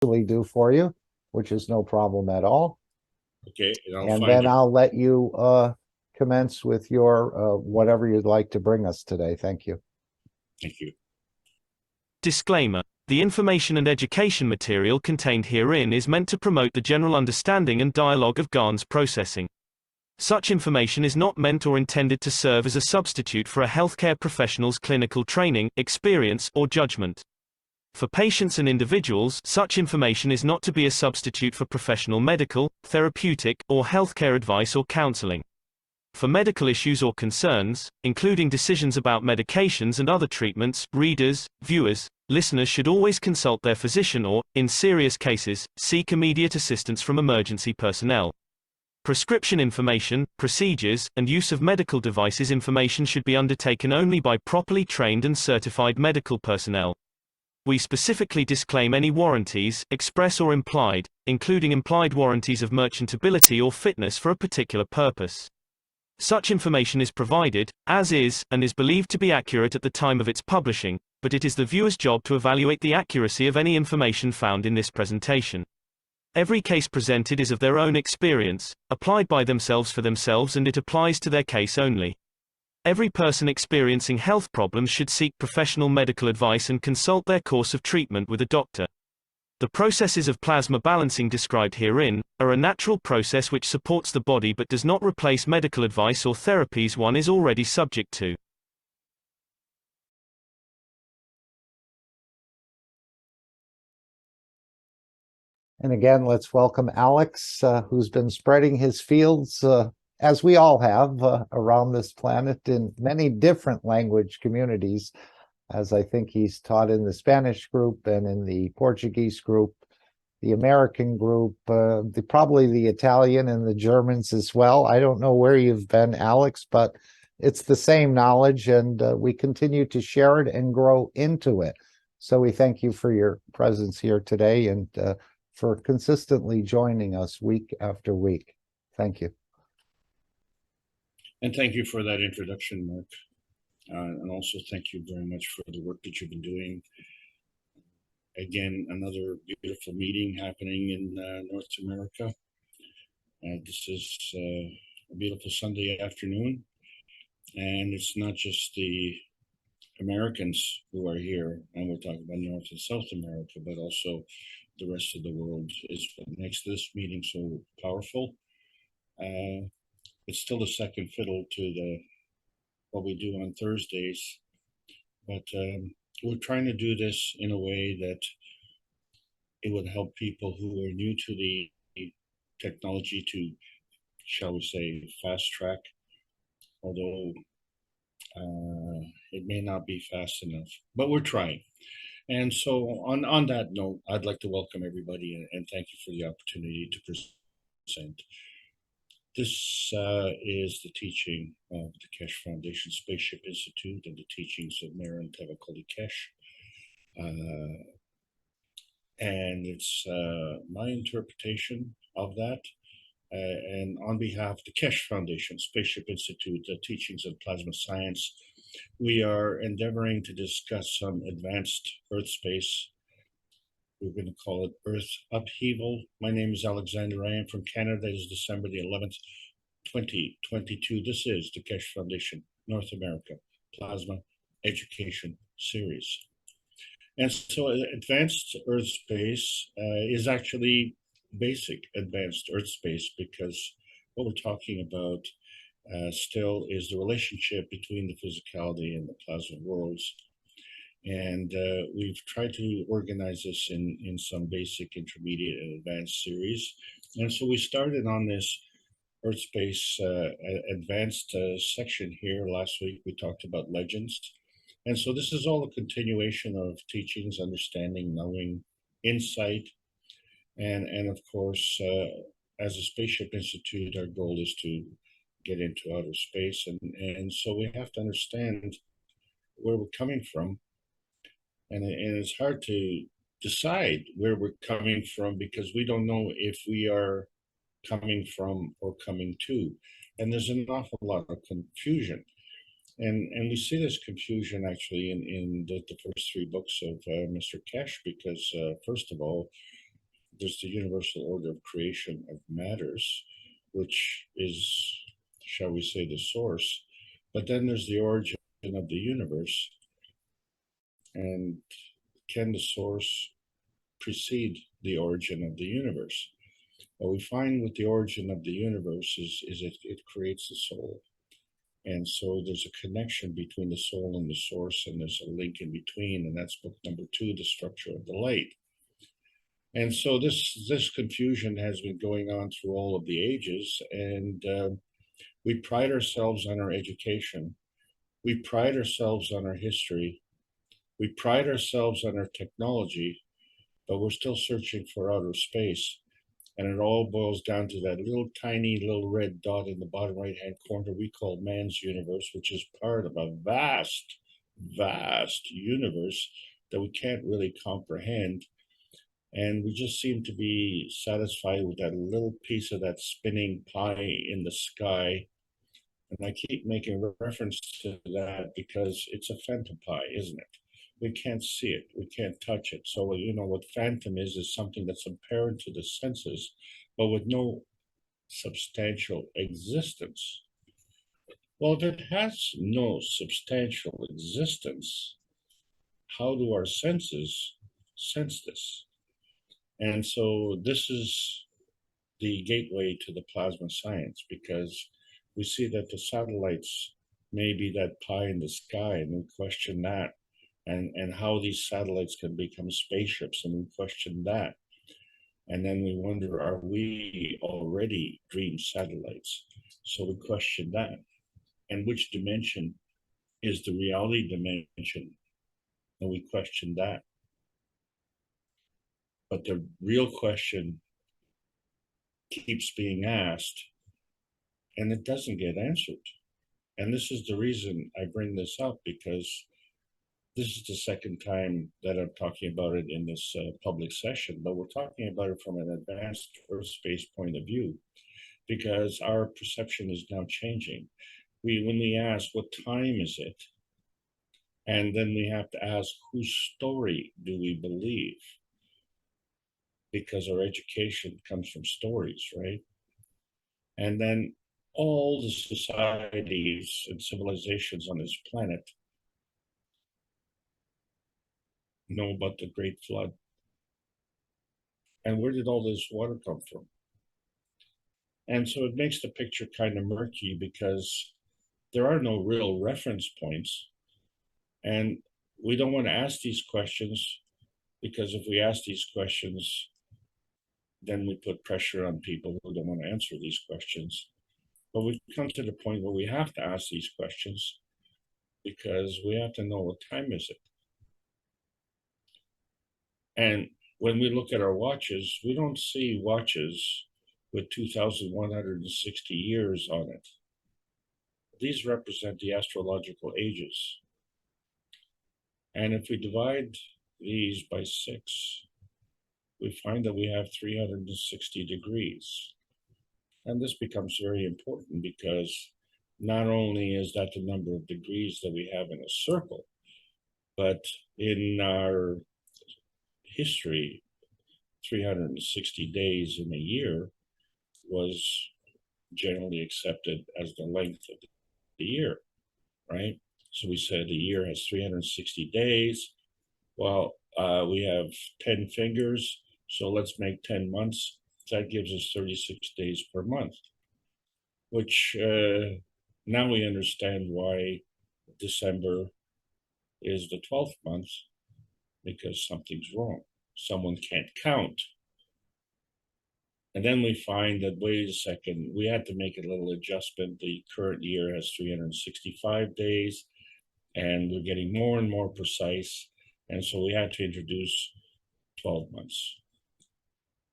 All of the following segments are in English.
do for you, which is no problem at all. Okay, and I'll And find then it. I'll let you commence with your whatever you'd like to bring us today. Thank you. Thank you. Disclaimer. The information and education material contained herein is meant to promote the general understanding and dialogue of GANs processing. Such information is not meant or intended to serve as a substitute for a healthcare professional's clinical training, experience, or judgment. For patients and individuals, such information is not to be a substitute for professional medical, therapeutic, or healthcare advice or counseling. For medical issues or concerns, including decisions about medications and other treatments, readers, viewers, listeners should always consult their physician or, in serious cases, seek immediate assistance from emergency personnel. Prescription information, procedures, and use of medical devices information should be undertaken only by properly trained and certified medical personnel. We specifically disclaim any warranties, express or implied, including implied warranties of merchantability or fitness for a particular purpose. Such information is provided, as is, and is believed to be accurate at the time of its publishing, but it is the viewer's job to evaluate the accuracy of any information found in this presentation. Every case presented is of their own experience, applied by themselves for themselves, and it applies to their case only. Every person experiencing health problems should seek professional medical advice and consult their course of treatment with a doctor. The processes of plasma balancing described herein are a natural process which supports the body but does not replace medical advice or therapies one is already subject to. And again, let's welcome Alex, who's been spreading his fields, as we all have, around this planet in many different language communities, as I think he's taught in the Spanish group and in the Portuguese group, the American group, probably the Italian and the Germans as well. I don't know where you've been, Alex, but it's the same knowledge, and we continue to share it and grow into it. So we thank you for your presence here today and for consistently joining us week after week. Thank you. And thank you for that introduction, Mark. And also thank you very much for the work that you've been doing. Again, another beautiful meeting happening in North America. This is a beautiful Sunday afternoon. And it's not just the Americans who are here, and we're talking about North and South America, but also the rest of the world is what makes this meeting so powerful. It's still a second fiddle to what we do on Thursdays, but we're trying to do this in a way that it would help people who are new to the technology to, shall we say, fast track, although it may not be fast enough, but we're trying. And so on that note, I'd like to welcome everybody and thank you for the opportunity to present. This is the teaching of the Keshe Foundation Spaceship Institute and the teachings of Marin Tevakoli Keshe. And it's my interpretation of that. And on behalf of the Keshe Foundation Spaceship Institute, the teachings of plasma science, we are endeavoring to discuss some advanced Earth space. We're going to call it Earth Upheaval. My name is Alexander. I am from Canada. It is December the 11th, 2022. This is the Keshe Foundation North America Plasma Education Series. And so advanced Earth space is actually basic advanced Earth space, because what we're talking about still is the relationship between the physicality and the plasma worlds. And we've tried to organize this in some basic, intermediate, and advanced series. And so we started on this Earth space advanced section here. Last week we talked about legends. And so this is all a continuation of teachings, understanding, knowing, insight. And of course, as a Spaceship Institute, our goal is to get into outer space. And so we have to understand where we're coming from. And it's hard to decide where we're coming from, because we don't know if we are coming from or coming to. And there's an awful lot of confusion. And we see this confusion actually in the first three books of Mr. Keshe, because first of all, there's the universal order of creation of matters, which is, shall we say, the source. But then there's the origin of the universe. And can the source precede the origin of the universe? What we find with the origin of the universe is it creates the soul. And so there's a connection between the soul and the source, and there's a link in between, and that's book number 2, The Structure of the Light. And so this confusion has been going on through all of the ages, and we pride ourselves on our education. We pride ourselves on our history. We pride ourselves on our technology, but we're still searching for outer space. And it all boils down to that little tiny little red dot in the bottom right-hand corner we call man's universe, which is part of a vast, vast universe that we can't really comprehend. And we just seem to be satisfied with that little piece of that spinning pie in the sky. And I keep making reference to that because it's a phantom pie, isn't it? We can't see it, we can't touch it. So, you know, what phantom is something that's apparent to the senses, but with no substantial existence. Well, if it has no substantial existence, how do our senses sense this? And so this is the gateway to the plasma science, because we see that the satellites may be that pie in the sky, and we question that. And how these satellites can become spaceships, and we question that. And then we wonder, are we already dream satellites? So we question that. And which dimension is the reality dimension? And we question that. But the real question keeps being asked, and it doesn't get answered. And this is the reason I bring this up, because this is the second time that I'm talking about it in this public session, but we're talking about it from an advanced Earth space point of view, because our perception is now changing. When we ask, what time is it? And then we have to ask, whose story do we believe? Because our education comes from stories, right? And then all the societies and civilizations on this planet know about the Great Flood. And where did all this water come from? And so it makes the picture kind of murky, because there are no real reference points. And we don't want to ask these questions, because if we ask these questions, then we put pressure on people who don't want to answer these questions. But we've come to the point where we have to ask these questions, because we have to know, what time is it? And when we look at our watches, we don't see watches with 2,160 years on it. These represent the astrological ages. And if we divide these by 6, we find that we have 360 degrees. And this becomes very important, because not only is that the number of degrees that we have in a circle, but in our history, 360 days in a year was generally accepted as the length of the year, right? So we said the year has 360 days. Well, we have 10 fingers, so let's make 10 months. That gives us 36 days per month, which now we understand why December is the 12th month, because something's wrong. Someone can't count. And then we find that, wait a second, we had to make a little adjustment. The current year has 365 days, and we're getting more and more precise. And so we had to introduce 12 months.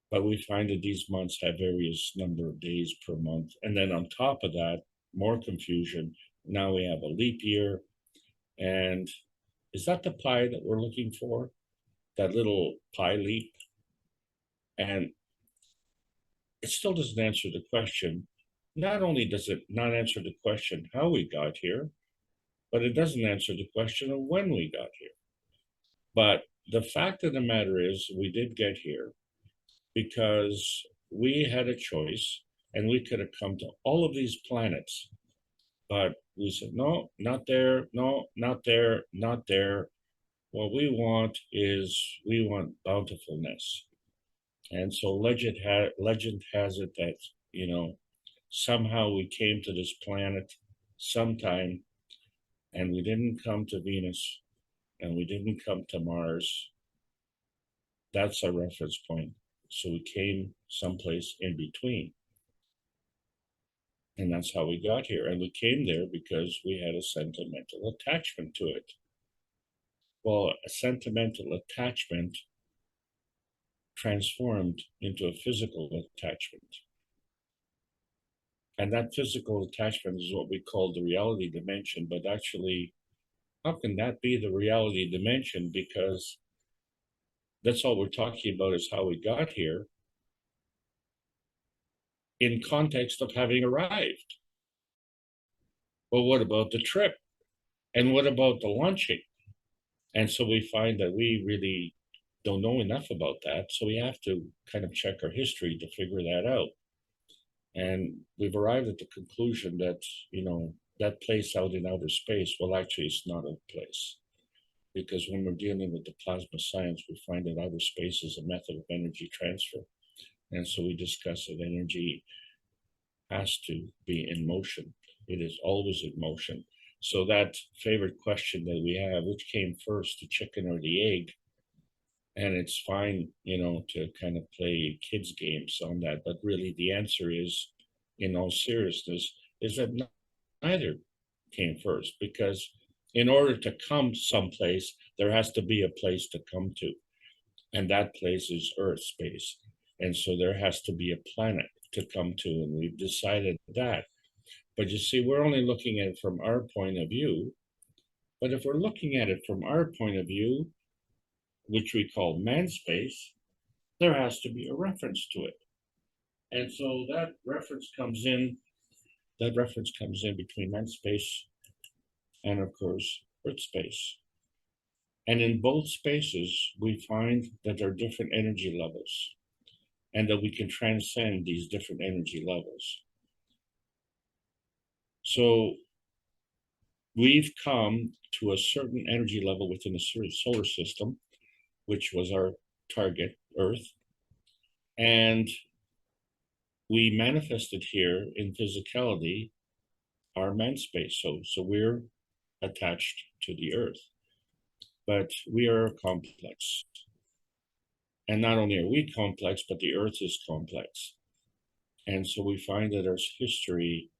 But we find that these months have various number of days per month. And then on top of that, more confusion. Now we have a leap year. And is that the pie that we're looking for? That little pie leap? And it still doesn't answer the question. Not only does it not answer the question how we got here, but it doesn't answer the question of when we got here. But the fact of the matter is, we did get here, because we had a choice and we could have come to all of these planets, but we said, no, not there, no, not there, not there. What we want bountifulness. And so legend has it that, somehow we came to this planet sometime, and we didn't come to Venus and we didn't come to Mars. That's our reference point. So we came someplace in between. And that's how we got here. And we came there because we had a sentimental attachment to it. Well, a sentimental attachment transformed into a physical attachment. And that physical attachment is what we call the reality dimension. But actually, how can that be the reality dimension? Because that's all we're talking about is how we got here in context of having arrived. Well, what about the trip? And what about the launching? And so we find that we really don't know enough about that. So we have to kind of check our history to figure that out. And we've arrived at the conclusion that, that place out in outer space, well, actually, it's not a place. Because when we're dealing with the plasma science, we find that outer space is a method of energy transfer. And so we discuss that energy has to be in motion. It is always in motion. So that favorite question that we have, which came first, the chicken or the egg? And it's fine, to kind of play kids games on that. But really the answer is, in all seriousness, is that neither came first, because in order to come someplace, there has to be a place to come to. And that place is Earth space. And so there has to be a planet to come to. And we've decided that. But you see, we're only looking at it from our point of view. But if we're looking at it from our point of view, which we call man space, there has to be a reference to it. And so that reference comes in between man space and, of course, Earth space. And in both spaces, we find that there are different energy levels and that we can transcend these different energy levels. So we've come to a certain energy level within the solar system, which was our target, Earth. And we manifested here in physicality our man space. So we're attached to the Earth. But we are complex. And not only are we complex, but the Earth is complex. And so we find that our history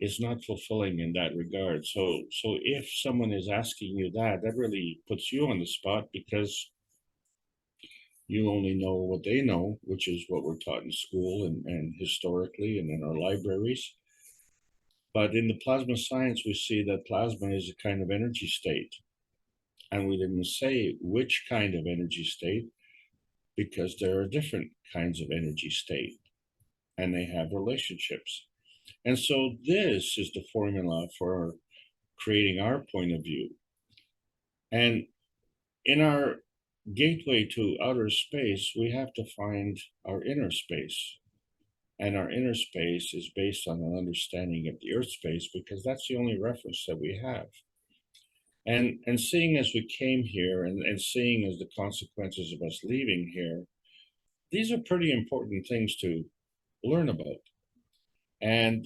is not fulfilling in that regard. So if someone is asking you that really puts you on the spot, because you only know what they know, which is what we're taught in school and historically and in our libraries. But in the plasma science, we see that plasma is a kind of energy state. And we didn't say which kind of energy state, because there are different kinds of energy state, and they have relationships. And so this is the formula for creating our point of view. And in our gateway to outer space, we have to find our inner space. And our inner space is based on an understanding of the Earth space, because that's the only reference that we have. And seeing as we came here and seeing as the consequences of us leaving here, these are pretty important things to learn about. And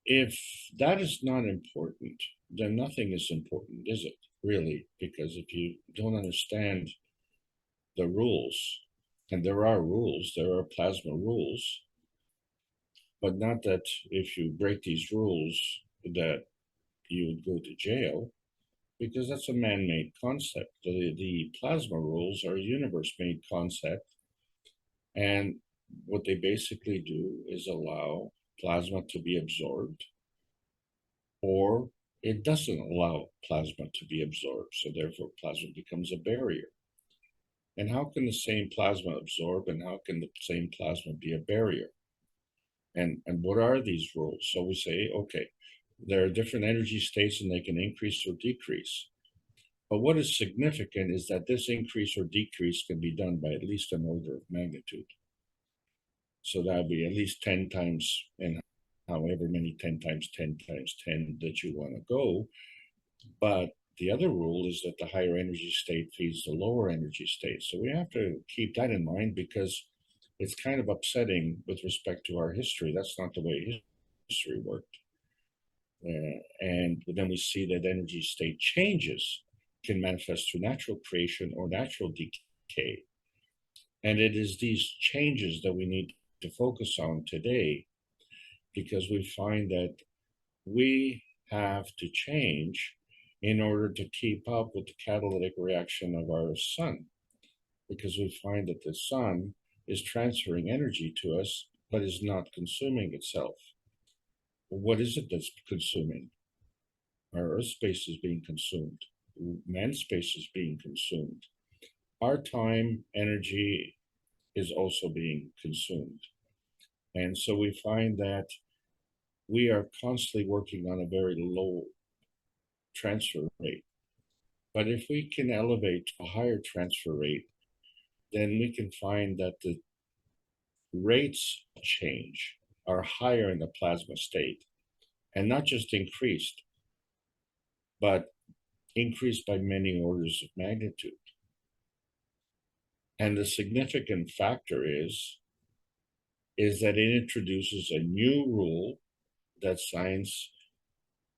if that is not important, then nothing is important, is it? Really? Because if you don't understand the rules, and there are rules, there are plasma rules, but not that if you break these rules that you would go to jail, because that's a man-made concept. The plasma rules are a universe-made concept, and what they basically do is allow plasma to be absorbed, or it doesn't allow plasma to be absorbed, so therefore plasma becomes a barrier. And how can the same plasma absorb, and how can the same plasma be a barrier? And what are these rules? So we say, okay, there are different energy states and they can increase or decrease. But what is significant is that this increase or decrease can be done by at least an order of magnitude. So that would be at least 10 times, and however many 10 times 10 times 10 that you want to go. But the other rule is that the higher energy state feeds the lower energy state. So we have to keep that in mind, because it's kind of upsetting with respect to our history. That's not the way history worked. And then we see that energy state changes can manifest through natural creation or natural decay. And it is these changes that we need to focus on today, because we find that we have to change in order to keep up with the catalytic reaction of our sun, because we find that the sun is transferring energy to us, but is not consuming itself. What is it that's consuming? Our earth space is being consumed. Man's space is being consumed. Our time, energy is also being consumed. And so we find that we are constantly working on a very low transfer rate. But if we can elevate to a higher transfer rate, then we can find that the rates of change are higher in the plasma state, and not just increased, but increased by many orders of magnitude. And the significant factor is that it introduces a new rule that science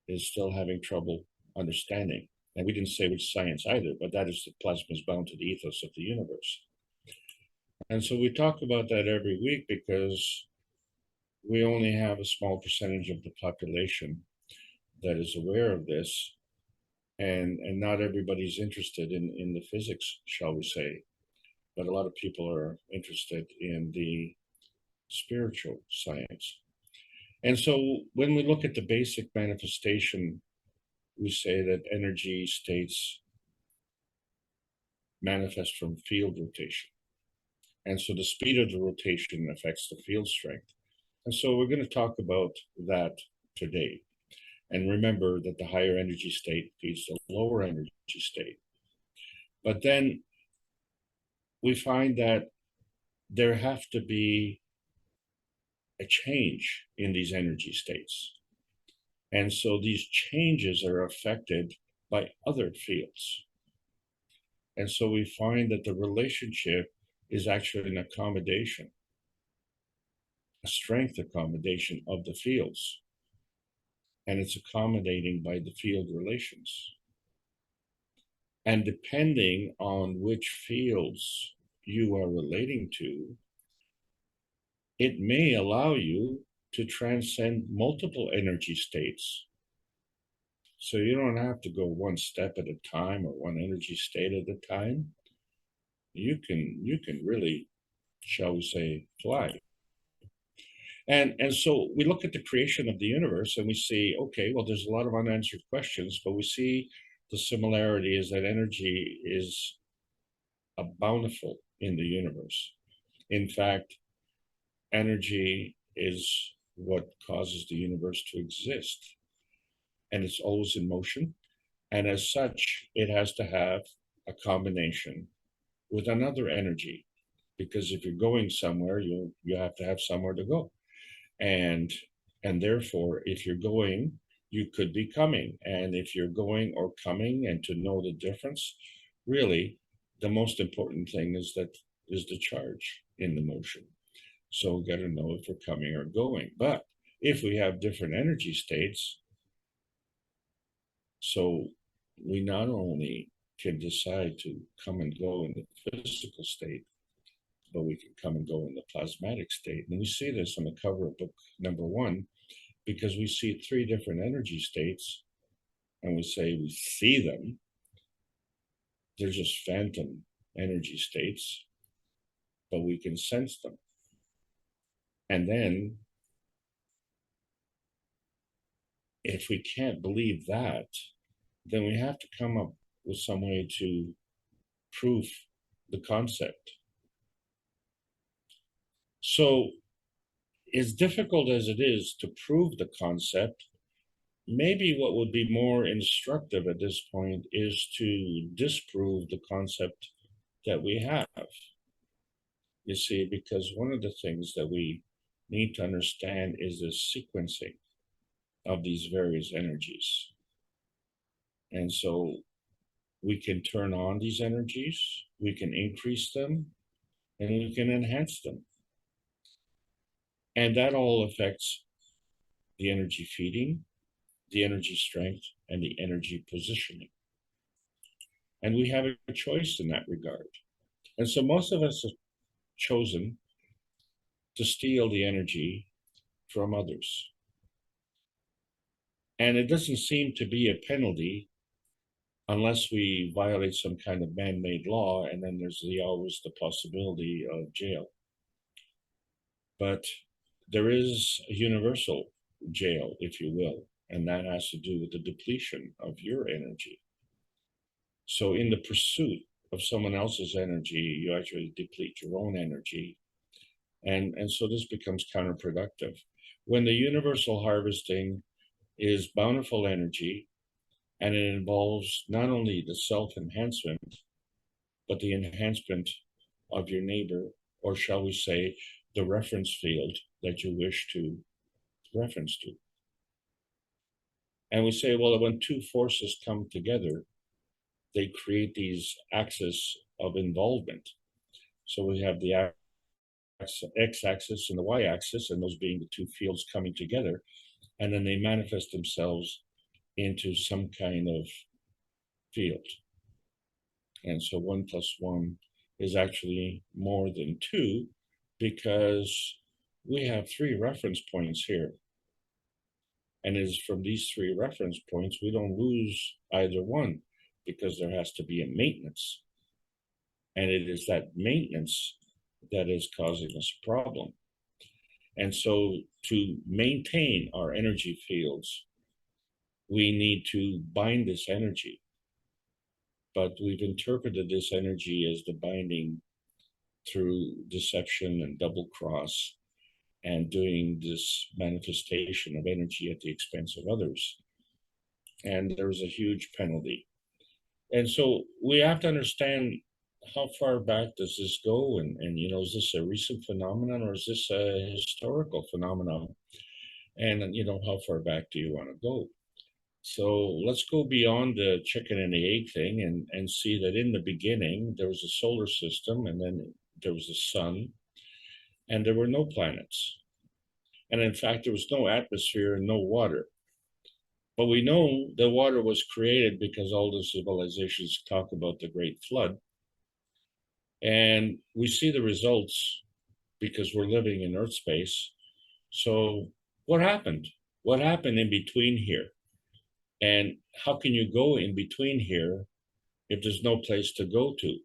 is still having trouble understanding. And we didn't say which science either, but that is that plasma is bound to the ethos of the universe. And so we talk about that every week, because we only have a small percentage of the population that is aware of this, and not everybody's interested in the physics, shall we say, but a lot of people are interested in the spiritual science. And so when we look at the basic manifestation, we say that energy states manifest from field rotation. And so the speed of the rotation affects the field strength. And so we're going to talk about that today. And remember that the higher energy state feeds the lower energy state. But then we find that there have to be a change in these energy states. And so these changes are affected by other fields. And so we find that the relationship is actually an accommodation, a strength accommodation of the fields. And it's accommodating by the field relations. And depending on which fields you are relating to, it may allow you to transcend multiple energy states. So you don't have to go one step at a time or one energy state at a time. You can really, shall we say, fly. And so we look at the creation of the universe and we see, okay, well, there's a lot of unanswered questions, but we see the similarity is that energy is bountiful in the universe. In fact, energy is what causes the universe to exist. And it's always in motion. And as such, it has to have a combination with another energy. Because if you're going somewhere, you have to have somewhere to go. And therefore, if you're going, you could be coming. And if you're going or coming, and to know the difference, really, the most important thing is the charge in the motion. So we got to know if we're coming or going. But if we have different energy states, so we not only can decide to come and go in the physical state, but we can come and go in the plasmatic state. And we see this on the cover of book number 1, because we see 3 different energy states, and we say we see them. They're just phantom energy states, but we can sense them. And then, if we can't believe that, then we have to come up with some way to prove the concept. So, as difficult as it is to prove the concept, maybe what would be more instructive at this point is to disprove the concept that we have. You see, because one of the things that we need to understand is the sequencing of these various energies. And so we can turn on these energies, we can increase them, and we can enhance them. And that all affects the energy feeding, the energy strength, and the energy positioning. And we have a choice in that regard. And so most of us have chosen to steal the energy from others. And it doesn't seem to be a penalty unless we violate some kind of man-made law, and then there's always the possibility of jail. But there is a universal jail, if you will, and that has to do with the depletion of your energy. So in the pursuit of someone else's energy, you actually deplete your own energy. And so this becomes counterproductive. When the universal harvesting is bountiful energy, and it involves not only the self-enhancement, but the enhancement of your neighbor, or shall we say, the reference field that you wish to reference to. And we say, well, when two forces come together, they create these axes of involvement. So we have the x-axis and the y-axis, and those being the two fields coming together, and then they manifest themselves into some kind of field. And so 1 + 1 is actually more than 2, because we have 3 reference points here. And it is from these 3 reference points, we don't lose either one, because there has to be a maintenance. And it is that maintenance that is causing us a problem. And so to maintain our energy fields, we need to bind this energy. But we've interpreted this energy as the binding through deception and double cross, and doing this manifestation of energy at the expense of others. And there's a huge penalty. And so we have to understand, how far back does this go? And is this a recent phenomenon, or is this a historical phenomenon? And, how far back do you want to go? So let's go beyond the chicken and the egg thing, and see that in the beginning, there was a solar system, and then there was the sun, and there were no planets. And in fact, there was no atmosphere and no water. But we know the water was created because all the civilizations talk about the Great Flood. And we see the results because we're living in Earth space. So what happened? What happened in between here? And how can you go in between here if there's no place to go to?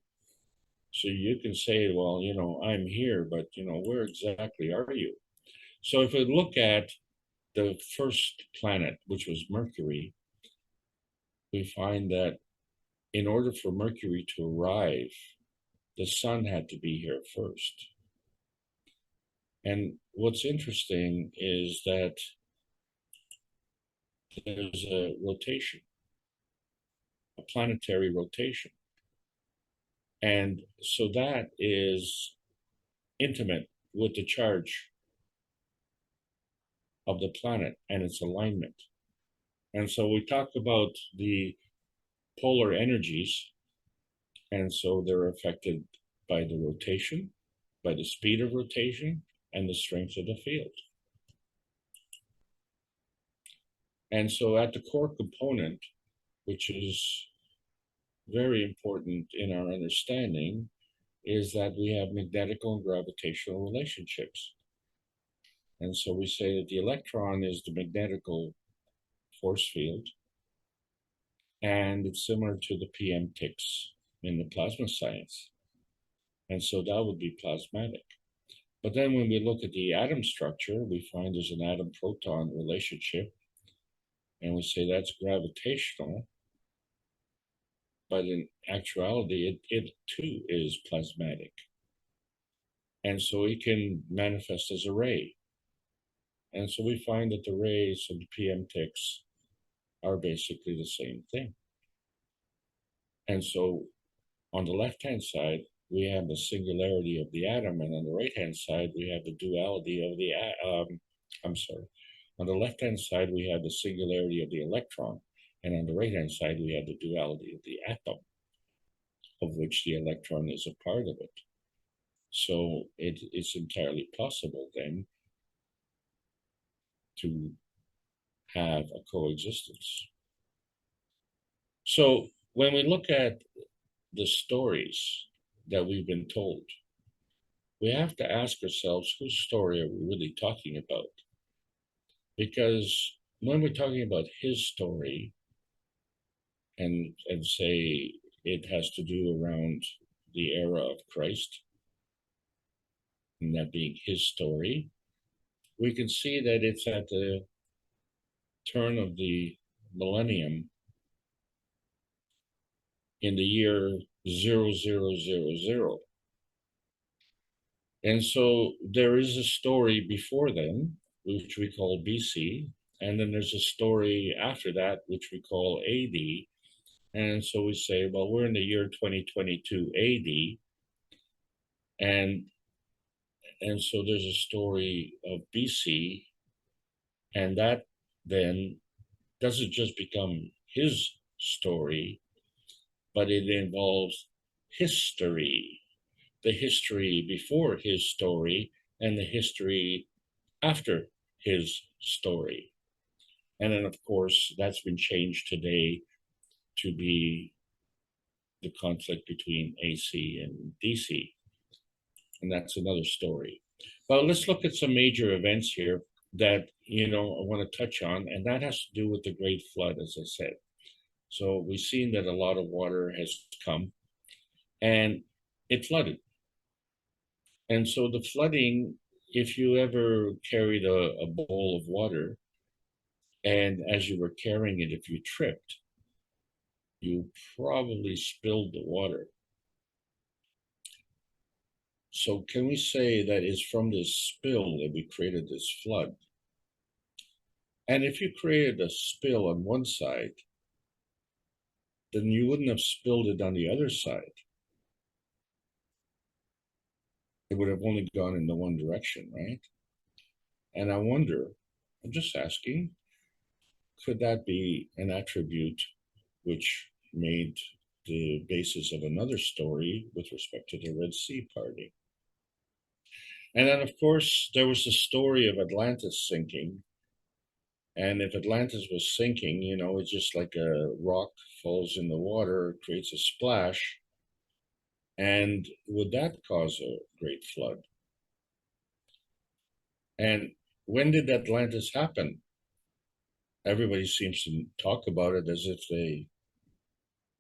So you can say, well, I'm here, but, where exactly are you? So if we look at the first planet, which was Mercury, we find that in order for Mercury to arrive, the sun had to be here first. And what's interesting is that there's a rotation, a planetary rotation. And so that is intimate with the charge of the planet and its alignment. And so we talk about the polar energies, and so they're affected by the rotation, by the speed of rotation, and the strength of the field. And so at the core component, which is very important in our understanding, is that we have magnetical and gravitational relationships. And so we say that the electron is the magnetical force field, and it's similar to the PM ticks in the plasma science. And so that would be plasmatic. But then when we look at the atom structure, we find there's an atom-proton relationship, and we say that's gravitational, but in actuality, it too is plasmatic. And so it can manifest as a ray. And so we find that the rays of the PM ticks are basically the same thing. And so on the left-hand side, we have the singularity of the atom, and on the right-hand side, we have the duality of the, on the left-hand side, we have the singularity of the electron, and on the right-hand side, we have the duality of the atom, of which the electron is a part of it. So it's entirely possible then to have a coexistence. So when we look at the stories that we've been told, we have to ask ourselves, whose story are we really talking about? Because when we're talking about his story and say it has to do around the era of Christ, and that being his story, we can see that it's at the turn of the millennium in the year 0000. And so there is a story before then, which we call BC, and then there's a story after that, which we call AD. And so we say, well, we're in the year 2022 AD, and so there's a story of BC, and that then doesn't just become his story, but it involves history, the history before his story and the history after his story. And then, of course, that's been changed today to be the conflict between AC and DC. And that's another story. But let's look at some major events here that, I want to touch on, and that has to do with the Great Flood, as I said. So we've seen that a lot of water has come and it flooded. And so the flooding, if you ever carried a bowl of water, and as you were carrying it, if you tripped, you probably spilled the water. So can we say that it's from this spill that we created this flood? And if you created a spill on one side, then you wouldn't have spilled it on the other side. It would have only gone in the one direction, right? And I wonder, I'm just asking, could that be an attribute which made the basis of another story with respect to the Red Sea parting? And then, of course, there was the story of Atlantis sinking. And if Atlantis was sinking, it's just like a rock falls in the water, creates a splash. And would that cause a great flood? And when did Atlantis happen? Everybody seems to talk about it as if they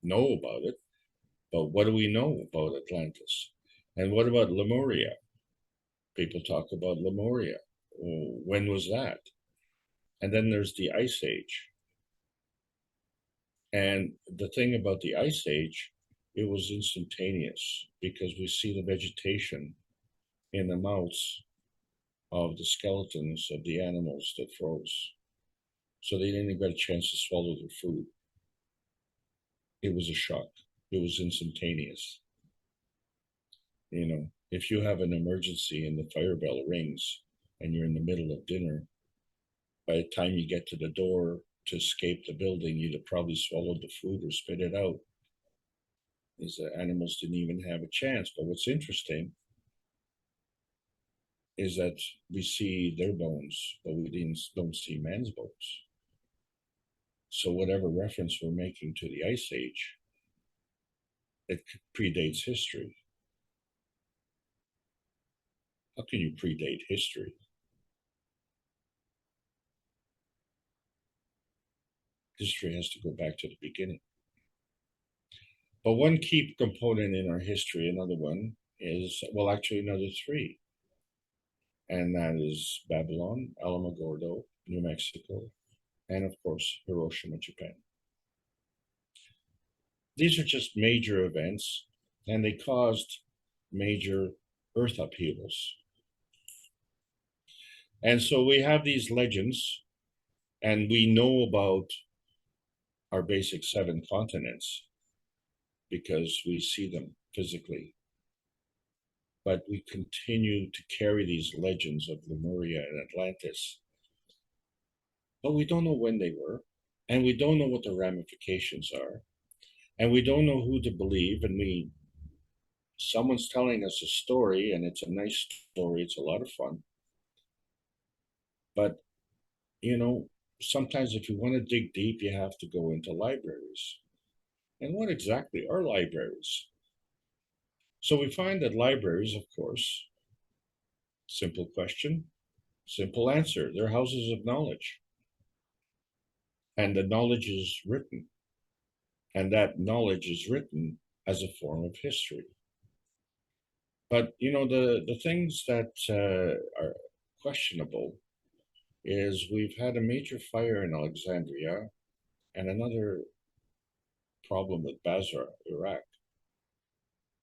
know about it. But what do we know about Atlantis? And what about Lemuria? People talk about Lemuria. Well, when was that? And then there's the Ice Age. And the thing about the Ice Age, it was instantaneous because we see the vegetation in the mouths of the skeletons of the animals that froze. So they didn't even get a chance to swallow their food. It was a shock. It was instantaneous. If you have an emergency and the fire bell rings and you're in the middle of dinner, by the time you get to the door to escape the building, you'd have probably swallowed the food or spit it out. These animals didn't even have a chance. But what's interesting is that we see their bones, but we don't see man's bones. So whatever reference we're making to the Ice Age, it predates history. How can you predate history? History has to go back to the beginning. But one key component in our history, another one, is, well, actually another three. And that is Babylon, Alamogordo, New Mexico, and of course, Hiroshima, Japan. These are just major events, and they caused major earth upheavals. And so we have these legends, and we know about our basic 7 continents because we see them physically. but we continue to carry these legends of Lemuria and Atlantis. But we don't know when they were, and we don't know what the ramifications are, and we don't know who to believe, and someone's telling us a story, and it's a nice story, it's a lot of fun. But, sometimes if you want to dig deep, you have to go into libraries. And what exactly are libraries? So we find that libraries, of course, simple question, simple answer, they're houses of knowledge. And the knowledge is written. And that knowledge is written as a form of history. But, the things that are questionable is we've had a major fire in Alexandria and another problem with Basra, Iraq.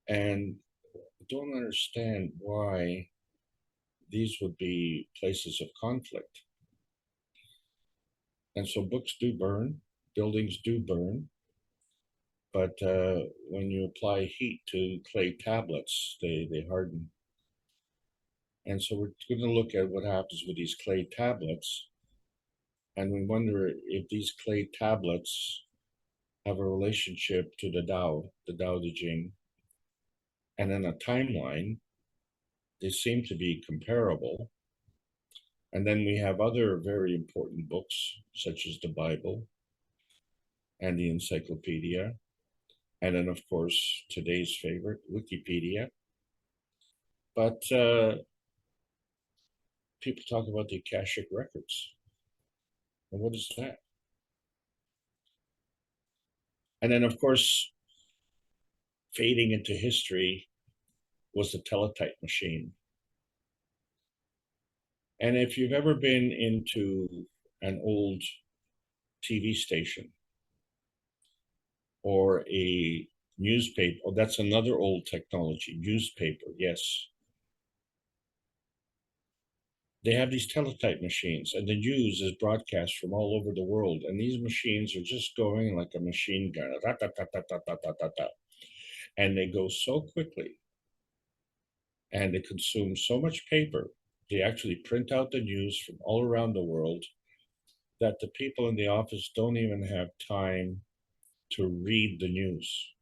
And I don't understand why these would be places of conflict. And so books do burn, buildings do burn, but when you apply heat to clay tablets, they harden. And so we're going to look at what happens with these clay tablets, and we wonder if these clay tablets have a relationship to the Tao Te Ching, and in a timeline, they seem to be comparable. And then we have other very important books, such as the Bible and the Encyclopedia, and then, of course, today's favorite, Wikipedia. But people talk about the Akashic Records. And what is that? And then, of course, fading into history was the teletype machine. And if you've ever been into an old TV station or a newspaper, oh, that's another old technology, newspaper, yes. They have these teletype machines, and the news is broadcast from all over the world. And these machines are just going like a machine gun, and they go so quickly, and they consume so much paper. They actually print out the news from all around the world that the people in the office don't even have time to read the news.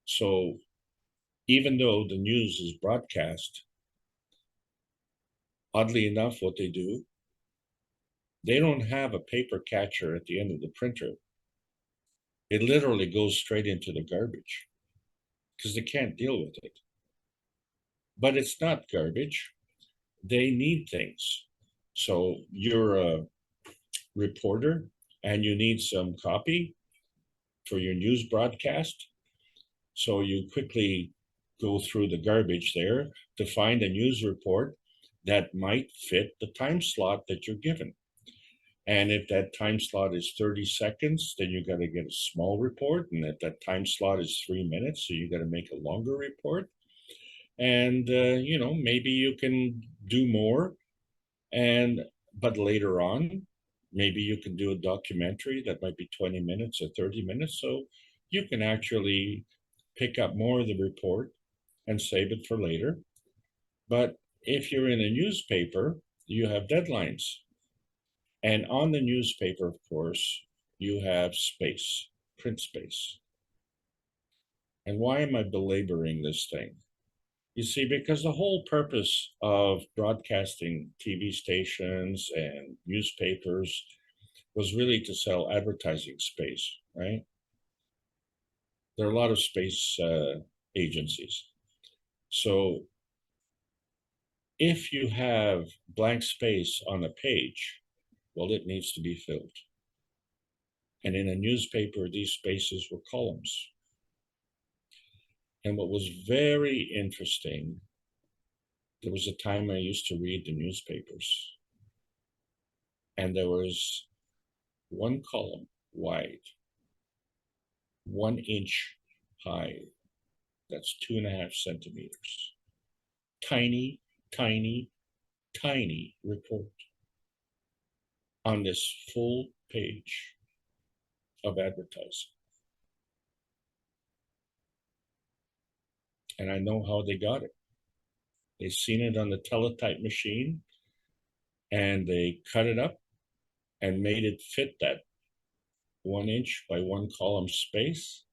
So even though the news is broadcast, oddly enough, what they do, they don't have a paper catcher at the end of the printer. It literally goes straight into the garbage because they can't deal with it. But it's not garbage. They need things. So you're a reporter and you need some copy for your news broadcast. So you quickly go through the garbage there to find a news report that might fit the time slot that you're given. And if that time slot is 30 seconds, then you got to get a small report. And if that time slot is 3 minutes, so you got to make a longer report. And, maybe you can do more. But later on, maybe you can do a documentary that might be 20 minutes or 30 minutes. So you can actually pick up more of the report and save it for later. But if you're in a newspaper, you have deadlines. And on the newspaper, of course, you have space, print space. And why am I belaboring this thing? You see, because the whole purpose of broadcasting TV stations and newspapers was really to sell advertising space, right? There are a lot of space agencies. So if you have blank space on a page, well, it needs to be filled. And in a newspaper, these spaces were columns. And what was very interesting, there was a time I used to read the newspapers, and there was one column wide, 1 inch high, that's 2.5 centimeters. Tiny, tiny, tiny report on this full page of advertising. And I know how they got it. They seen it on the teletype machine, and they cut it up and made it fit that 1 inch by 1 column space.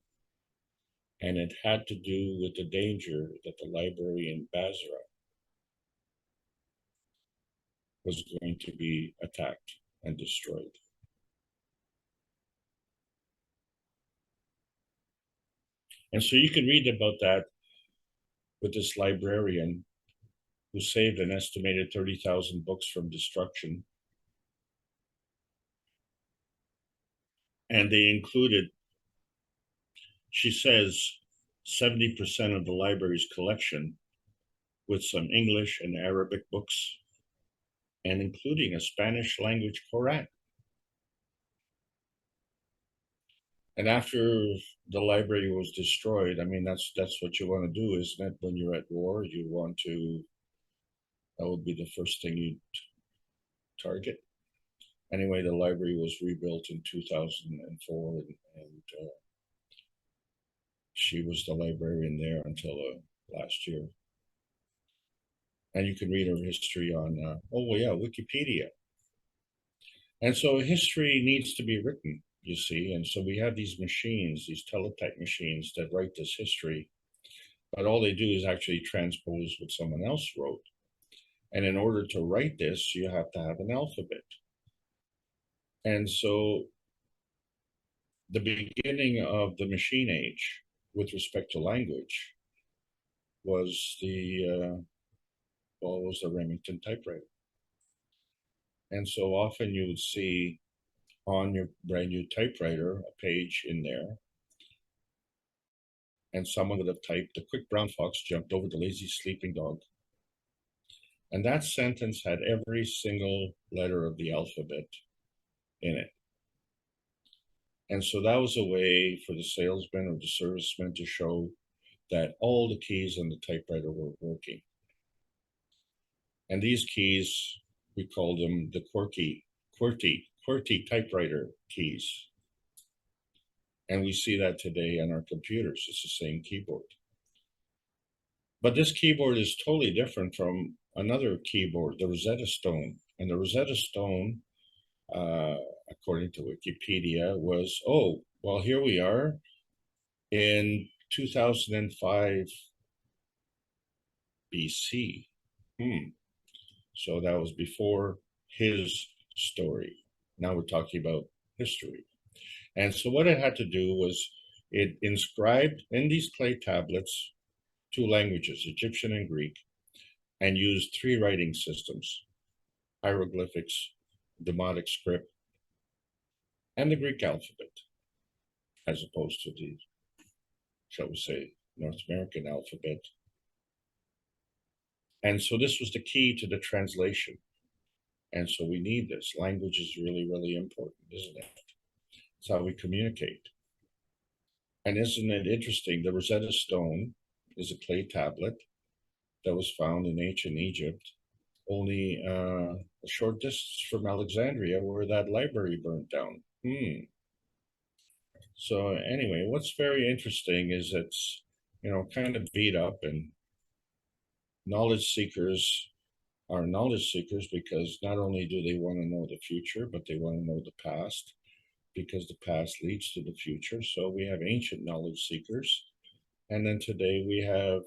And it had to do with the danger that the library in Basra was going to be attacked and destroyed. And so you can read about that with this librarian who saved an estimated 30,000 books from destruction. And they included, she says, 70% of the library's collection with some English and Arabic books, and including a Spanish language Quran. And after the library was destroyed, I mean, that's what you want to do, isn't it? When you're at war, you want to, that would be the first thing you'd target. Anyway, the library was rebuilt in 2004, and she was the librarian there until last year. And you can read her history on, Wikipedia. And so history needs to be written, you see. And so we have these machines, these teletype machines that write this history, but all they do is actually transpose what someone else wrote. And in order to write this, you have to have an alphabet. And so the beginning of the machine age with respect to language was the Remington typewriter. And so often you would see on your brand new typewriter a page in there, and someone would have typed, "The quick brown fox jumped over the lazy sleeping dog." And that sentence had every single letter of the alphabet in it. And so that was a way for the salesman or the serviceman to show that all the keys on the typewriter were working. And these keys, we call them the QWERTY typewriter keys. And we see that today on our computers. It's the same keyboard. But this keyboard is totally different from another keyboard, the Rosetta Stone. And the Rosetta Stone, according to Wikipedia, was, here we are in 2005 BC. So that was before his story. Now we're talking about history. And so what it had to do was it inscribed in these clay tablets 2 languages, Egyptian and Greek, and used 3 writing systems: hieroglyphics, Demotic script, and the Greek alphabet, as opposed to the, shall we say, North American alphabet. And so this was the key to the translation. And so we need this. Language is really, really important, isn't it? It's how we communicate. And isn't it interesting? The Rosetta Stone is a clay tablet that was found in ancient Egypt, only a short distance from Alexandria, where that library burnt down. So anyway, what's very interesting is it's, kind of beat up, and knowledge seekers are knowledge seekers because not only do they want to know the future, but they want to know the past, because the past leads to the future. So we have ancient knowledge seekers. And then today we have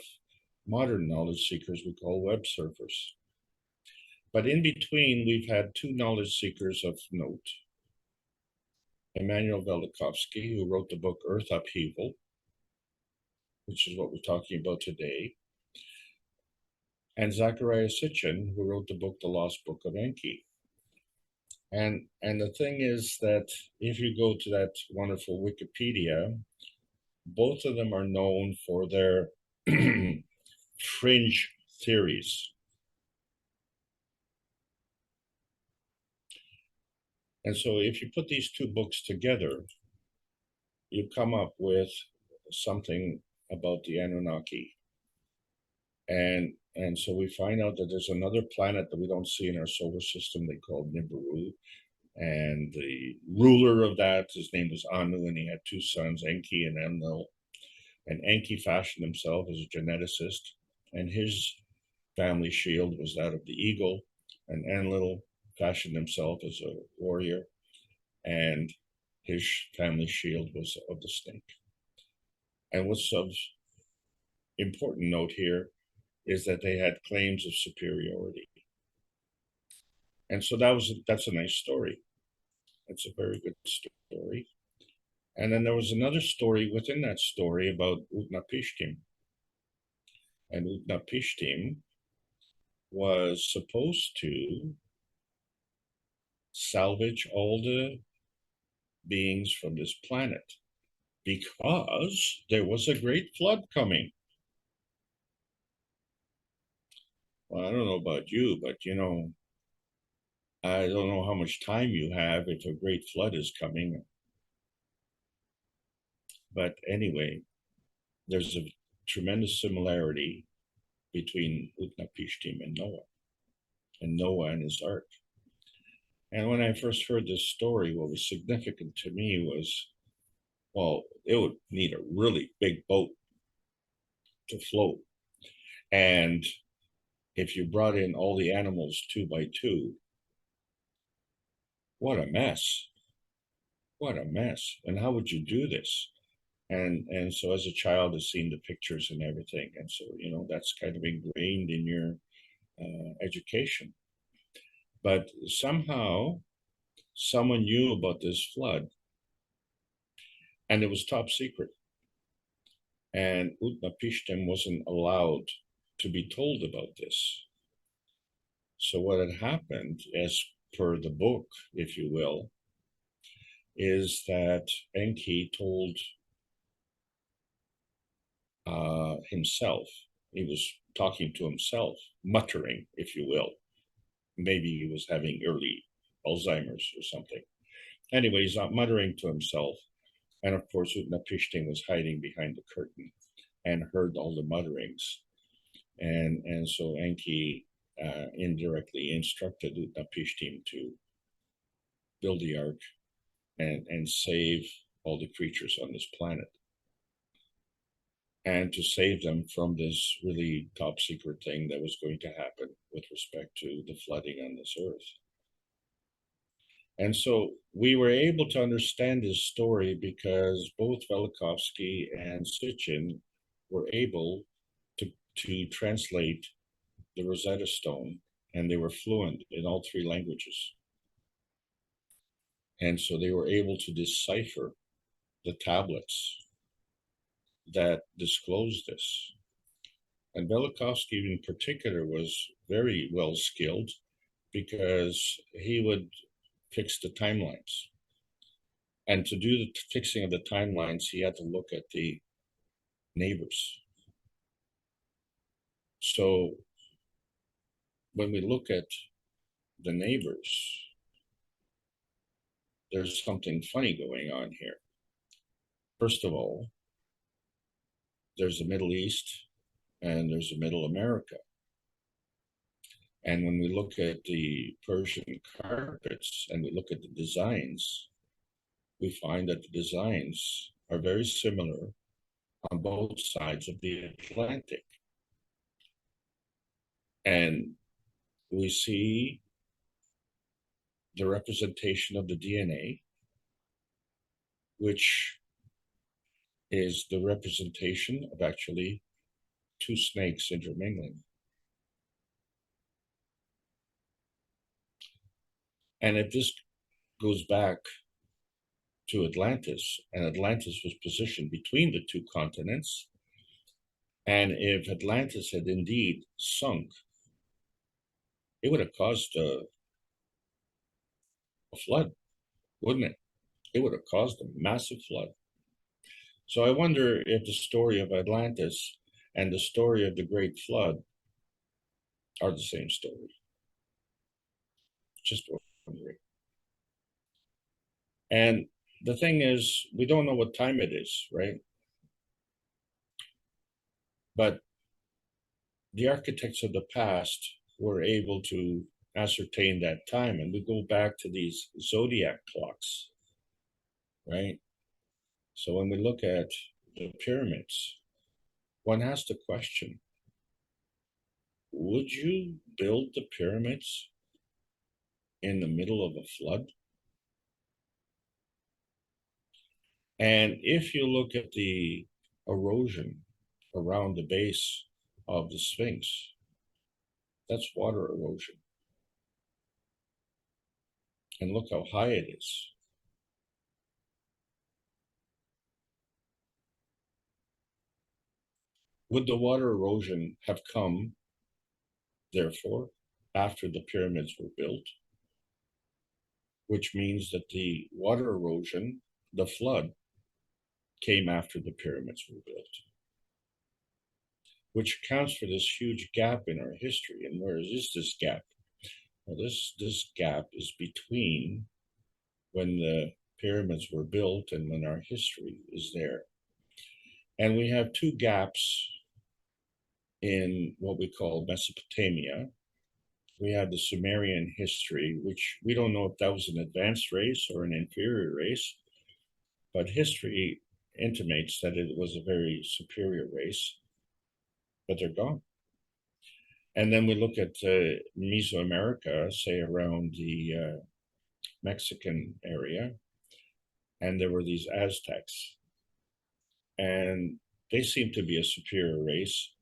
modern knowledge seekers we call web surfers. But in between, we've had 2 knowledge seekers of note. Immanuel Velikovsky, who wrote the book Earth Upheaval, which is what we're talking about today, and Zecharia Sitchin, who wrote the book The Lost Book of Enki. And the thing is that if you go to that wonderful Wikipedia, both of them are known for their fringe theories. And so if you put these 2 books together, you come up with something about the Anunnaki. And so we find out that there's another planet that we don't see in our solar system they call Nibiru. And the ruler of that, his name was Anu, and he had 2 sons, Enki and Enlil. And Enki fashioned himself as a geneticist, and his family shield was that of the eagle, and Enlil fashioned himself as a warrior, and his family shield was of the snake. And what's of important note here is that they had claims of superiority. And so that's a nice story. It's a very good story. And then there was another story within that story about Utnapishtim. And Utnapishtim was supposed to salvage all the beings from this planet because there was a great flood coming. Well, I don't know about you, but I don't know how much time you have if a great flood is coming. But anyway, there's a tremendous similarity between Utnapishtim and Noah and his ark. And when I first heard this story, what was significant to me was, well, it would need a really big boat to float. And if you brought in all the animals 2 by 2, what a mess. What a mess. And how would you do this? And so as a child, I've seen the pictures and everything. And so, that's kind of ingrained in your education. But somehow, someone knew about this flood, and it was top secret. And Utnapishtim wasn't allowed to be told about this. So what had happened, as per the book, if you will, is that Enki told himself, he was talking to himself, muttering, if you will. Maybe he was having early Alzheimer's or something. Anyway, he's not muttering to himself. And of course, Utnapishtim was hiding behind the curtain and heard all the mutterings. And so Enki indirectly instructed Utnapishtim to build the ark and save all the creatures on this planet, and to save them from this really top secret thing that was going to happen with respect to the flooding on this earth. And so we were able to understand this story because both Velikovsky and Sitchin were able to translate the Rosetta Stone, and they were fluent in all 3 languages. And so they were able to decipher the tablets that disclosed this. And Velikovsky in particular was very well skilled because he would fix the timelines. And to do the fixing of the timelines, he had to look at the neighbors. So when we look at the neighbors, there's something funny going on here. First of all, there's the Middle East and there's the Middle America. And when we look at the Persian carpets and we look at the designs, we find that the designs are very similar on both sides of the Atlantic. And we see the representation of the DNA, which is the representation of actually 2 snakes intermingling. And if this goes back to Atlantis, and Atlantis was positioned between the 2 continents, and if Atlantis had indeed sunk, it would have caused a flood, wouldn't it? It would have caused a massive flood. So I wonder if the story of Atlantis and the story of the Great Flood are the same story. Just wondering. And the thing is, we don't know what time it is, right? But the architects of the past were able to ascertain that time. And we go back to these zodiac clocks, right? So when we look at the pyramids, one has to question, would you build the pyramids in the middle of a flood? And if you look at the erosion around the base of the Sphinx, that's water erosion. And look how high it is. Would the water erosion have come, therefore, after the pyramids were built? Which means that the water erosion, the flood, came after the pyramids were built, which accounts for this huge gap in our history. And where is this gap? Well, this gap is between when the pyramids were built and when our history is there. And we have two gaps in what we call Mesopotamia. We have the Sumerian history, which we don't know if that was an advanced race or an inferior race, but history intimates that it was a very superior race, but they're gone. And then we look at Mesoamerica, say around the Mexican area, and there were these Aztecs, and they seem to be a superior race,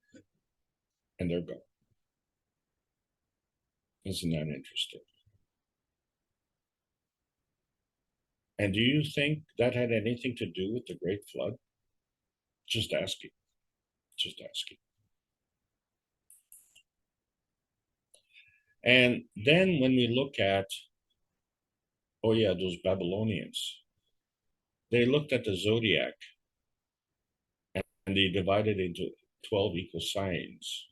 and they're gone. Isn't that interesting? And do you think that had anything to do with the Great Flood? Just asking. Just asking. And then when we look at, oh yeah, those Babylonians, they looked at the zodiac and they divided into 12 equal signs.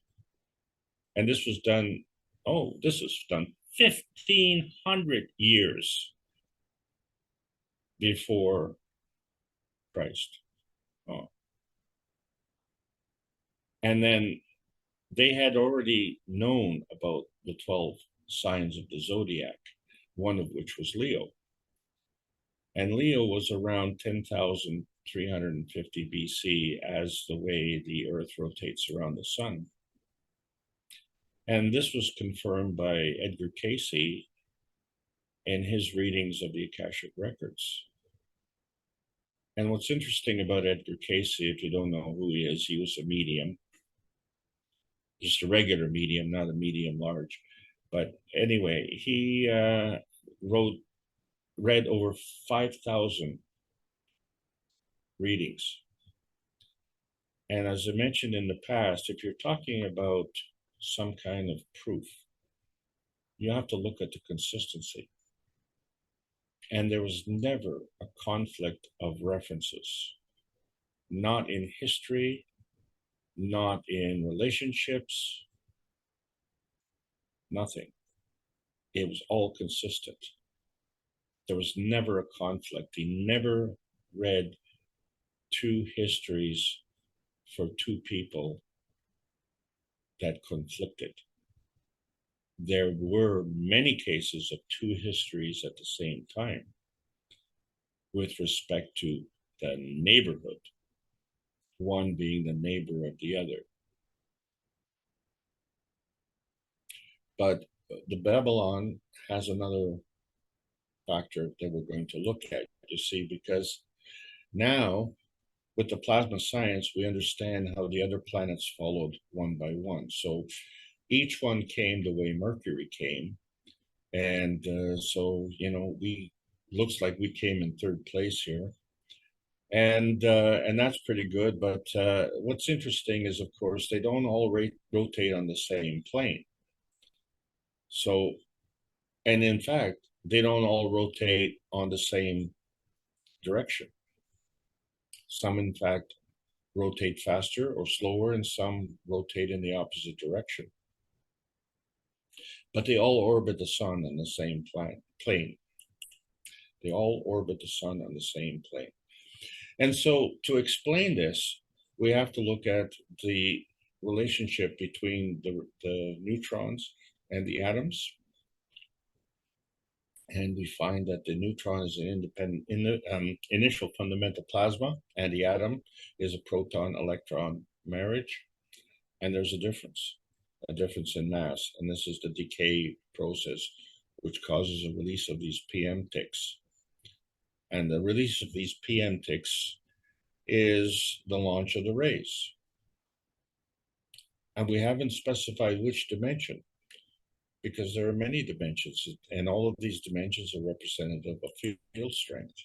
And this was done, 1,500 years before Christ. Oh. And then they had already known about the 12 signs of the zodiac, one of which was Leo. And Leo was around 10,350 BC as the way the Earth rotates around the sun. And this was confirmed by Edgar Cayce in his readings of the Akashic records. And what's interesting about Edgar Cayce, if you don't know who he is, he was a medium, just a regular medium, not a medium large. But anyway, he read over 5,000 readings. And as I mentioned in the past, if you're talking about some kind of proof, you have to look at the consistency. And there was never a conflict of references, not in history, not in relationships, nothing. It was all consistent. There was never a conflict. He never read two histories for two people that conflicted. There were many cases of two histories at the same time with respect to the neighborhood, one being the neighbor of the other. But the Babylon has another factor that we're going to look at, you see, because now with the plasma science, we understand how the other planets followed one by one. So each one came the way Mercury came. And so, we looks like we came in third place here. And that's pretty good. But what's interesting is, of course, they don't all rotate on the same plane. So, and in fact, they don't all rotate on the same direction. Some, in fact, rotate faster or slower, and some rotate in the opposite direction. But they all orbit the sun on the same plane. They all orbit the sun on the same plane. And so to explain this, we have to look at the relationship between the neutrons and the atoms. And we find that the neutron is an independent initial fundamental plasma, and the atom is a proton, electron, marriage, and there's a difference in mass, and this is the decay process, which causes a release of these PM ticks. And the release of these PM ticks is the launch of the rays. And we haven't specified which dimension, because there are many dimensions, and all of these dimensions are representative of field strength.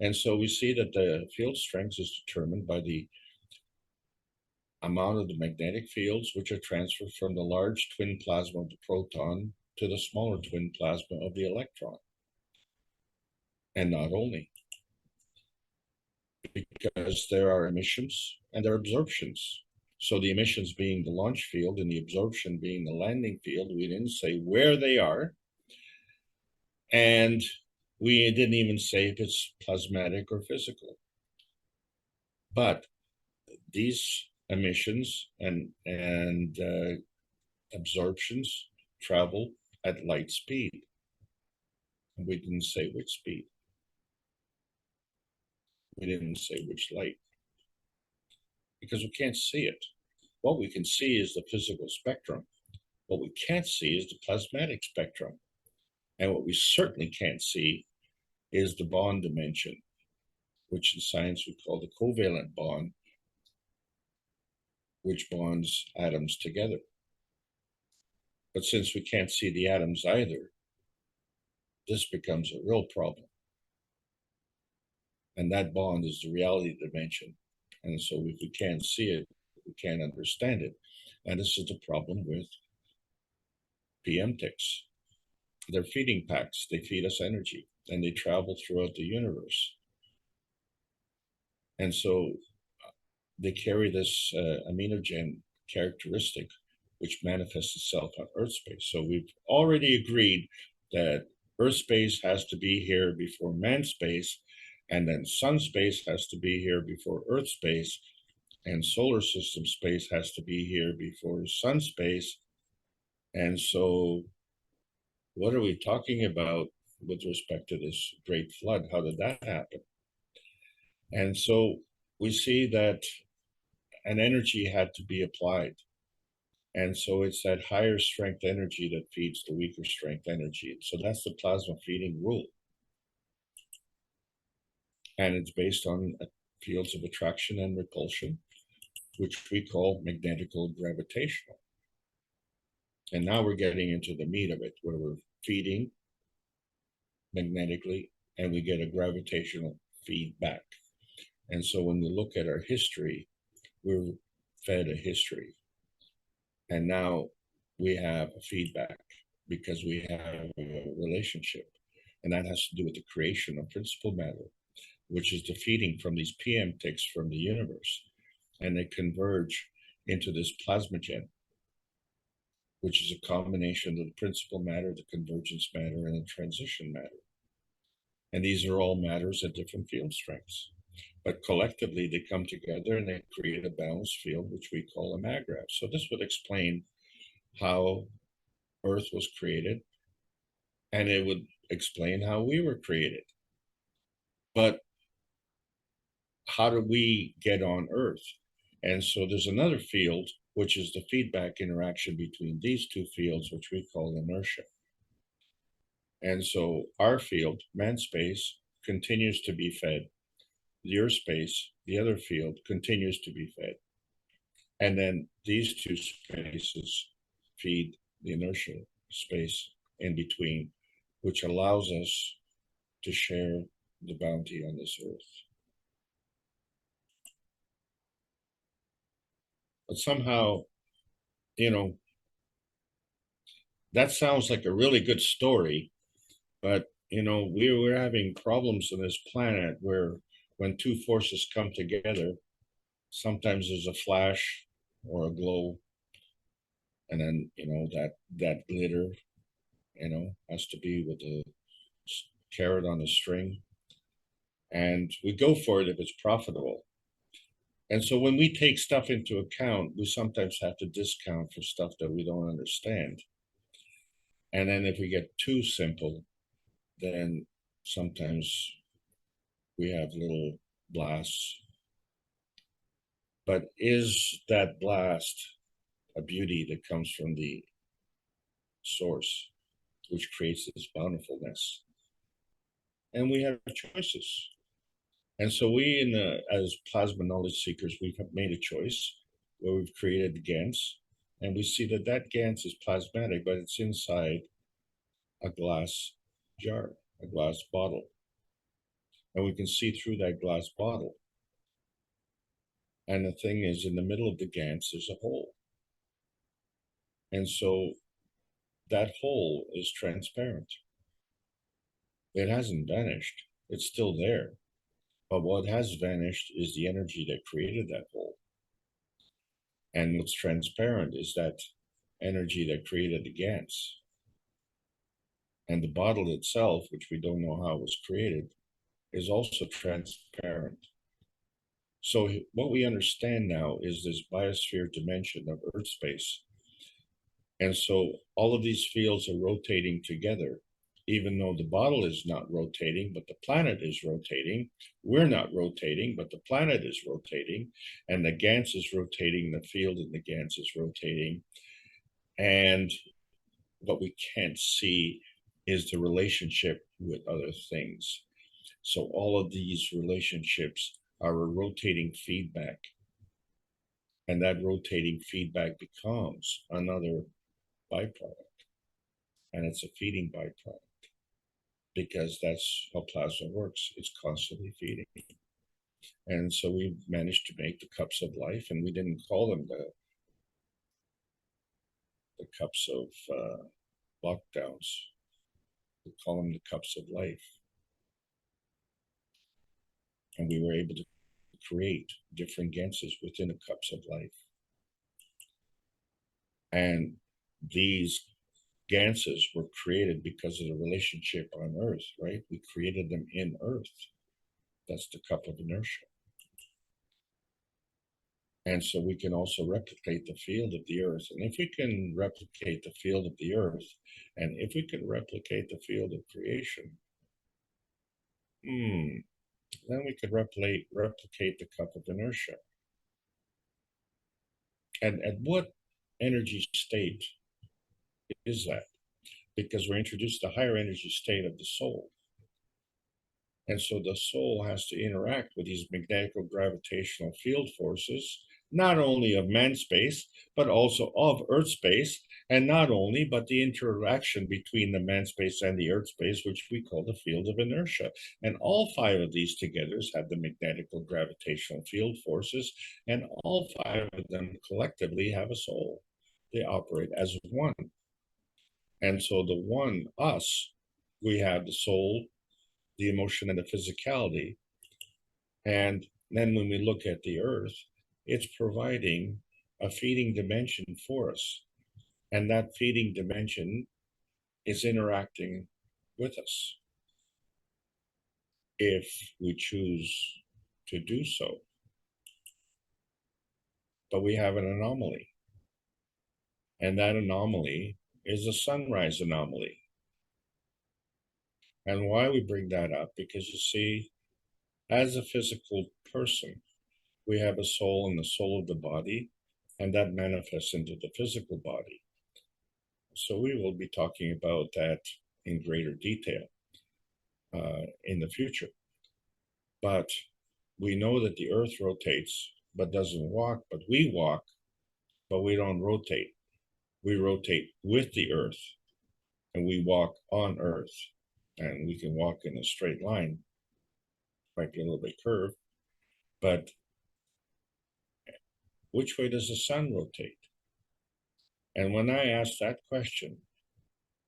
And so we see that the field strength is determined by the amount of the magnetic fields which are transferred from the large twin plasma of the proton to the smaller twin plasma of the electron. And not only, because there are emissions and there are absorptions. So the emissions being the launch field and the absorption being the landing field, we didn't say where they are. And we didn't even say if it's plasmatic or physical. But these emissions and absorptions travel at light speed. And we didn't say which speed. We didn't say which light, because we can't see it. What we can see is the physical spectrum. What we can't see is the plasmatic spectrum. And what we certainly can't see is the bond dimension, which in science we call the covalent bond, which bonds atoms together. But since we can't see the atoms either, this becomes a real problem. And that bond is the reality dimension. And so if we can't see it, we can't understand it. And this is the problem with PM ticks. They're feeding packs. They feed us energy, and they travel throughout the universe. And so they carry this aminogen characteristic, which manifests itself on Earth space. So we've already agreed that Earth space has to be here before man space, and then sun space has to be here before Earth space, and solar system space has to be here before sun space. And so what are we talking about with respect to this great flood? How did that happen? And so we see that an energy had to be applied. And so it's that higher strength energy that feeds the weaker strength energy. So that's the plasma feeding rule. And it's based on fields of attraction and repulsion, which we call magnetical gravitational. And now we're getting into the meat of it, where we're feeding magnetically and we get a gravitational feedback. And so when we look at our history, we're fed a history. And now we have a feedback because we have a relationship. And that has to do with the creation of principal matter, which is the feeding from these PM ticks from the universe. And they converge into this plasmagen, which is a combination of the principal matter, the convergence matter, and the transition matter. And these are all matters at different field strengths. But collectively, they come together and they create a balanced field, which we call a maggrav. So this would explain how Earth was created, and it would explain how we were created. But how do we get on Earth? And so there's another field, which is the feedback interaction between these two fields, which we call inertia. And so our field, man space, continues to be fed. Your space, the other field, continues to be fed. And then these two spaces feed the inertial space in between, which allows us to share the bounty on this earth. But somehow, that sounds like a really good story, but we're having problems on this planet where when two forces come together, sometimes there's a flash or a glow, and then that glitter has to be with a carrot on a string, and we go for it if it's profitable. And so when we take stuff into account, we sometimes have to discount for stuff that we don't understand. And then if we get too simple, then sometimes we have little blasts. But is that blast a beauty that comes from the source, which creates this bountifulness? And we have choices. And so we, as plasma knowledge seekers, we have made a choice where we've created the GANs, and we see that that GANs is plasmatic, but it's inside a glass jar, a glass bottle. And we can see through that glass bottle. And the thing is, in the middle of the GANs, there's a hole. And so that hole is transparent. It hasn't vanished. It's still there. But what has vanished is the energy that created that hole. And what's transparent is that energy that created the GANs. And the bottle itself, which we don't know how it was created, is also transparent. So what we understand now is this biosphere dimension of Earth space. And so all of these fields are rotating together, even though the bottle is not rotating, but the planet is rotating. We're not rotating, but the planet is rotating. And the GANs is rotating, the field in the GANs is rotating. And what we can't see is the relationship with other things. So all of these relationships are a rotating feedback. And that rotating feedback becomes another byproduct. And it's a feeding byproduct, because that's how plasma works. It's constantly feeding. And so we managed to make the cups of life, and we didn't call them the cups of lockdowns. We call them the cups of life. And we were able to create different ganses within the cups of life. And these ganses were created because of the relationship on Earth, right? We created them in Earth. That's the cup of inertia. And so we can also replicate the field of the Earth. And if we can replicate the field of the Earth, and if we can replicate the field of creation, then we could replicate the cup of inertia. And at what energy state is that? Because we're introduced to the higher energy state of the soul. And so the soul has to interact with these magnetico-gravitational field forces, not only of man space, but also of Earth space, and not only, but the interaction between the man space and the Earth space, which we call the field of inertia. And all five of these together have the magnetico-gravitational field forces, and all five of them collectively have a soul. They operate as one. And so the one, us, we have the soul, the emotion, and the physicality. And then when we look at the Earth, it's providing a feeding dimension for us. And that feeding dimension is interacting with us if we choose to do so. But we have an anomaly. And that anomaly is a sunrise anomaly. And why we bring that up? Because you see, as a physical person, we have a soul and the soul of the body, and that manifests into the physical body. So we will be talking about that in greater detail in the future. But we know that the Earth rotates, but doesn't walk, but we walk, but we don't rotate. We rotate with the Earth, and we walk on Earth, and we can walk in a straight line, might be a little bit curved, but which way does the sun rotate? And when I ask that question,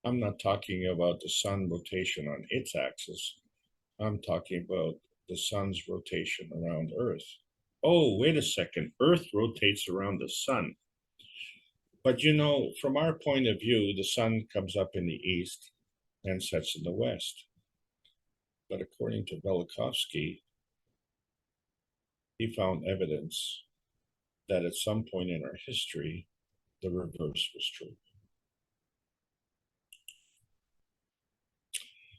I'm not talking about the sun rotation on its axis. I'm talking about the sun's rotation around Earth. Oh, wait a second. Earth rotates around the sun. But you know, from our point of view, the sun comes up in the east and sets in the west. But according to Velikovsky, he found evidence that at some point in our history, the reverse was true.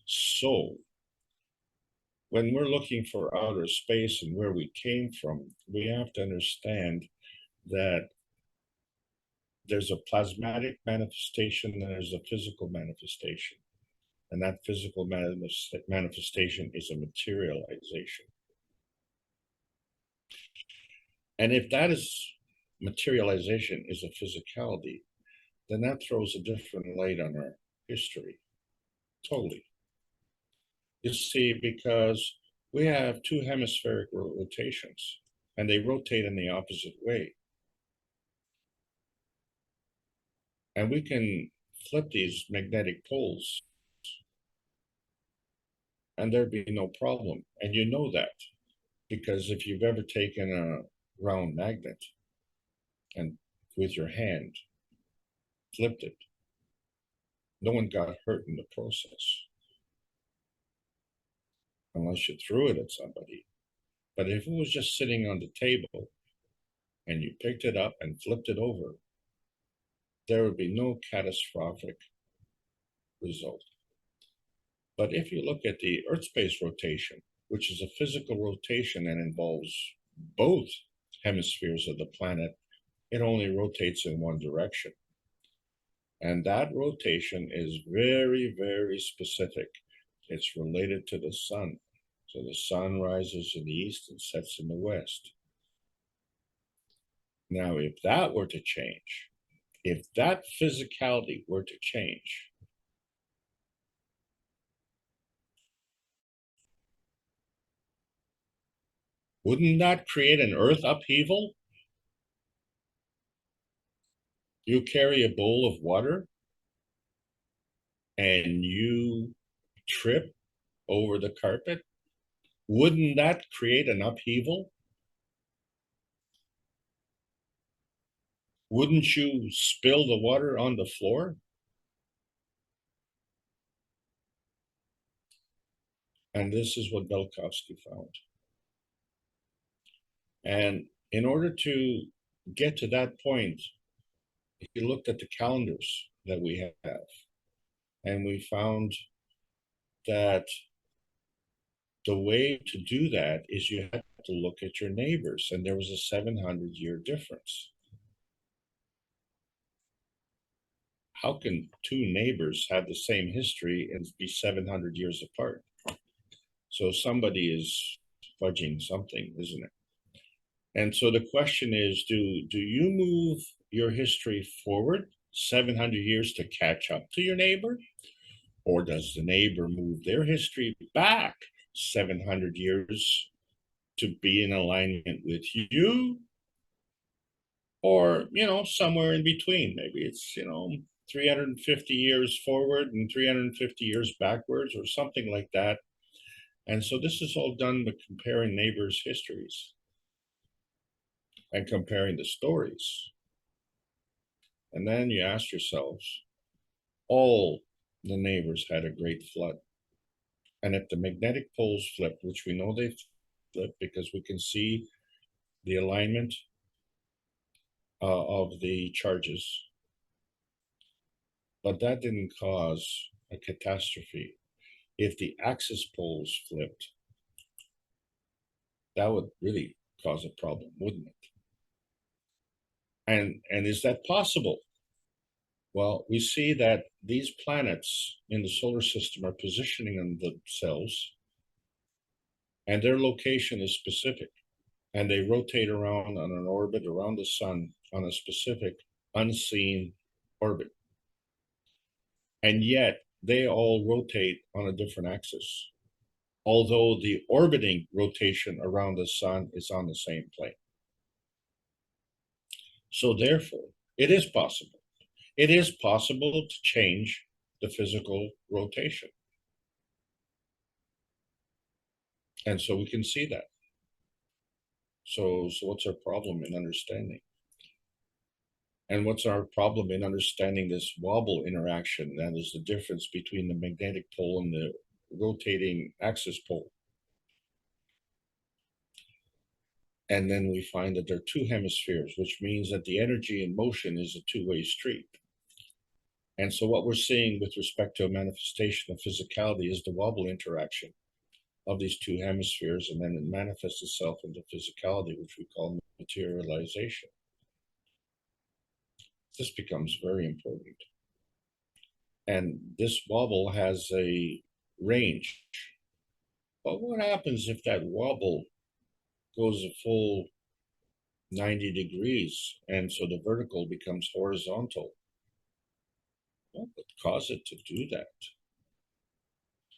So when we're looking for outer space and where we came from, we have to understand that there's a plasmatic manifestation and there's a physical manifestation. And that physical manifestation is a materialization. And if that is materialization is a physicality, then that throws a different light on our history. Totally. You see, because we have two hemispheric rotations and they rotate in the opposite way. And we can flip these magnetic poles and there'd be no problem. And you know that because if you've ever taken a round magnet and with your hand flipped it, no one got hurt in the process unless you threw it at somebody. But if it was just sitting on the table and you picked it up and flipped it over, there would be no catastrophic result. But if you look at the Earth space rotation, which is a physical rotation and involves both hemispheres of the planet, it only rotates in one direction. And that rotation is very, very specific. It's related to the sun. So the sun rises in the east and sets in the west. Now, if that were to change, if that physicality were to change, wouldn't that create an earth upheaval? You carry a bowl of water and you trip over the carpet. Wouldn't that create an upheaval? Wouldn't you spill the water on the floor? And this is what Velikovsky found. And in order to get to that point, he looked at the calendars that we have, and we found that the way to do that is you have to look at your neighbors, and there was a 700-year difference. How can two neighbors have the same history and be 700 years apart? So somebody is fudging something, isn't it? And so the question is, do you move your history forward 700 years to catch up to your neighbor? Or does the neighbor move their history back 700 years to be in alignment with you? Or, somewhere in between. Maybe it's, 350 years forward and 350 years backwards or something like that. And so this is all done by comparing neighbors' histories and comparing the stories. And then you ask yourselves, all the neighbors had a great flood. And if the magnetic poles flipped, which we know they flip because we can see the alignment of the charges, but that didn't cause a catastrophe. If the axis poles flipped, that would really cause a problem, wouldn't it? And is that possible? Well, we see that these planets in the solar system are positioning themselves, and their location is specific, and they rotate around on an orbit around the sun on a specific unseen orbit. And yet they all rotate on a different axis, although the orbiting rotation around the sun is on the same plane. So therefore, it is possible. It is possible to change the physical rotation. And so we can see that. So what's our problem in understanding? And what's our problem in understanding this wobble interaction? That is the difference between the magnetic pole and the rotating axis pole. And then we find that there are two hemispheres, which means that the energy in motion is a two-way street. And so what we're seeing with respect to a manifestation of physicality is the wobble interaction of these two hemispheres, and then it manifests itself into physicality, which we call materialization. This becomes very important. And this wobble has a range. But what happens if that wobble goes a full 90 degrees, and so the vertical becomes horizontal? What would cause it to do that?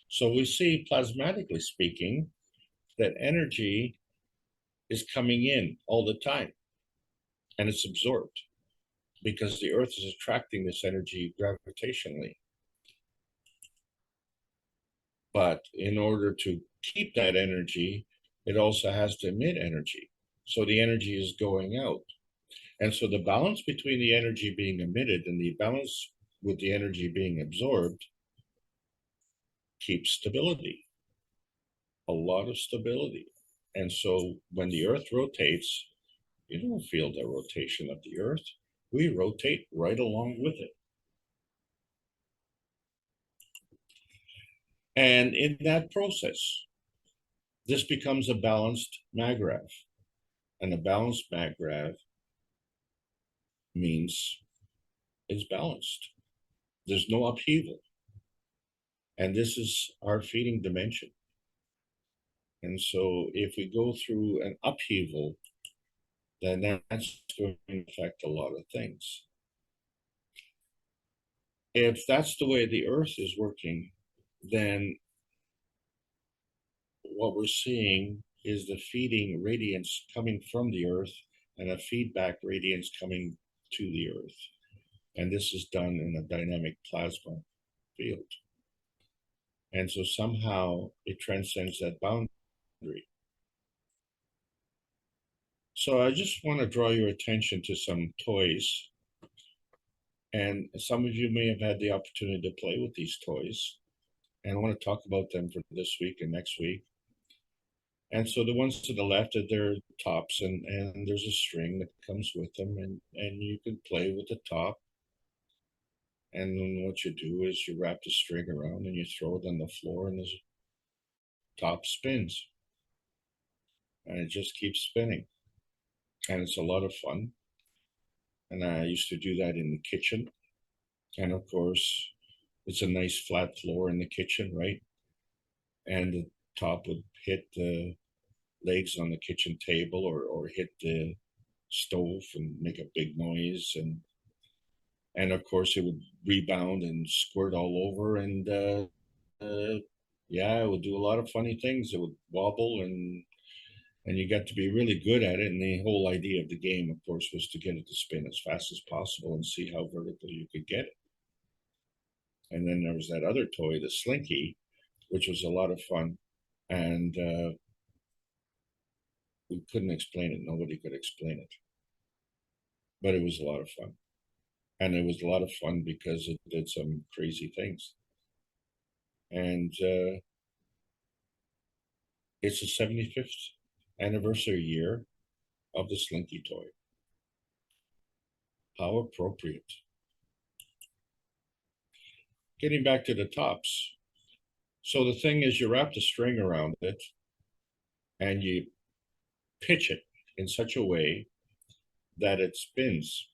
So we see, plasmatically speaking, that energy is coming in all the time, and it's absorbed because the Earth is attracting this energy gravitationally. But in order to keep that energy, it also has to emit energy. So the energy is going out. And so the balance between the energy being emitted and the balance with the energy being absorbed keeps stability, a lot of stability. And so when the Earth rotates, you don't feel the rotation of the Earth. We rotate right along with it. And in that process, this becomes a balanced maggrav. And a balanced maggrav means it's balanced. There's no upheaval. And this is our feeding dimension. And so if we go through an upheaval, then that's going to affect a lot of things. If that's the way the Earth is working, then what we're seeing is the feeding radiance coming from the Earth and a feedback radiance coming to the Earth. And this is done in a dynamic plasma field. And so somehow it transcends that boundary. So I just want to draw your attention to some toys. And some of you may have had the opportunity to play with these toys. And I want to talk about them for this week and next week. And so the ones to the left are their tops, and there's a string that comes with them, and you can play with the top. And then what you do is you wrap the string around and you throw it on the floor, and the top spins. And it just keeps spinning. And it's a lot of fun. And I used to do that in the kitchen. And of course, it's a nice flat floor in the kitchen, right? And the top would hit the legs on the kitchen table or hit the stove and make a big noise, and of course it would rebound and squirt all over, and yeah, it would do a lot of funny things. It would wobble, and you got to be really good at it. And the whole idea of the game, of course, was to get it to spin as fast as possible and see how vertical you could get it. And then there was that other toy, the Slinky, which was a lot of fun, and we couldn't explain it. Nobody could explain it. But it was a lot of fun. And it was a lot of fun because it did some crazy things. And it's the 75th anniversary year of the Slinky toy. How appropriate. Getting back to the tops. So the thing is, you wrap the string around it and you pitch it in such a way that it spins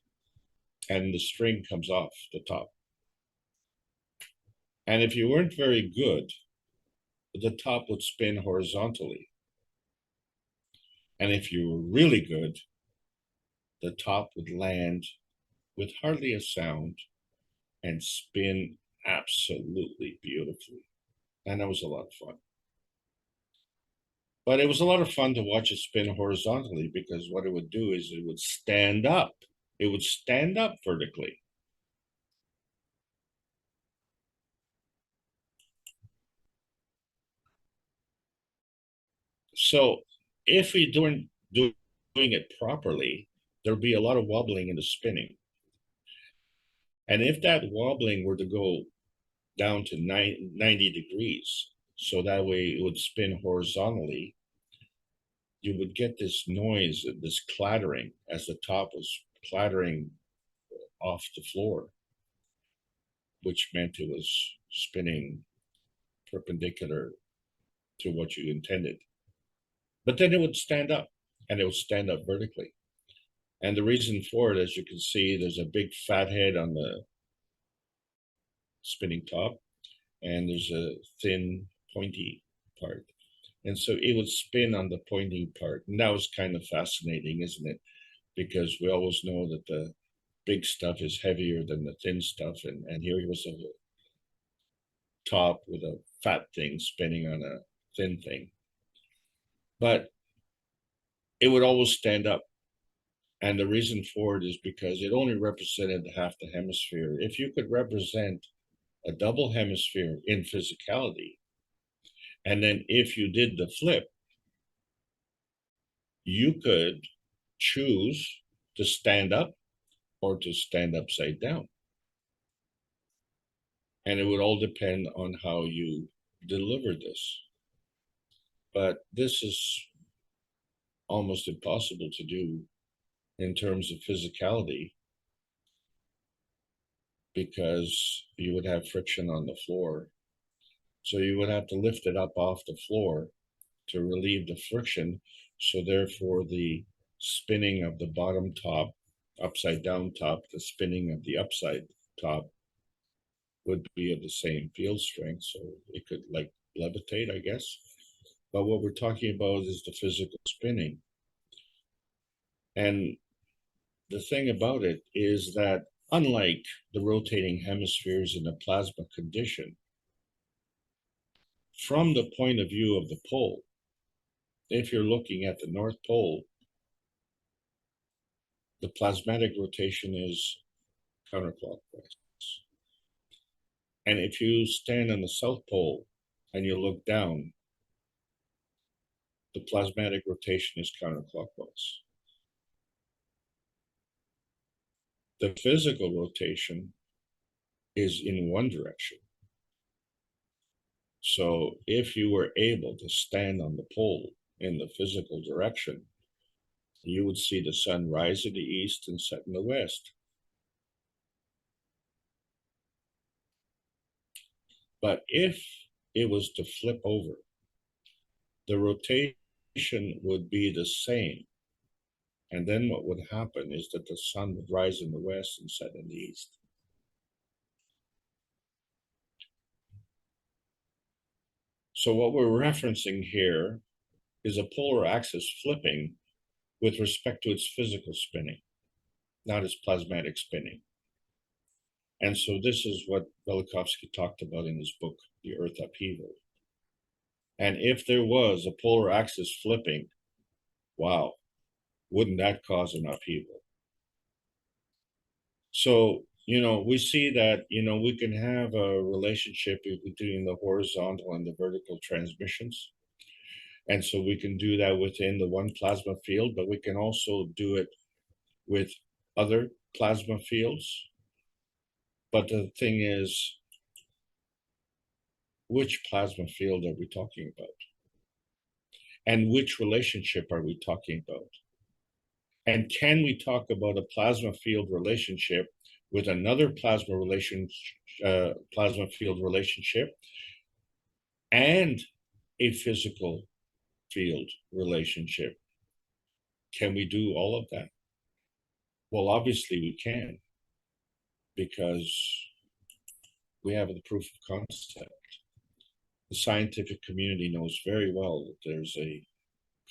and the string comes off the top. And if you weren't very good, the top would spin horizontally. And if you were really good, the top would land with hardly a sound and spin absolutely beautifully. And that was a lot of fun. But it was a lot of fun to watch it spin horizontally, because what it would do is it would stand up. It would stand up vertically. So if we doing it properly, there'll be a lot of wobbling in the spinning. And if that wobbling were to go down to 90 degrees, so that way it would spin horizontally, you would get this noise, this clattering, as the top was clattering off the floor, which meant it was spinning perpendicular to what you intended. But then it would stand up, and it would stand up vertically. And the reason for it, as you can see, there's a big fat head on the spinning top, and there's a thin, pointy part. And so it would spin on the pointy part. And that was kind of fascinating, isn't it? Because we always know that the big stuff is heavier than the thin stuff. And here was a top with a fat thing spinning on a thin thing. But it would always stand up. And the reason for it is because it only represented half the hemisphere. If you could represent a double hemisphere in physicality, and then if you did the flip, you could choose to stand up or to stand upside down. And it would all depend on how you deliver this. But this is almost impossible to do in terms of physicality, because you would have friction on the floor. So you would have to lift it up off the floor to relieve the friction. So therefore the spinning of the bottom top, upside down top, the spinning of the upside top would be of the same field strength. So it could like levitate, I guess. But what we're talking about is the physical spinning. And the thing about it is that unlike the rotating hemispheres in a plasma condition, from the point of view of the pole, if you're looking at the North Pole, the plasmatic rotation is counterclockwise. And if you stand on the South Pole and you look down, the plasmatic rotation is counterclockwise. The physical rotation is in one direction. So if you were able to stand on the pole in the physical direction, you would see the sun rise in the east and set in the west. But if it was to flip over, the rotation would be the same. And then what would happen is that the sun would rise in the west and set in the east. So what we're referencing here is a polar axis flipping with respect to its physical spinning, not its plasmatic spinning. And so this is what Velikovsky talked about in his book, The Earth Upheaval. And if there was a polar axis flipping, wow, wouldn't that cause an upheaval? So, we see that, we can have a relationship between the horizontal and the vertical transmissions. And so we can do that within the one plasma field, but we can also do it with other plasma fields. But the thing is, which plasma field are we talking about? And which relationship are we talking about? And can we talk about a plasma field relationship with another plasma field relationship and a physical field relationship? Can we do all of that? Well, obviously we can, because we have the proof of concept. The scientific community knows very well that there's a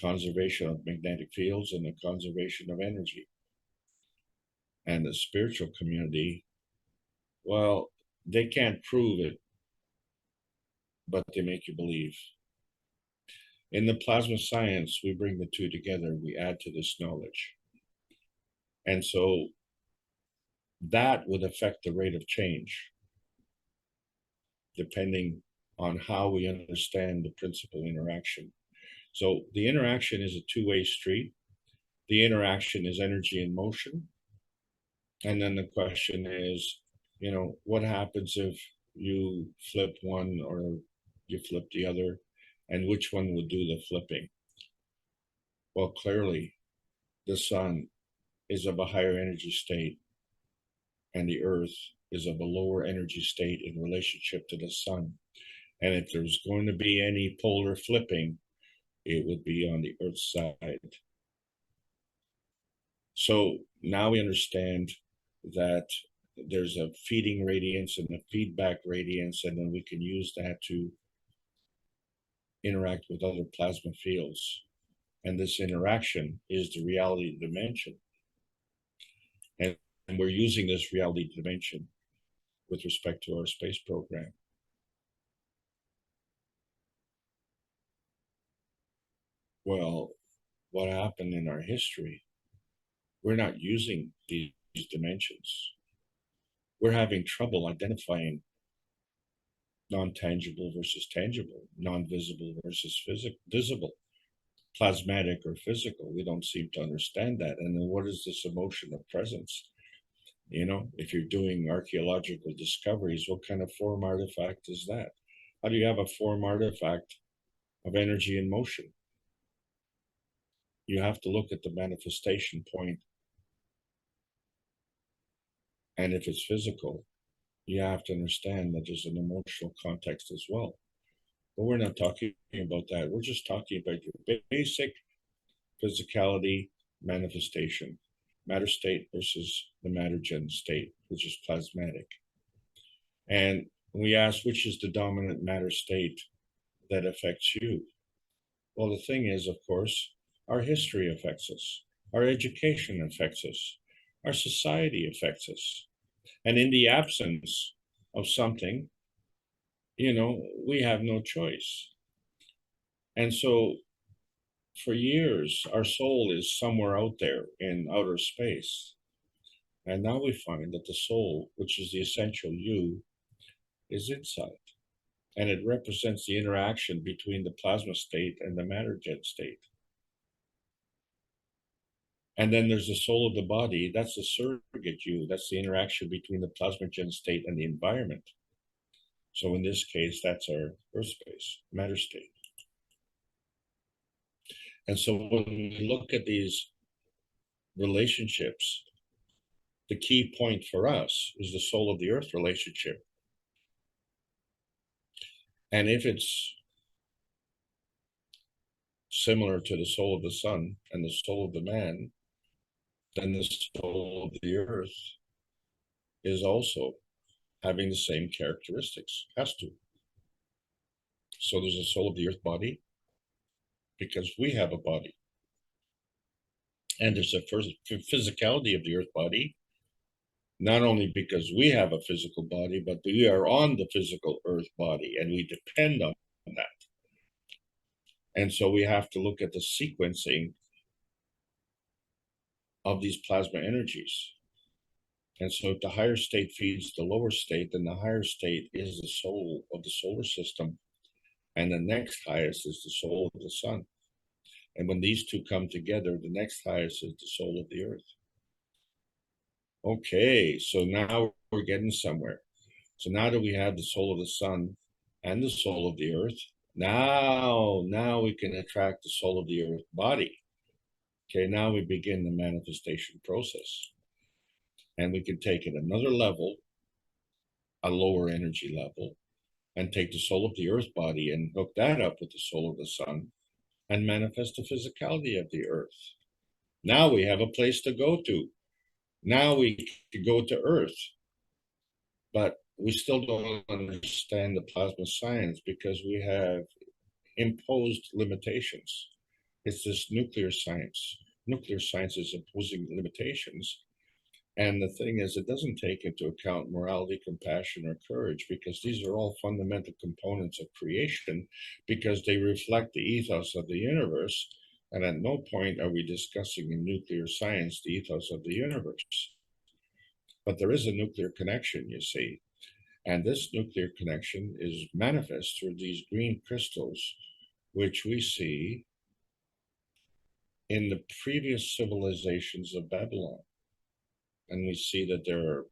conservation of magnetic fields and a conservation of energy. And the spiritual community, well, they can't prove it, but they make you believe. In the plasma science, we bring the two together, we add to this knowledge. And so that would affect the rate of change, depending on how we understand the principal interaction. So the interaction is a two-way street. The interaction is energy in motion. And then the question is, what happens if you flip one or you flip the other, and which one would do the flipping? Well, clearly, the sun is of a higher energy state, and the earth is of a lower energy state in relationship to the sun. And if there's going to be any polar flipping, it would be on the Earth's side. So now we understand that there's a feeding radiance and a feedback radiance, and then we can use that to interact with other plasma fields. And this interaction is the reality dimension. And we're using this reality dimension with respect to our space program. Well, what happened in our history? We're not using these dimensions. We're having trouble identifying non-tangible versus tangible, non-visible versus visible, plasmatic or physical. We don't seem to understand that. And then what is this emotion of presence? You know, if you're doing archaeological discoveries, what kind of form artifact is that? How do you have a form artifact of energy in motion? You have to look at the manifestation point. And if it's physical, you have to understand that there's an emotional context as well. But we're not talking about that. We're just talking about your basic physicality manifestation, matter state versus the matter gen state, which is plasmatic. And we ask, which is the dominant matter state that affects you? Well, the thing is, of course, our history affects us, our education affects us, our society affects us. And in the absence of something, you know, we have no choice. And so for years, our soul is somewhere out there in outer space. And now we find that the soul, which is the essential you, is inside. And it represents the interaction between the plasma state and the matter jet state. And then there's the soul of the body. That's the surrogate you. That's the interaction between the plasma gen state and the environment. So in this case, that's our earth space, matter state. And so when we look at these relationships, the key point for us is the soul of the earth relationship. And if it's similar to the soul of the sun and the soul of the man, then the soul of the earth is also having the same characteristics, has to. So there's a soul of the earth body because we have a body. And there's a physicality of the earth body, not only because we have a physical body, but we are on the physical earth body and we depend on that. And so we have to look at the sequencing of these plasma energies. And so if the higher state feeds the lower state, then the higher state is the soul of the solar system. And the next highest is the soul of the sun. And when these two come together, the next highest is the soul of the earth. Okay, so now we're getting somewhere. So now that we have the soul of the sun and the soul of the earth, now we can attract the soul of the earth body. Okay, now we begin the manifestation process. And we can take it another level, a lower energy level, and take the soul of the earth body and hook that up with the soul of the sun and manifest the physicality of the earth. Now we have a place to go to. Now we can go to earth. But we still don't understand the plasma science because we have imposed limitations. It's this nuclear science. Nuclear science is imposing limitations. And the thing is, it doesn't take into account morality, compassion, or courage, because these are all fundamental components of creation, because they reflect the ethos of the universe. And at no point are we discussing in nuclear science the ethos of the universe. But there is a nuclear connection, you see. And this nuclear connection is manifest through these green crystals, which we see in the previous civilizations of Babylon. And we see that there are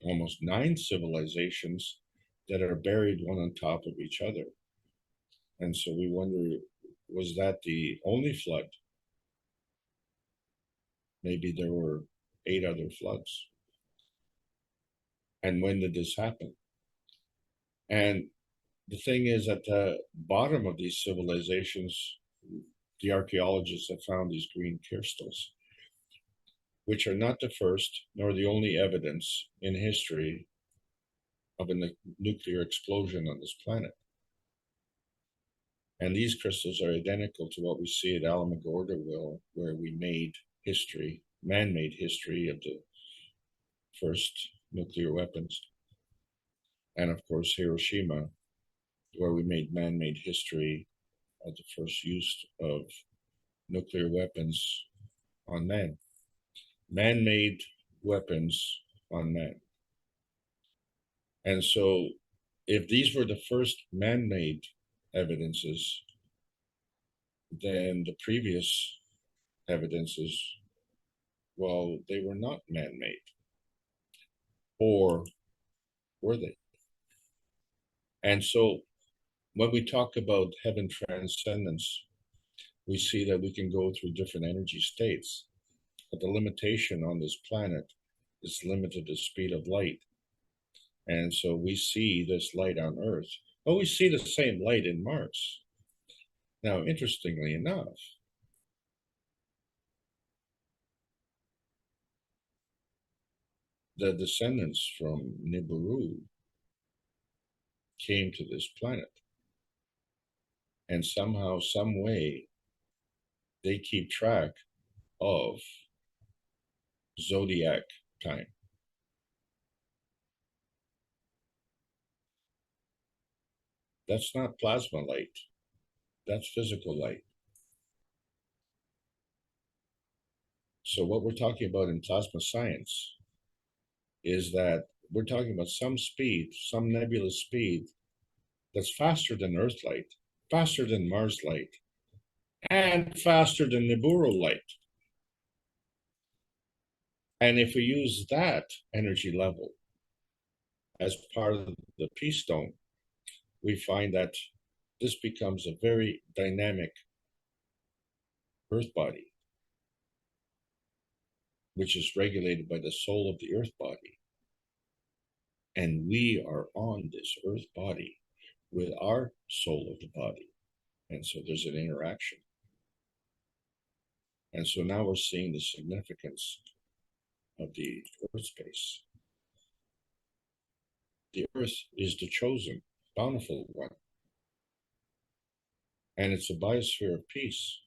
almost 9 civilizations that are buried one on top of each other. And so we wonder, was that the only flood? Maybe there were 8 other floods. And when did this happen? And the thing is, at the bottom of these civilizations, the archaeologists have found these green crystals, which are not the first nor the only evidence in history of a nuclear explosion on this planet. And these crystals are identical to what we see at Alamogordo, where we made history, man-made history of the first nuclear weapons. And of course, Hiroshima, where we made man-made history of the first use of nuclear weapons on man. Man-made weapons on man. And so if these were the first man-made evidences, then the previous evidences, well, they were not man-made. Or were they? And so when we talk about heaven transcendence, we see that we can go through different energy states, but the limitation on this planet is limited to the speed of light. And so we see this light on Earth, but we see the same light in Mars. Now, interestingly enough, the descendants from Nibiru came to this planet. And somehow, some way, they keep track of zodiac time. That's not plasma light. That's physical light. So what we're talking about in plasma science is that we're talking about some speed, some nebulous speed that's faster than Earth light, faster than Mars light, and faster than Nibiru light. And if we use that energy level as part of the Peace Stone, we find that this becomes a very dynamic Earth body, which is regulated by the soul of the Earth body. And we are on this Earth body with our soul of the body. And so there's an interaction. And so now we're seeing the significance of the Earth space. The Earth is the chosen, bountiful one. And it's a biosphere of peace.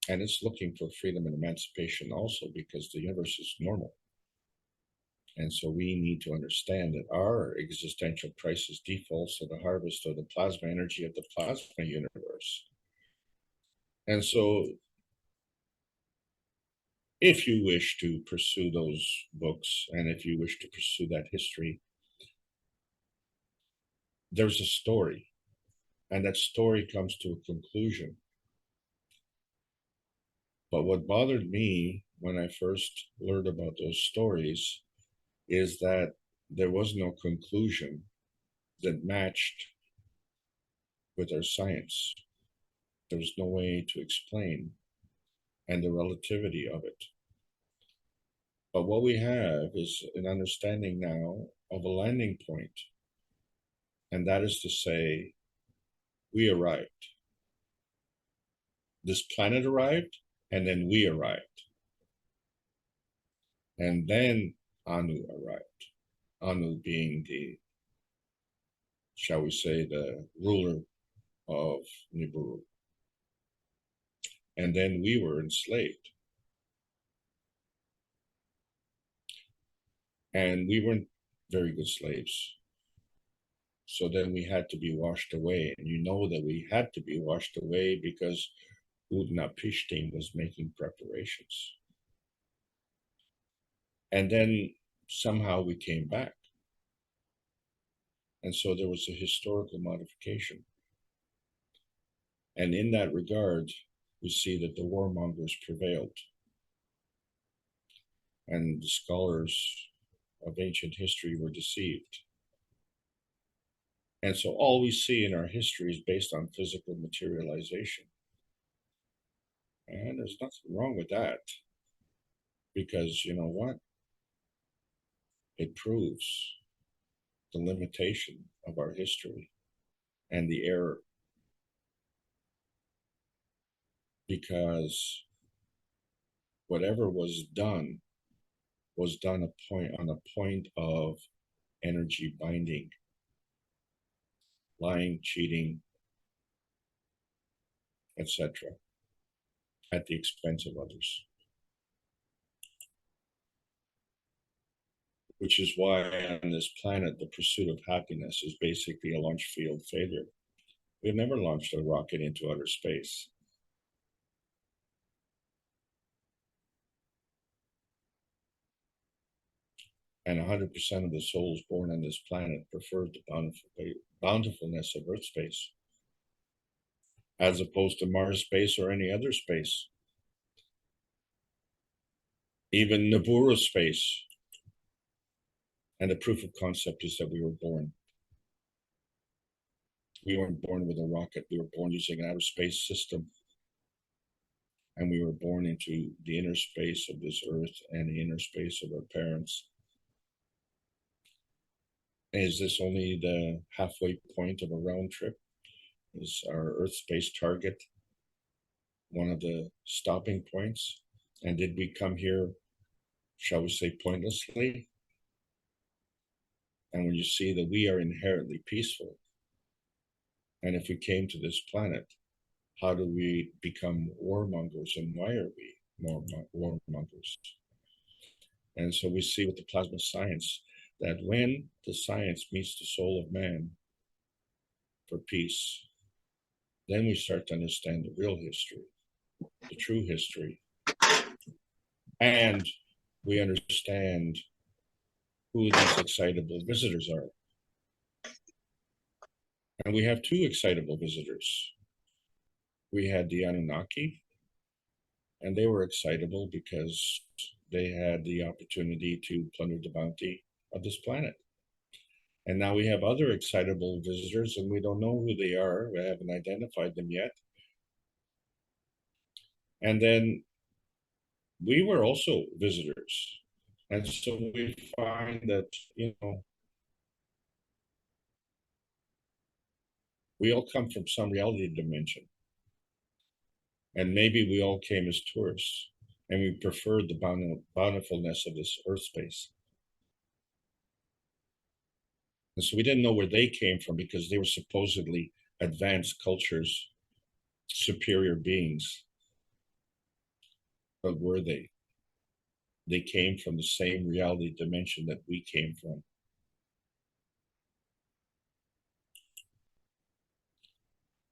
And it's looking for freedom and emancipation also, because the universe is normal. And so we need to understand that our existential crisis defaults to the harvest of the plasma energy of the plasma universe. And so if you wish to pursue those books, and if you wish to pursue that history, there's a story, and that story comes to a conclusion. But what bothered me when I first learned about those stories is that there was no conclusion that matched with our science. There was no way to explain, and the relativity of it. But what we have is an understanding now of a landing point, and that is to say, we arrived. This planet arrived, and then we arrived. And then Anu arrived. Anu being the, shall we say, the ruler of Nibiru. And then we were enslaved. And we weren't very good slaves. So then we had to be washed away. And you know that we had to be washed away because Utnapishtim was making preparations. And then somehow we came back. And so there was a historical modification. And in that regard, we see that the warmongers prevailed. And the scholars of ancient history were deceived. And so all we see in our history is based on physical materialization. And there's nothing wrong with that. Because you know what? It proves the limitation of our history and the error, because whatever was done on a point of energy binding, lying, cheating, etc., at the expense of others. Which is why on this planet, the pursuit of happiness is basically a launch field failure. We've never launched a rocket into outer space. And 100% of the souls born on this planet prefer the bountifulness of Earth space, as opposed to Mars space or any other space. Even Nibiru space. And the proof of concept is that we were born. We weren't born with a rocket. We were born using an outer space system. And we were born into the inner space of this Earth and the inner space of our parents. Is this only the halfway point of a round trip? Is our Earth space target one of the stopping points? And did we come here, shall we say, pointlessly? And when you see that we are inherently peaceful, and if we came to this planet, how do we become warmongers, and why are we more warmongers? And so we see with the plasma science that when the science meets the soul of man for peace, then we start to understand the real history, the true history. And we understand who these excitable visitors are. And we have two excitable visitors. We had the Anunnaki, and they were excitable because they had the opportunity to plunder the bounty of this planet. And now we have other excitable visitors, and we don't know who they are. We haven't identified them yet. And then we were also visitors. And so we find that, we all come from some reality dimension. And maybe we all came as tourists, and we preferred the bountifulness of this Earth space. And so we didn't know where they came from because they were supposedly advanced cultures, superior beings. But were they? They came from the same reality dimension that we came from.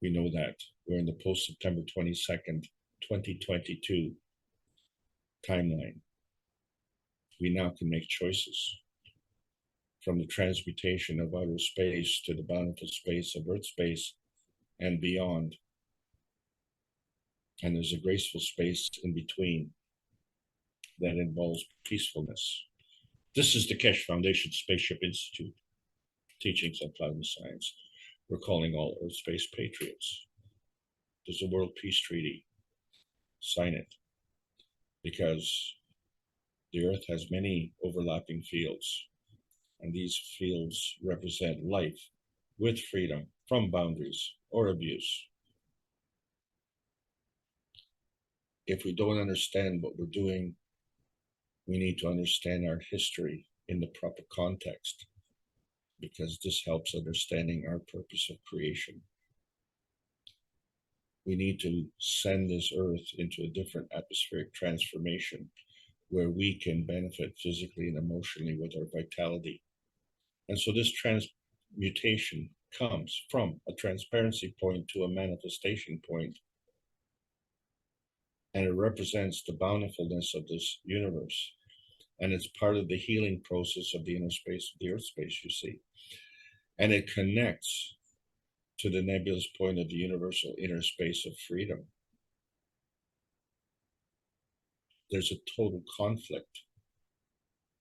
We know that. We're in the post-September 22nd, 2022 timeline. We now can make choices from the transmutation of outer space to the bountiful space of Earth space and beyond. And there's a graceful space in between that involves peacefulness. This is the Keshe Foundation Spaceship Institute, Teachings on Plasma Science. We're calling all Earth space patriots. There's a World Peace Treaty. Sign it. Because the Earth has many overlapping fields, and these fields represent life with freedom from boundaries or abuse. If we don't understand what we're doing, we need to understand our history in the proper context, because this helps understanding our purpose of creation. We need to send this Earth into a different atmospheric transformation where we can benefit physically and emotionally with our vitality. And so this transmutation comes from a transparency point to a manifestation point. And it represents the bountifulness of this universe. And it's part of the healing process of the inner space of the Earth space, you see. And it connects to the nebulous point of the universal inner space of freedom. There's a total conflict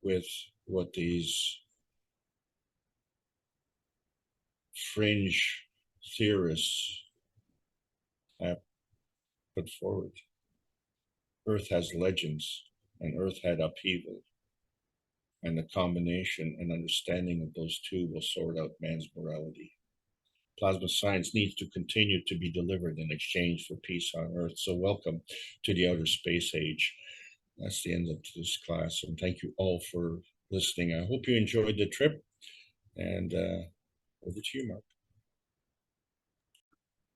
with what these fringe theorists have put forward. Earth has legends, and Earth had upheaval. And the combination and understanding of those two will sort out man's morality. Plasma science needs to continue to be delivered in exchange for peace on Earth. So welcome to the outer space age. That's the end of this class. And thank you all for listening. I hope you enjoyed the trip. And over to you, Mark.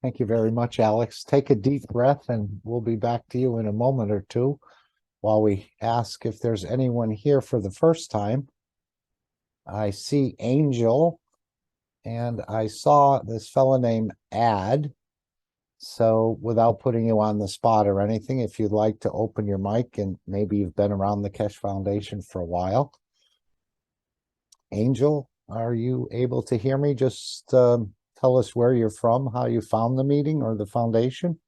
Thank you very much, Alex. Take a deep breath, and we'll be back to you in a moment or two while we ask if there's anyone here for the first time. I see Angel, and I saw this fellow named Ad. So without putting you on the spot or anything, if you'd like to open your mic, and maybe you've been around the Kesh Foundation for a while. Angel, are you able to hear me? Just tell us where you're from, how you found the meeting or the foundation.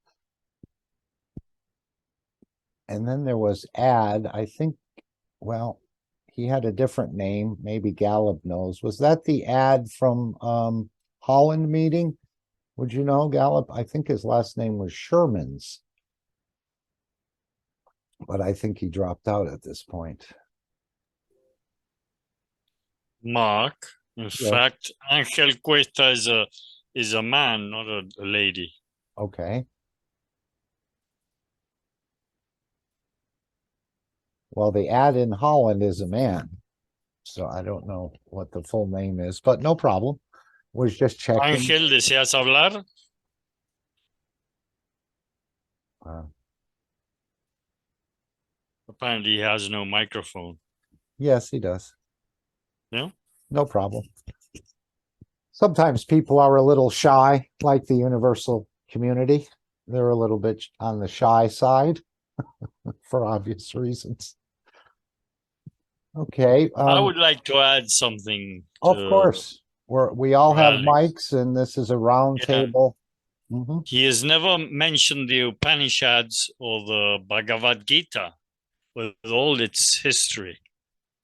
And then there was Ad, I think, well, he had a different name, maybe Gallup knows. Was that the Ad from Holland meeting? Would you know, Gallup? I think his last name was Shermans. But I think he dropped out at this point. Mark, in fact, Angel Cuesta is a man, not a lady. Okay. Well, the Ad in Holland is a man. So I don't know what the full name is, but no problem. Was just checking. Ángel, ¿deseas hablar? Apparently he has no microphone. Yes, he does. No? No problem. Sometimes people are a little shy, like the universal community. They're a little bit on the shy side for obvious reasons. Okay. I would like to add something. Of course. We all have Alex. mics, and this is a round table. Mm-hmm. He has never mentioned the Upanishads or the Bhagavad Gita with all its history.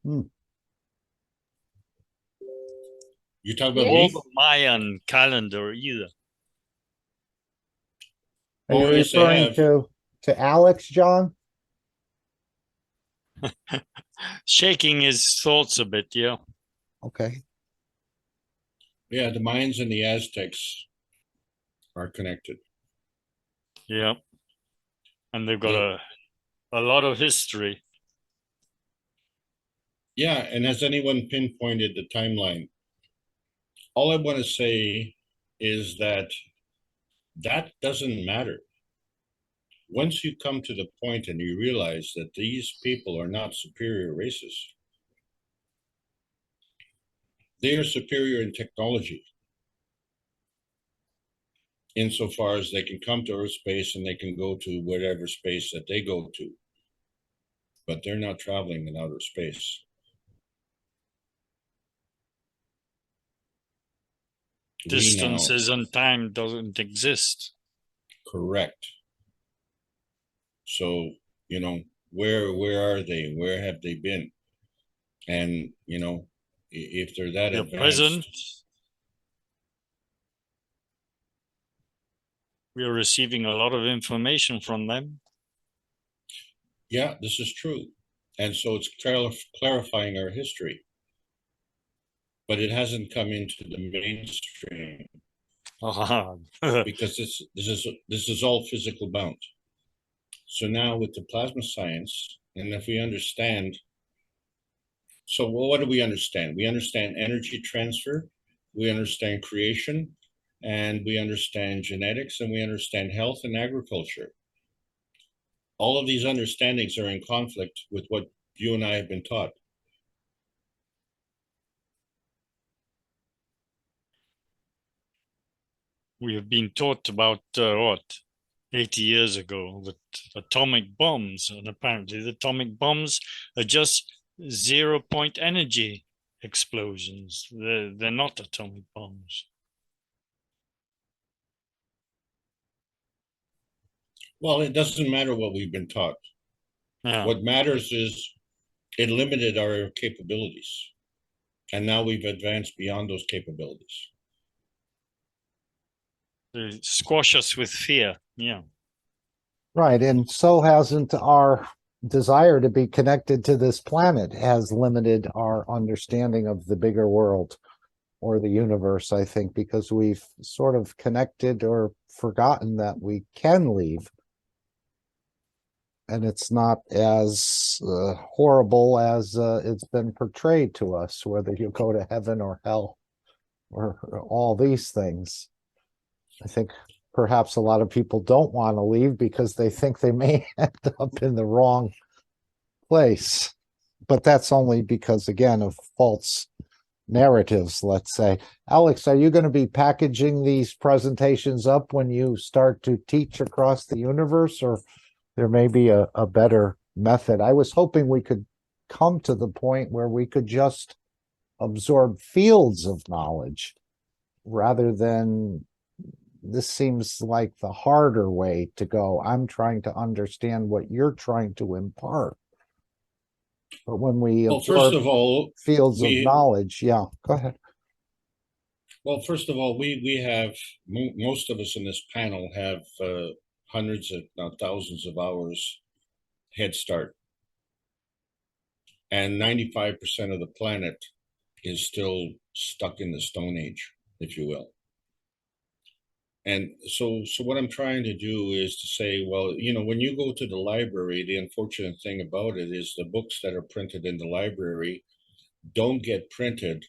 You talk about or the Mayan calendar either. Are you referring to Alex, John? Shaking his thoughts a bit, yeah. Okay. Yeah, the Mayans and the Aztecs are connected. Yeah. And they've got a lot of history. Yeah, and has anyone pinpointed the timeline? All I want to say is that doesn't matter. Once you come to the point and you realize that these people are not superior races, they are superior in technology, insofar as they can come to Earth space and they can go to whatever space that they go to, but they're not traveling in outer space. Distances and time doesn't exist. Correct. So, you know, where are they? Where have they been? And, you know, if they're that advanced, present, we are receiving a lot of information from them. Yeah, this is true. And so it's clarifying our history. But it hasn't come into the mainstream because this is all physical bound. So now with the plasma science, and if we understand, so what do we understand? We understand energy transfer, we understand creation, and we understand genetics, and we understand health and agriculture. All of these understandings are in conflict with what you and I have been taught. We have been taught about, 80 years ago, that atomic bombs, and apparently the atomic bombs are just 0-point energy explosions. They're not atomic bombs. Well, it doesn't matter what we've been taught. Yeah. What matters is it limited our capabilities. And now we've advanced beyond those capabilities. They squash us with fear. Yeah. Right. And so hasn't our desire to be connected to this planet has limited our understanding of the bigger world or the universe, I think, because we've sort of connected or forgotten that we can leave. And it's not as horrible as it's been portrayed to us, whether you go to heaven or hell or all these things. I think perhaps a lot of people don't want to leave because they think they may end up in the wrong place. But that's only because, again, of false narratives, let's say. Alex, are you going to be packaging these presentations up when you start to teach across the universe, or there may be a better method? I was hoping we could come to the point where we could just absorb fields of knowledge rather than this seems like the harder way to go. I'm trying to understand what you're trying to impart. But when we Well, first absorb of all, fields of knowledge, yeah, go ahead. Well, first of all, we have, most of us in this panel have hundreds, if not thousands of hours head start. And 95% of the planet is still stuck in the Stone Age, if you will. And so what I'm trying to do is to say, well, you know, when you go to the library, the unfortunate thing about it is the books that are printed in the library don't get printed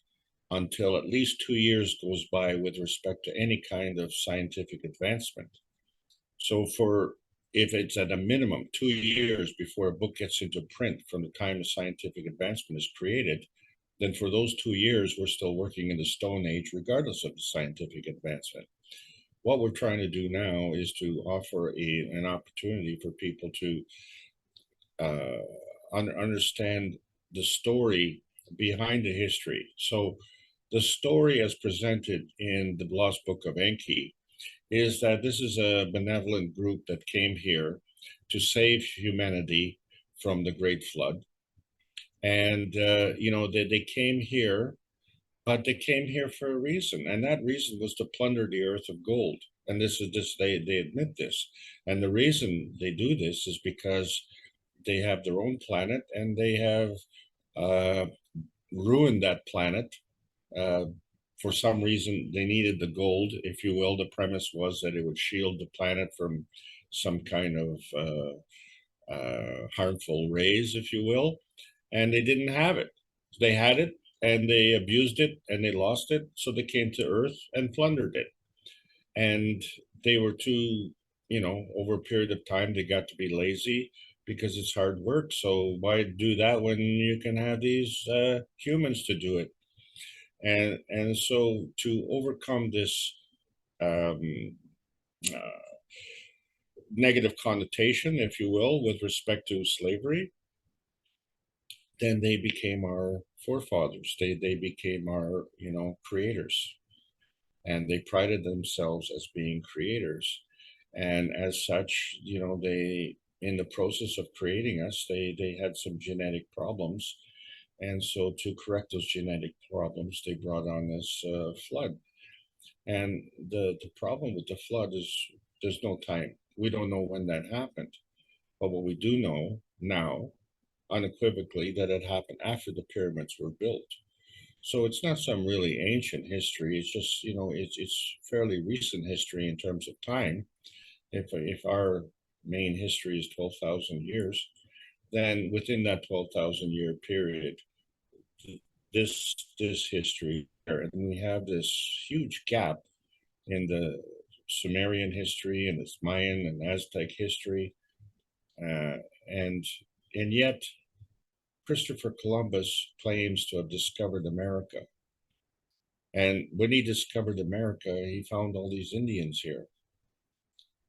until at least 2 years goes by with respect to any kind of scientific advancement. So if it's at a minimum 2 years before a book gets into print from the time the scientific advancement is created, then for those 2 years, we're still working in the Stone Age, regardless of the scientific advancement. What we're trying to do now is to offer an opportunity for people to understand the story behind the history. So the story as presented in the Lost Book of Enki is that this is a benevolent group that came here to save humanity from the Great Flood. And, you know, they came here, but they came here for a reason. And that reason was to plunder the earth of gold. And they admit this. And the reason they do this is because they have their own planet and they have ruined that planet. For some reason, they needed the gold, if you will. The premise was that it would shield the planet from some kind of harmful rays, if you will. And they didn't have it. They had it and they abused it and they lost it. So they came to Earth and plundered it. And they were too, you know, over a period of time, they got to be lazy because it's hard work. So why do that when you can have these humans to do it? And so to overcome this um, uh, negative connotation, if you will, with respect to slavery, then they became our forefathers. They became our, you know, creators, and they prided themselves as being creators. And as such, you know, they, in the process of creating us, they had some genetic problems. And so to correct those genetic problems, they brought on this flood. And the problem with the flood is there's no time. We don't know when that happened. But what we do know now, unequivocally, that it happened after the pyramids were built. So it's not some really ancient history. It's just, you know, it's fairly recent history in terms of time. If our main history is 12,000 years, then within that 12,000 year period, this history, and we have this huge gap in the Sumerian history and this Mayan and Aztec history, uh, and and yet Christopher Columbus claims to have discovered America. And when he discovered America, he found all these Indians here.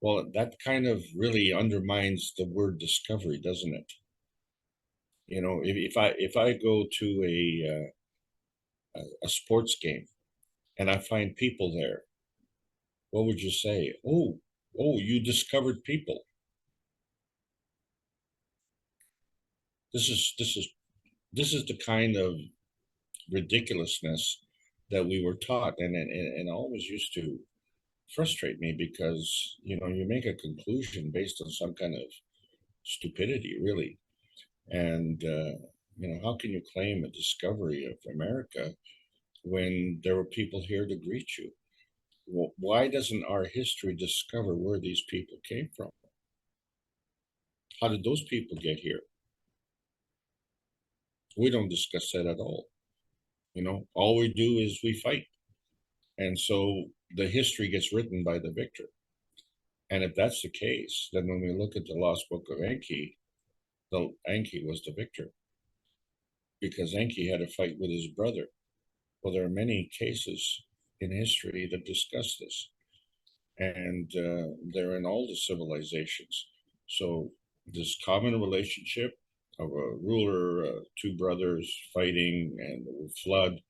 Well, that kind of really undermines the word discovery, doesn't it? You know, if I go to a sports game and I find people there, what would you say? Oh, you discovered people. This is the kind of ridiculousness that we were taught, and always used to frustrate me because, you know, you make a conclusion based on some kind of stupidity, really. And, how can you claim a discovery of America when there were people here to greet you? Why doesn't our history discover where these people came from? How did those people get here? We don't discuss that at all. All we do is we fight. And so the history gets written by the victor. And if that's the case, then when we look at the Lost Book of Enki, Enki was the victor because Enki had a fight with his brother. Well, there are many cases in history that discuss this, and they're in all the civilizations. So this common relationship of a ruler, two brothers fighting, and the flood,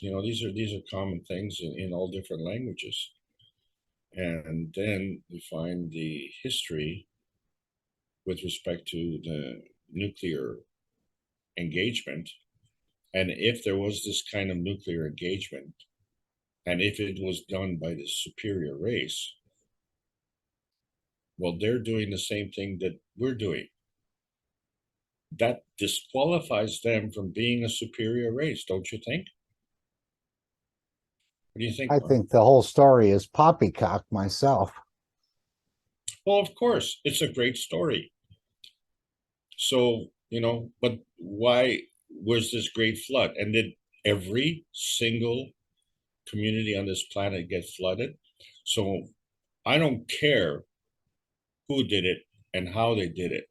these are common things in all different languages. And then we find the history with respect to the nuclear engagement. And if there was this kind of nuclear engagement, and if it was done by the superior race, well, they're doing the same thing that we're doing. That disqualifies them from being a superior race, don't you think? What do you think, I Mark? think the whole story is poppycock myself. Well, of course, it's a great story. So, but why was this great flood? And did every single community on this planet get flooded? So I don't care who did it and how they did it.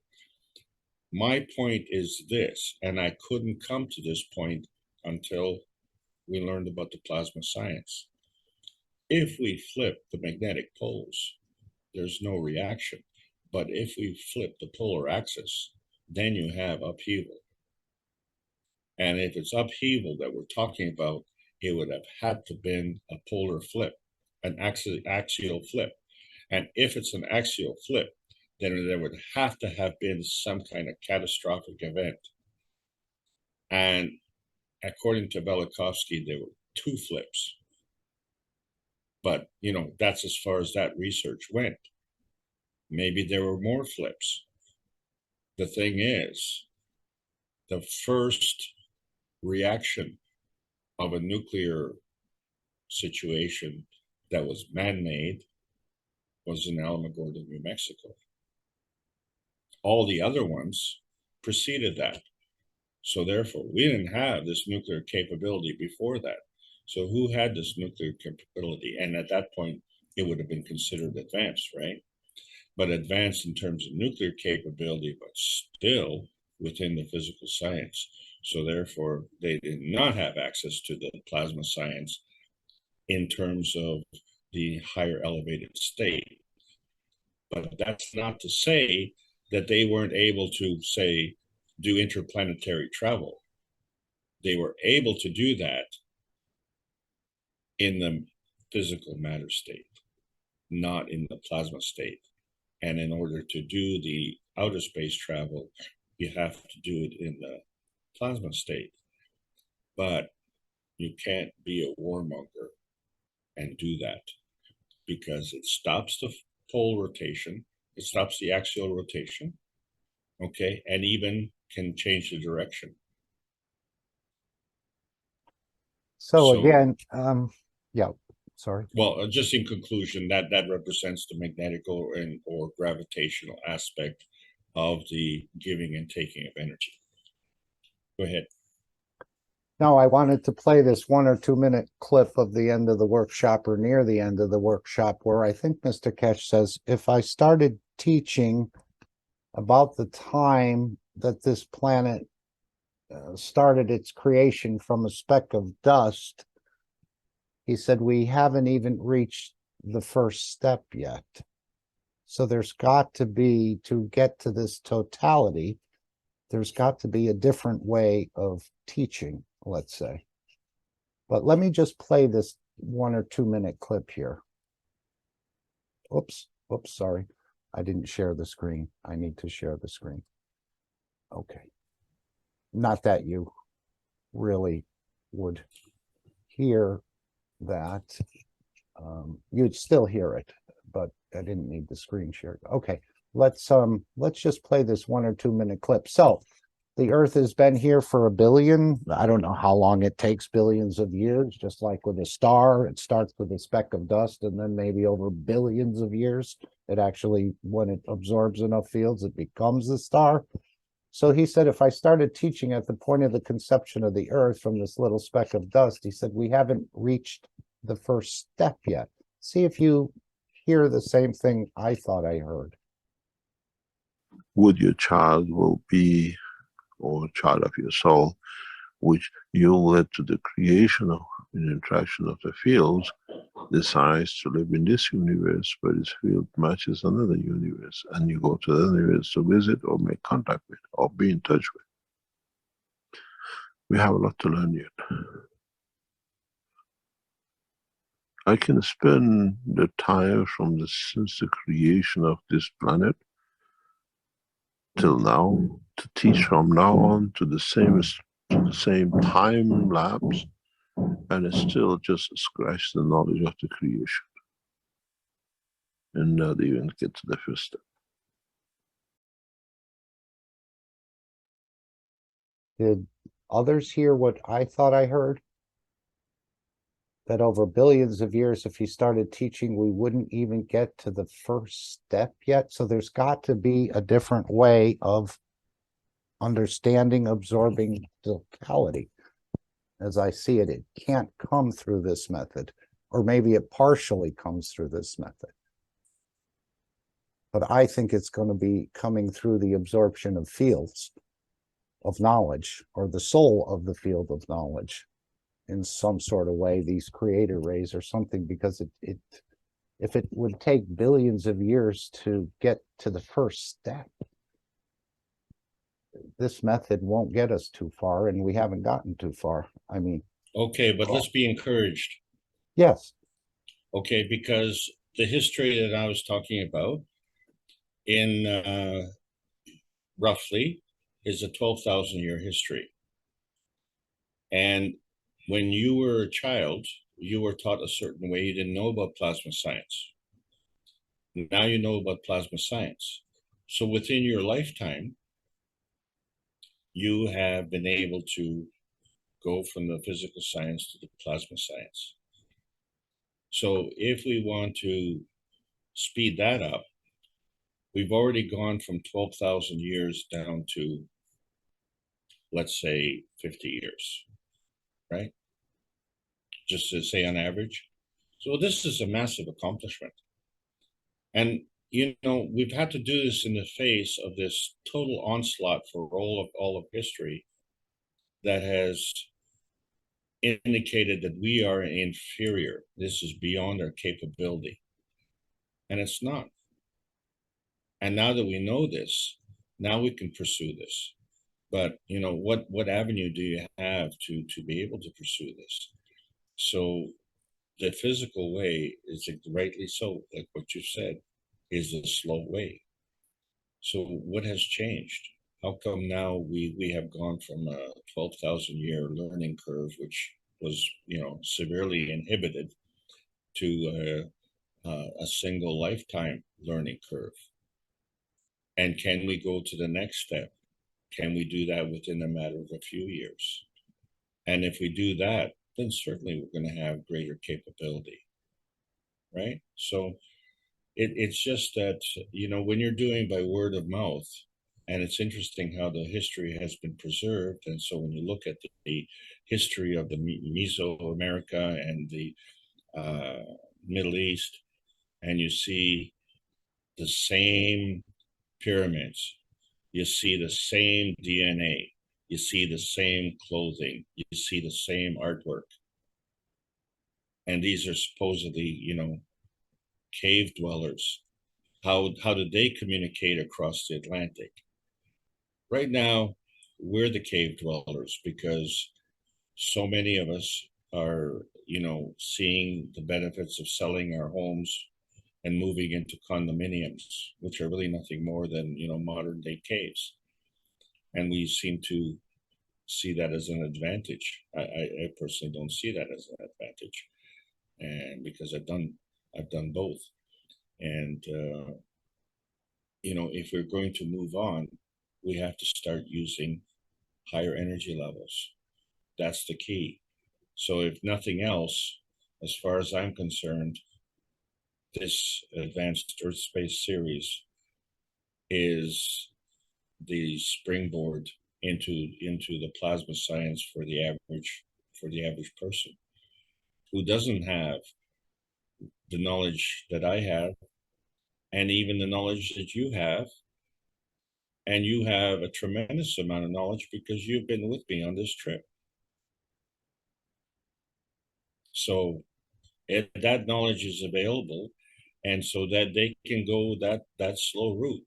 My point is this, and I couldn't come to this point until we learned about the plasma science. If we flip the magnetic poles, there's no reaction. But if we flip the polar axis, then you have upheaval. And if it's upheaval that we're talking about, it would have had to been a polar flip, an axial flip. And if it's an axial flip, then there would have to have been some kind of catastrophic event. And according to Velikovsky, there were two flips. But, that's as far as that research went. Maybe there were more flips. The thing is, the first reaction of a nuclear situation that was man-made was in Alamogordo, New Mexico. All the other ones preceded that. So therefore, we didn't have this nuclear capability before that. So who had this nuclear capability? And at that point, it would have been considered advanced, right? But advanced in terms of nuclear capability, but still within the physical science. So therefore, they did not have access to the plasma science in terms of the higher elevated state. But that's not to say that they weren't able to, say, do interplanetary travel. They were able to do that in the physical matter state, not in the plasma state. And in order to do the outer space travel, you have to do it in the plasma state. But you can't be a warmonger and do that because it stops the pole rotation, it stops the axial rotation, okay, and even can change the direction. So again, yeah, sorry. Well, just in conclusion, that represents the magnetic or gravitational aspect of the giving and taking of energy. Go ahead. No, I wanted to play this 1 or 2 minute clip of the end of the workshop or near the end of the workshop where I think Mr. Kesh says, if I started teaching about the time that this planet started its creation from a speck of dust, he said, we haven't even reached the first step yet. So there's got to be, to get to this totality, there's got to be a different way of teaching, let's say. But let me just play this 1 or 2 minute clip here. Oops, sorry. I didn't share the screen. I need to share the screen. Okay. Not that you really would hear that. You'd still hear it, but I didn't need the screen shared. Okay, let's just play this 1 or 2 minute clip. So the Earth has been here for 1 billion. I don't know how long it takes billions of years, just like with a star, it starts with a speck of dust, and then maybe over billions of years, it actually, when it absorbs enough fields, it becomes a star. So he said, if I started teaching at the point of the conception of the Earth from this little speck of dust, he said, we haven't reached the first step yet. See if you hear the same thing I thought I heard. Would your child will be, or child of your soul, which you led to the creation of an interaction of the fields, decides to live in this universe, but its field matches another universe, and you go to the universe to visit or make contact with or be in touch with. We have a lot to learn yet. I can spend the time since the creation of this planet till now to teach from now on to the same time lapse, and it's still just scratch the knowledge of the creation and not even get to the first step. Did others hear what I thought I heard? That over billions of years, if he started teaching, we wouldn't even get to the first step yet. So there's got to be a different way of understanding, absorbing totality. As I see it, it can't come through this method, or maybe it partially comes through this method. But I think it's going to be coming through the absorption of fields of knowledge, or the soul of the field of knowledge in some sort of way, these creator rays or something, because if it would take billions of years to get to the first step, this method won't get us too far, and we haven't gotten too far. I mean, Okay, but let's be encouraged. yes. Okay, because the history that I was talking about in roughly is a 12,000-year history. And when you were a child, you were taught a certain way. You didn't know about plasma science. Now you know about plasma science. So within your lifetime, you have been able to go from the physical science to the plasma science. So if we want to speed that up, we've already gone from 12,000 years down to, let's say, 50 years, right? Just to say on average. So this is a massive accomplishment. And, you know, we've had to do this in the face of this total onslaught for all of history that has indicated that we are inferior. This is beyond our capability. And it's not. And now that we know this, now we can pursue this. But, you know, what avenue do you have to be able to pursue this? So the physical way is, rightly so, like what you said, is the slow way. So what has changed? How come now we have gone from a 12,000-year learning curve, which was, you know, severely inhibited, to a single lifetime learning curve? And can we go to the next step? Can we do that within a matter of a few years? And if we do that, then certainly we're going to have greater capability, right? So it's just that, you know, when you're doing by word of mouth, and it's interesting how the history has been preserved. And so when you look at the history of the Mesoamerica and the Middle East, and you see the same pyramids, you see the same DNA, you see the same clothing, you see the same artwork. And these are supposedly, you know, cave dwellers. How did they communicate across the Atlantic? Right now, we're the cave dwellers because so many of us are, you know, seeing the benefits of selling our homes and moving into condominiums, which are really nothing more than, you know, modern day caves. And we seem to see that as an advantage. I personally don't see that as an advantage, and because I've done both. And you know, if we're going to move on, we have to start using higher energy levels. That's the key. So if nothing else, as far as I'm concerned, this Advanced Earth Space series is the springboard into the plasma science for the average person who doesn't have the knowledge that I have, and even the knowledge that you have. And you have a tremendous amount of knowledge because you've been with me on this trip. So that knowledge is available, and so that they can go that slow route.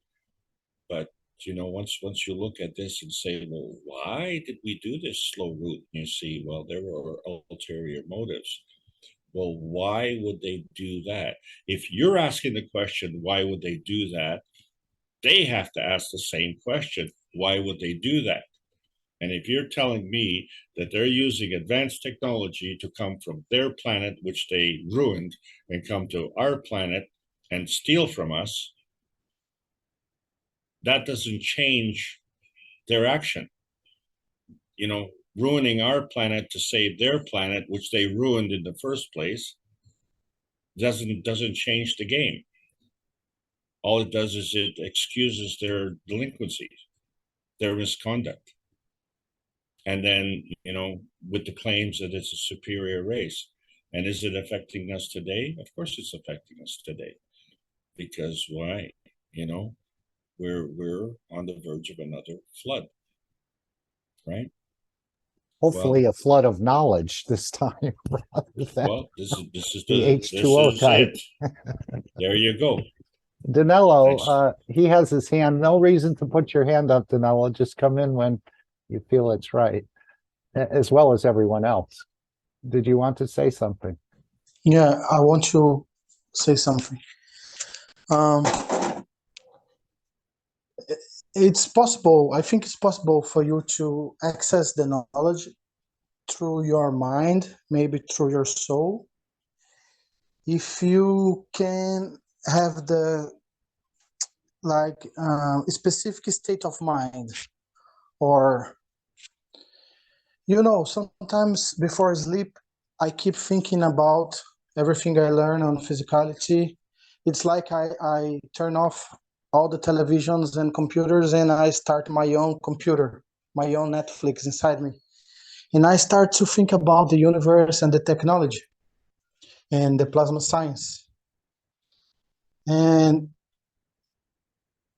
But once you look at this and say, well, why did we do this slow route? You see, well, there were ulterior motives. Well, why would they do that? If you're asking the question, why would they do that? They have to ask the same question. Why would they do that? And if you're telling me that they're using advanced technology to come from their planet, which they ruined, and come to our planet and steal from us, that doesn't change their action. Ruining our planet to save their planet, which they ruined in the first place, doesn't change the game. All it does is it excuses their delinquencies, their misconduct. And then, with the claims that it's a superior race. And is it affecting us today? Of course it's affecting us today. Because why? We're on the verge of another flood. Right? Hopefully a flood of knowledge this time. Well, this is the H2O type. There you go. Danilo, he has his hand. No reason to put your hand up, Danilo. Just come in when you feel it's right, as well as everyone else. Did you want to say something? Yeah, I want to say something. It's possible, I think it's possible for you to access the knowledge through your mind, maybe through your soul, if you can have the specific state of mind. Or sometimes before sleep I keep thinking about everything I learn on physicality. It's like I turn off all the televisions and computers and I start my own computer, my own Netflix inside me, and I start to think about the universe and the technology and the plasma science. And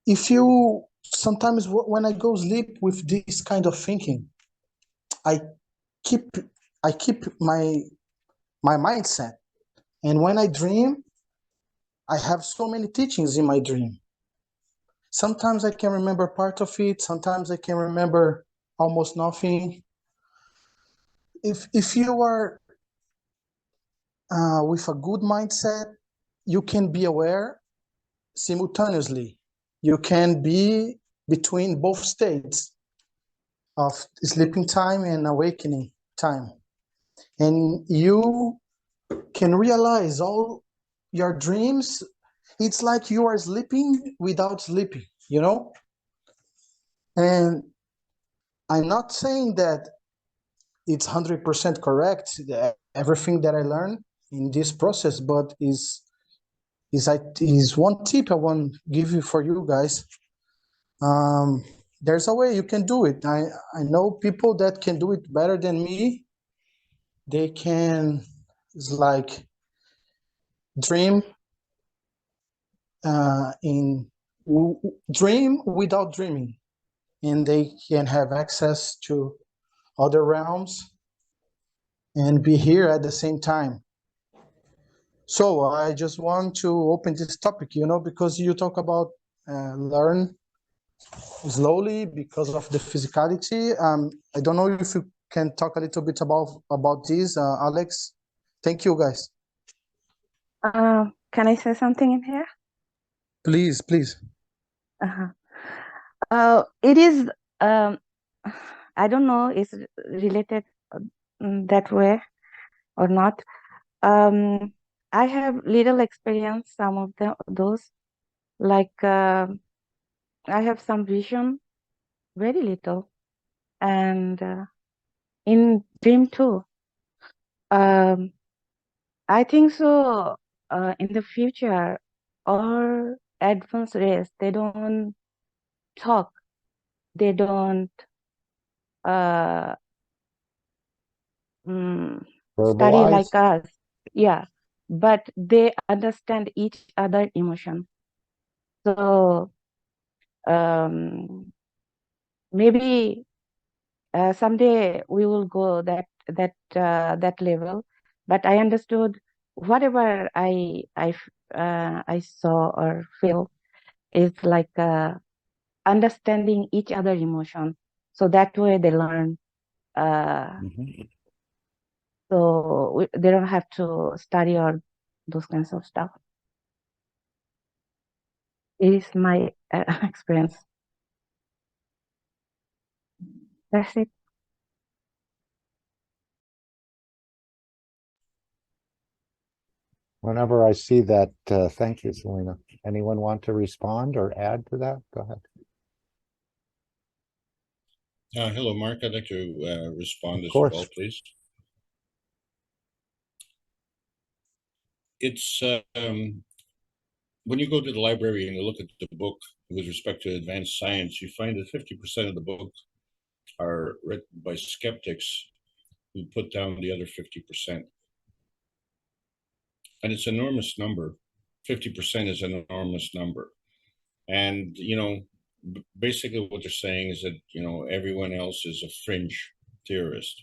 if you sometimes when I go sleep with this kind of thinking, I keep my mindset. And when I dream, I have so many teachings in my dream. Sometimes I can remember part of it, sometimes I can remember almost nothing. If you are with a good mindset, you can be aware simultaneously. You can be between both states of sleeping time and awakening time. And you can realize all your dreams. It's like you are sleeping without sleeping, And I'm not saying that it's 100% correct, everything that I learned in this process, but is one tip I want to give you for you guys. There's a way you can do it. I know people that can do it better than me. They can dream dream without dreaming, and they can have access to other realms and be here at the same time. So I just want to open this topic, because you talk about learn slowly because of the physicality. I don't know if you can talk a little bit about this, Alex. Thank you, guys. Can I say something in here? Please. It is, I don't know, is related that way or not. I have little experience, some of those, I have some vision, very little, and in dream too. I think so. In the future, all advanced race, they don't talk, they don't uh, study Verbalize. like us. Yeah, but they understand each other emotion. So maybe someday we will go that level. But I understood whatever I saw or feel is like understanding each other emotion. So that way they learn. So they don't have to study or those kinds of stuff. It is my experience. That's it. Whenever I see that, thank you, Selena. Anyone want to respond or add to that? Go ahead. Hello, Mark. I'd like to respond as course. well, please. It's when you go to the library and you look at the book with respect to advanced science, you find that 50% of the book are written by skeptics who put down the other 50%. And it's an enormous number. 50% is an enormous number. And, you know, basically what they're saying is that, you know, everyone else is a fringe theorist.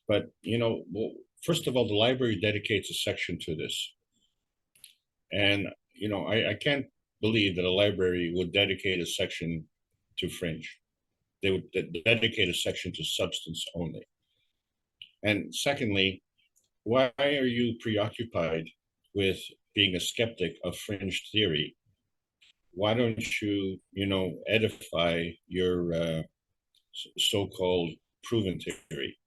But, you know, well, first of all, the library dedicates a section to this. And, you know, I can't believe that a library would dedicate a section to fringe. They would dedicate a section to substance only. And secondly, why are you preoccupied with being a skeptic of fringe theory? Why don't you, you know, edify your so-called proven theory?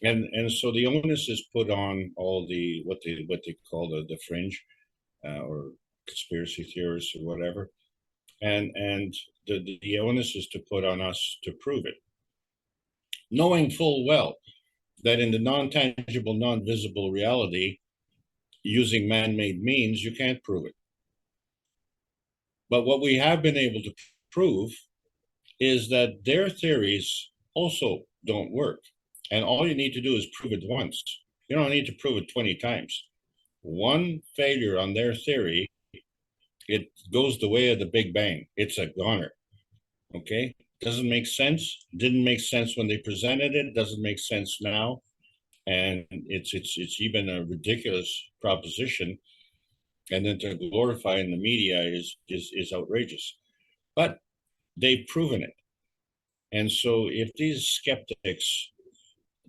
And so the onus is put on all the what they call the fringe or conspiracy theorists or whatever, and the onus is to put on us to prove it, knowing full well that in the non-tangible, non-visible reality, using man-made means, you can't prove it. But what we have been able to prove is that their theories also don't work. And all you need to do is prove it once. You don't need to prove it 20 times. One failure on their theory, it goes the way of the Big Bang. It's a goner. Okay? Doesn't make sense. Didn't make sense when they presented it. Doesn't make sense now. And it's even a ridiculous proposition. And then to glorify in the media is outrageous. But they've proven it. And so if these skeptics,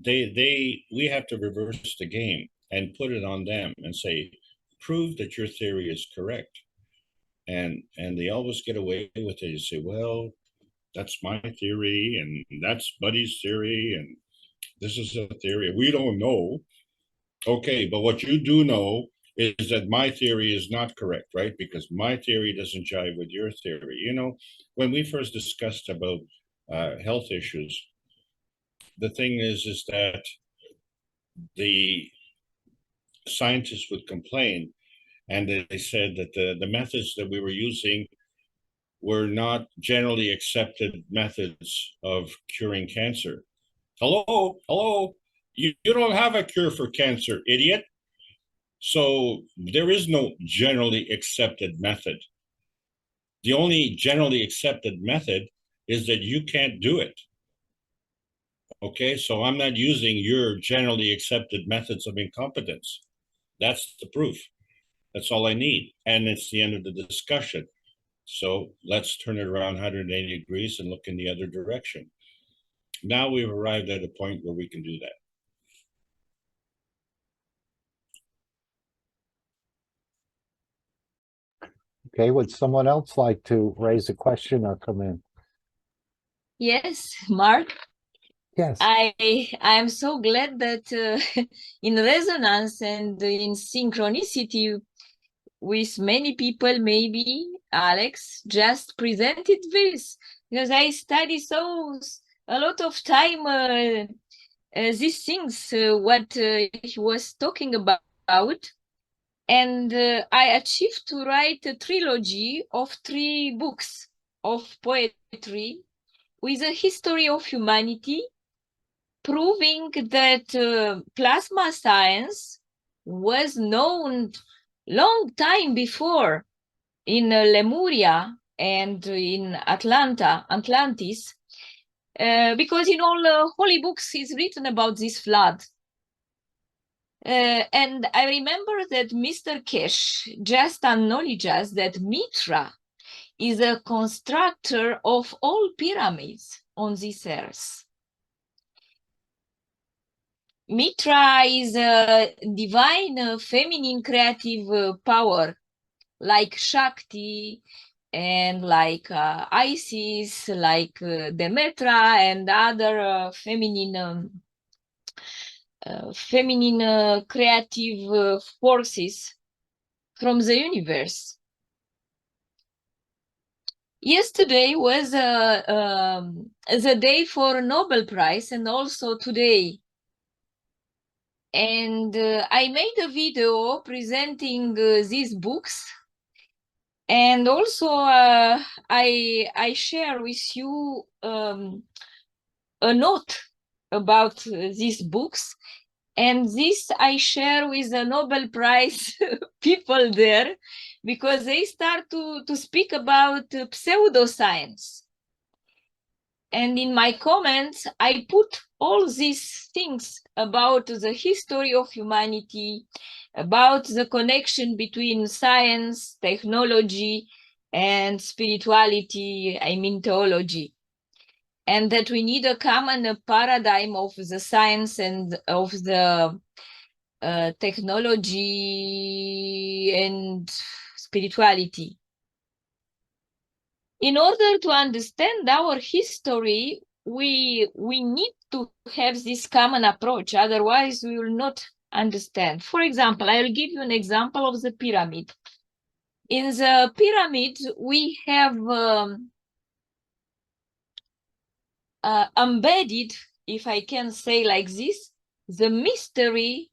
we have to reverse the game and put it on them and say, prove that your theory is correct. And they always get away with it. You say, well, that's my theory, and that's Buddy's theory, and this is a theory. We don't know. Okay, but what you do know is that my theory is not correct, right? Because my theory doesn't jive with your theory. You know, when we first discussed about health issues, the thing is that the scientists would complain, and they said that the methods that we were using were not generally accepted methods of curing cancer. Hello, you don't have a cure for cancer, idiot. So there is no generally accepted method. The only generally accepted method is that you can't do it. Okay, so I'm not using your generally accepted methods of incompetence. That's the proof. That's all I need. And it's the end of the discussion. So let's turn it around 180 degrees and look in the other direction. Now we've arrived at a point where we can do that. Okay, would someone else like to raise a question or come in? Yes, Mark. Yes. I'm so glad that in resonance and in synchronicity with many people, maybe Alex just presented this, because I study so a lot of time these things what he was talking about, and I achieved to write a trilogy of 3 books of poetry with a history of humanity, proving that plasma science was known long time before in Lemuria and in Atlantis, because in all holy books is written about this flood. And I remember that Mr. Kesh just acknowledges that Mitra is a constructor of all pyramids on this earth. Mitra is a divine feminine creative power, like Shakti and like Isis, like Demetra and other feminine creative forces from the universe. Yesterday was the day for Nobel Prize, and also today. And I made a video presenting these books, and also I share with you a note about these books, and this I share with the Nobel Prize people there, because they start to speak about pseudoscience. And in my comments, I put all these things about the history of humanity, about the connection between science, technology, and spirituality, I mean theology. And that we need a common paradigm of the science and of the technology and spirituality. In order to understand our history, we need to have this common approach, otherwise we will not understand. For example, I will give you an example of the pyramid. In the pyramid, we have embedded, if I can say like this, the mystery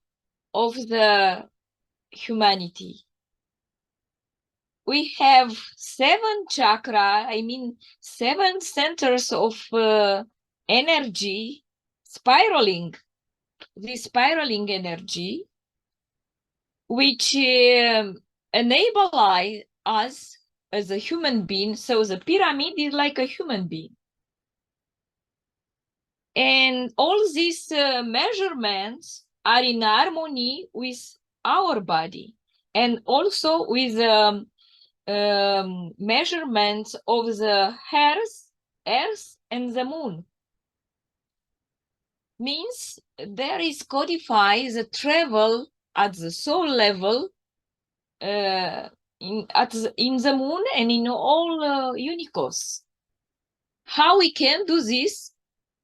of the humanity. We have 7 chakra, I mean 7 centers of energy spiraling, this spiraling energy, which enable us as a human being. So the pyramid is like a human being. And all these measurements are in harmony with our body, and also with measurements of the earth and the moon. Means there is codified the travel at the soul level in the moon and in all universe. How we can do this?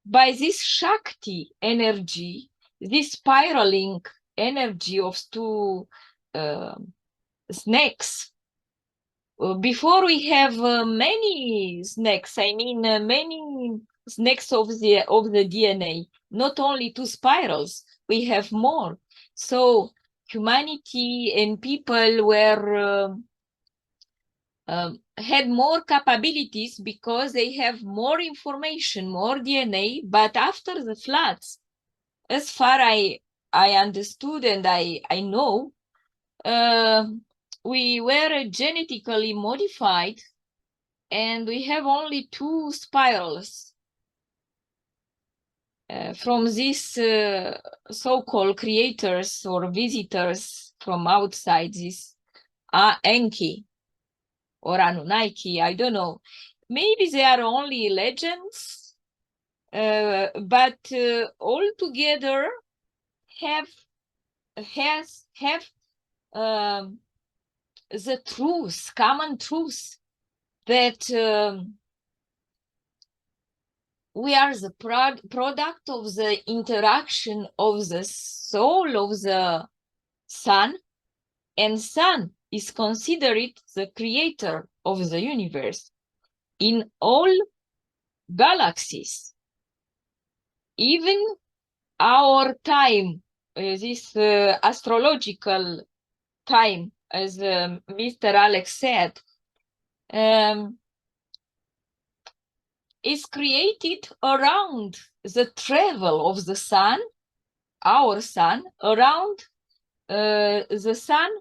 By this Shakti energy, this spiraling energy of 2 snakes. Before we have many snakes, I mean many snakes of the DNA, not only 2 spirals, we have more. So humanity and people were had more capabilities because they have more information, more DNA. But after the floods, as far I understood and I know, we were genetically modified, and we have only 2 spirals from these so-called creators or visitors from outside, this Enki or Anunnaki, I don't know. Maybe they are only legends, but all together have the truth, common truth, that we are the product of the interaction of the soul of the sun, and sun is considered the creator of the universe in all galaxies. even our time, this astrological time, as Mr. Alex said, is created around the travel of the sun, our sun, around the sun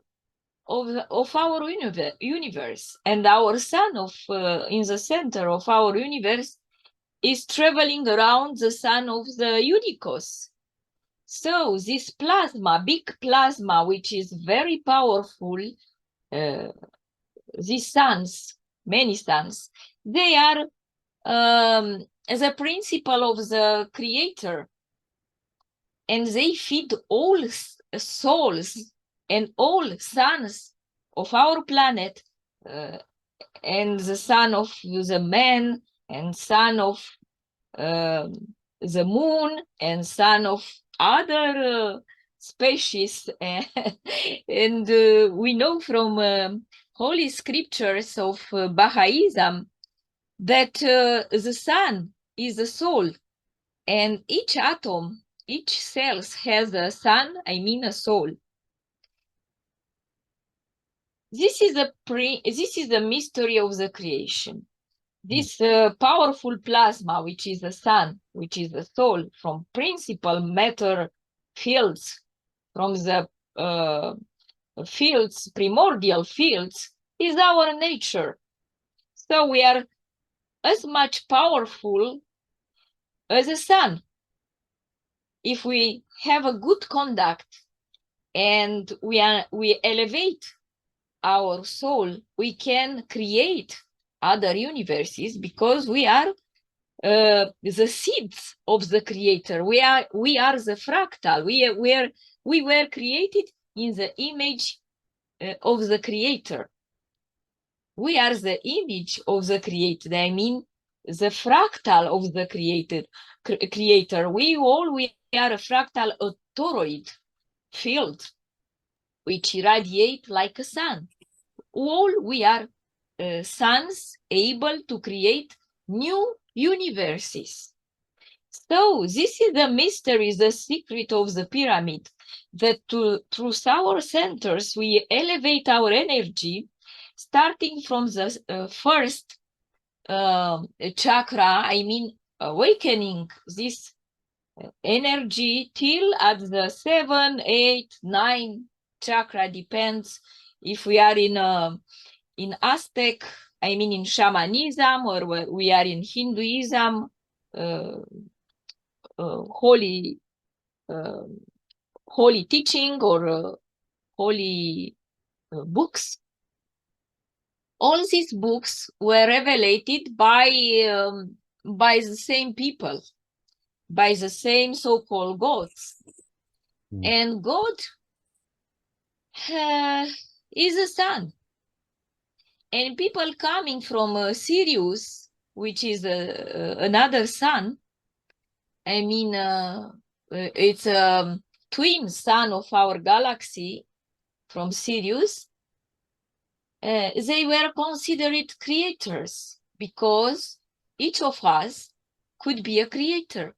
of our universe, and our sun in the center of our universe is traveling around the sun of the Unicos. So this plasma, big plasma, which is very powerful, these suns, many suns, they are the principle of the creator, and they feed all souls and all suns of our planet, and the sun of the man, and sun of the moon, and sun of other species. And we know from holy scriptures of Baha'ism that the sun is the soul, and each atom, each cell has a sun, I mean a soul. This is the mystery of the creation. This powerful plasma, which is the sun, which is the soul, from principal matter fields, from the fields, primordial fields, is our nature. So we are as much powerful as the sun. If we have a good conduct and we elevate our soul, we can create other universes, because we are the seeds of the creator. We are the fractal. We were created in the image of the creator. We are the image of the creator. I mean, the fractal of the creator. We are a fractal, a toroid field, which irradiate like a sun. All we are suns able to create new universes. So this is the mystery, the secret of the pyramid, that through our centers we elevate our energy, starting from the first chakra, I mean awakening this energy, till at the 7, 8, 9 chakra, depends if we are in Aztec, I mean in shamanism, or we are in Hinduism, holy teaching, or holy books. All these books were revelated by the same people, by the same so-called gods. And God is the sun. And people coming from Sirius, which is another sun, I mean, it's a twin sun of our galaxy from Sirius, they were considered creators, because each of us could be a creator.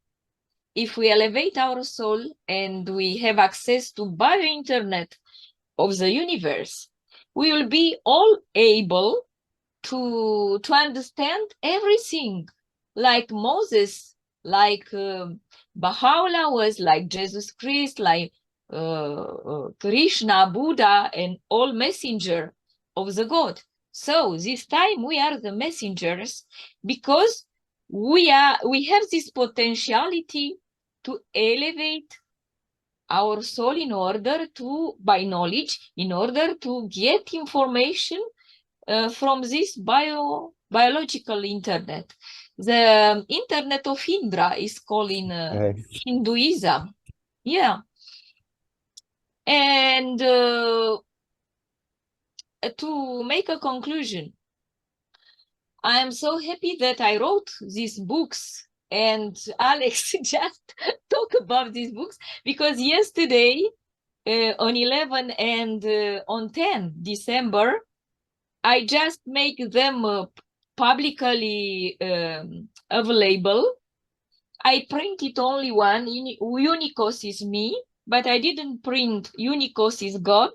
If we elevate our soul and we have access to bio-internet of the universe, we will be all able to understand everything, like Moses, like Baha'u'llah was, like Jesus Christ, like Krishna, Buddha, and all messenger of the God. So this time we are the messengers, because we have this potentiality to elevate our soul in order to, by knowledge, in order to get information from this biological internet. The internet of Indra is called in Hinduism. Yeah. And to make a conclusion, I am so happy that I wrote these books, and Alex just talk about these books, because yesterday on 11 and on 10 December, I just make them publicly available I printed only one. Unicos is me, but I didn't print Unicos is God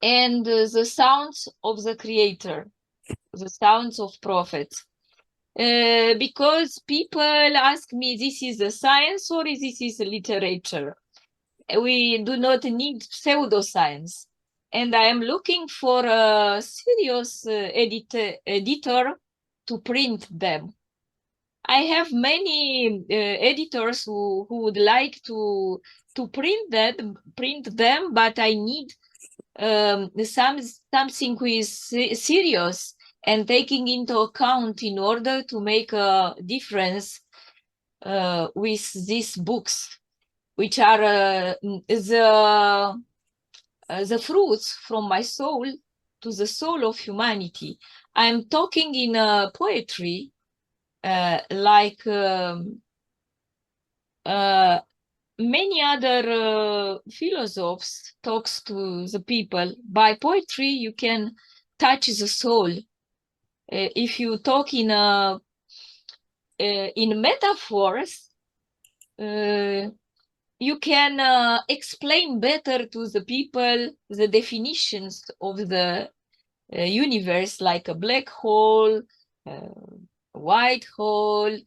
and the sounds of the Creator, the sounds of prophets. Because people ask me, this is a science or this is literature? We do not need pseudoscience. And I am looking for a serious editor to print them. I have many editors who would like to print them, but I need something who is serious and taking into account in order to make a difference with these books, which are the fruits from my soul to the soul of humanity. I'm talking in poetry, like many other philosophers talks to the people. By poetry, you can touch the soul. If you talk in metaphors, you can explain better to the people the definitions of the universe, like a black hole, white hole,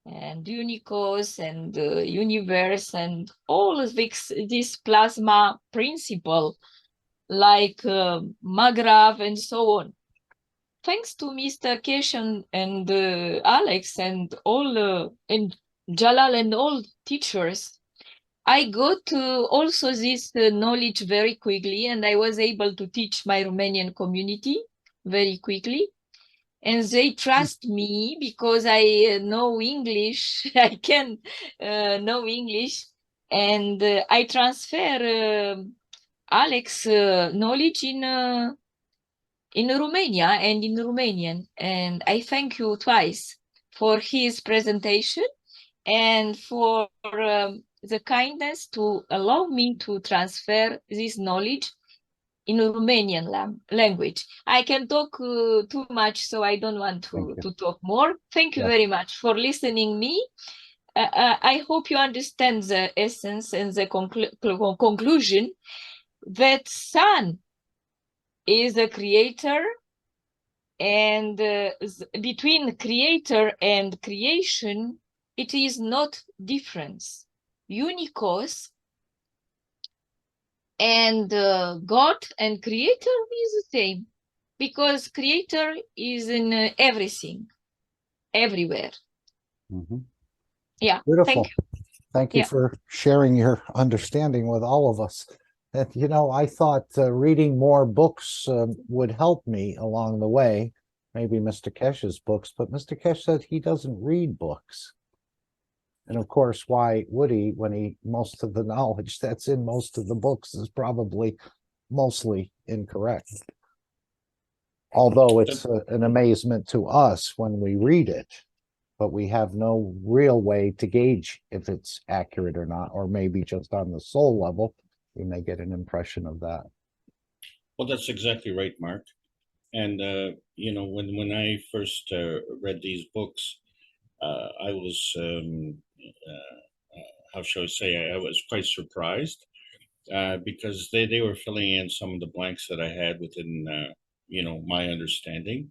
and unicos, and universe, and all of this plasma principle, like Magrav and so on. Thanks to Mr. Keshan and Alex and all and Jalal and all teachers, I got also this knowledge very quickly, and I was able to teach my Romanian community very quickly. And they trust me because I know English. I can know English, and I transfer Alex knowledge in Romania and in Romanian. And I thank you twice for his presentation and for the kindness to allow me to transfer this knowledge in Romanian language. I can talk too much, so I don't want to talk more. Thank you very much for listening me. I hope you understand the essence and the conclusion that Sun is a creator, and between creator and creation, it is not difference. Unicos and God and creator is the same, because creator is in everything, everywhere. Yeah. Beautiful. Thank you Yeah. for sharing your understanding with all of us. And, you know, I thought reading more books would help me along the way, maybe Mr. Kesh's books, but Mr. Kesh said he doesn't read books. And of course, why would he, when most of the knowledge that's in most of the books is probably mostly incorrect. Although it's an amazement to us when we read it, but we have no real way to gauge if it's accurate or not, or maybe just on the soul level, we may get an impression of that. Well, that's exactly right, Mark. And, you know, when I first read these books, I was, how shall I say, I was quite surprised because they were filling in some of the blanks that I had within, you know, my understanding.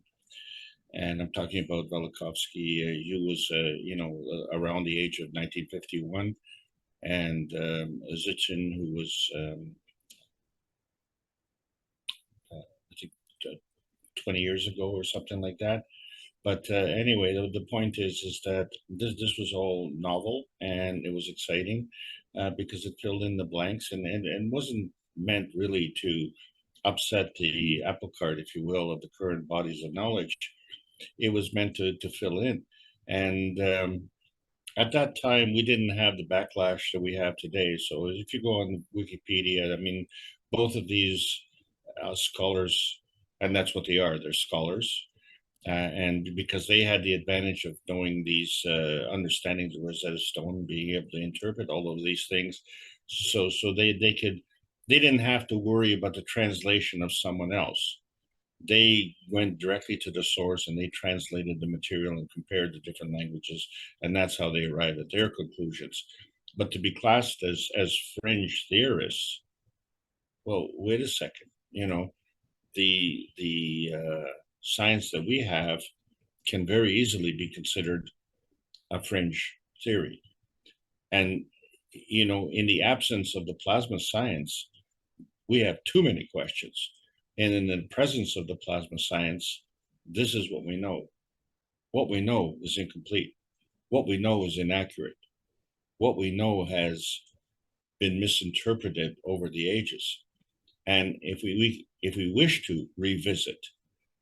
And I'm talking about Velikovsky. He was, you know, around the age of 1951, and Agitacion, who was, I think, 20 years ago or something like that. But anyway, the point is that this was all novel, and it was exciting because it filled in the blanks, and wasn't meant really to upset the apple cart, if you will, of the current bodies of knowledge. It was meant to fill in. And at that time, we didn't have the backlash that we have today. So if you go on Wikipedia, I mean, both of these scholars, and that's what they are, they're scholars. And because they had the advantage of knowing these understandings of Rosetta Stone, being able to interpret all of these things, so they didn't have to worry about the translation of someone else. They went directly to the source and they translated the material and compared the different languages, and that's how they arrived at their conclusions. But to be classed as fringe theorists, well, wait a second. You know, the science that we have can very easily be considered a fringe theory. And, you know, in the absence of the plasma science, we have too many questions. And in the presence of the plasma science, this is what we know. What we know is incomplete. What we know is inaccurate. What we know has been misinterpreted over the ages. And if we wish to revisit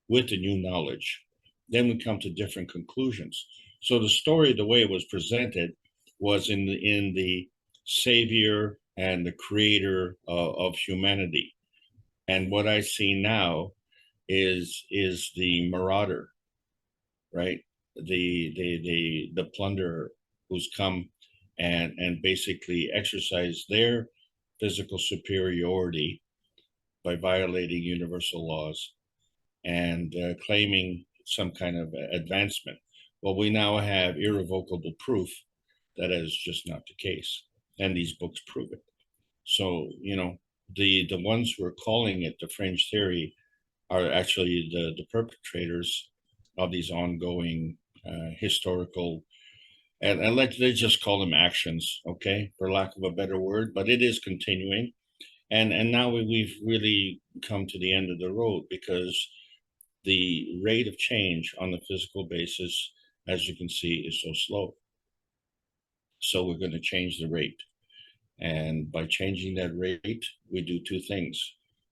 with the new knowledge, then we come to different conclusions. So the story, the way it was presented, was in the savior and the creator of humanity. And what I see now is the marauder, right? The plunderer who's come and basically exercised their physical superiority by violating universal laws and claiming some kind of advancement. Well, we now have irrevocable proof that is just not the case, and these books prove it. So, you know, the ones who are calling it the fringe theory are actually the perpetrators of these ongoing historical, and let's just call them actions, okay, for lack of a better word, but it is continuing. And now we've really come to the end of the road, because the rate of change on the physical basis, as you can see, is so slow. So we're going to change the rate. And by changing that rate, we do two things.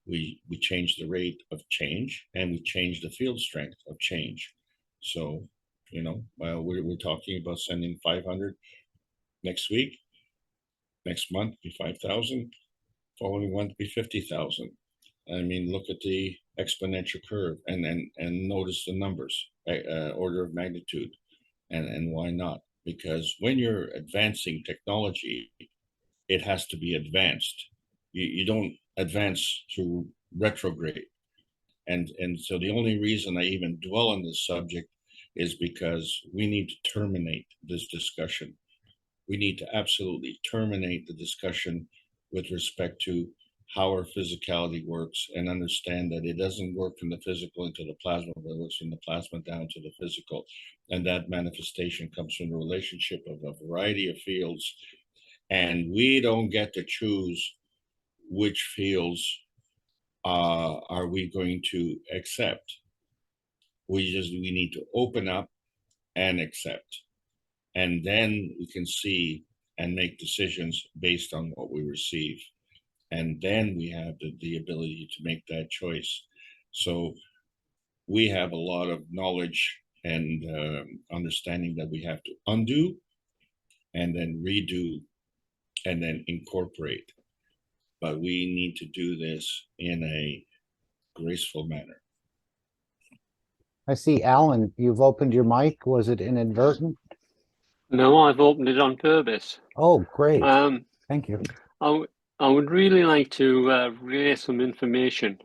We change the rate of change, and we change the field strength of change. So, you know, we're talking about sending 500 next week. Next month, be 5,000. Following one to be 50,000. I mean, look at the exponential curve and notice the numbers, order of magnitude, and why not? Because when you're advancing technology, it has to be advanced. You don't advance through retrograde. And so the only reason I even dwell on this subject is because we need to terminate this discussion. We need to absolutely terminate the discussion with respect to how our physicality works, and understand that it doesn't work from the physical into the plasma, but it works from the plasma down to the physical. And that manifestation comes from the relationship of a variety of fields. And we don't get to choose which fields are we going to accept. We need to open up and accept. And then we can see and make decisions based on what we receive. And then we have the ability to make that choice. So we have a lot of knowledge and understanding that we have to undo and then redo and then incorporate. But we need to do this in a graceful manner. I see, Alan, you've opened your mic. Was it inadvertent? No, I've opened it on purpose. Oh, great. Thank you. I would really like to relay some information.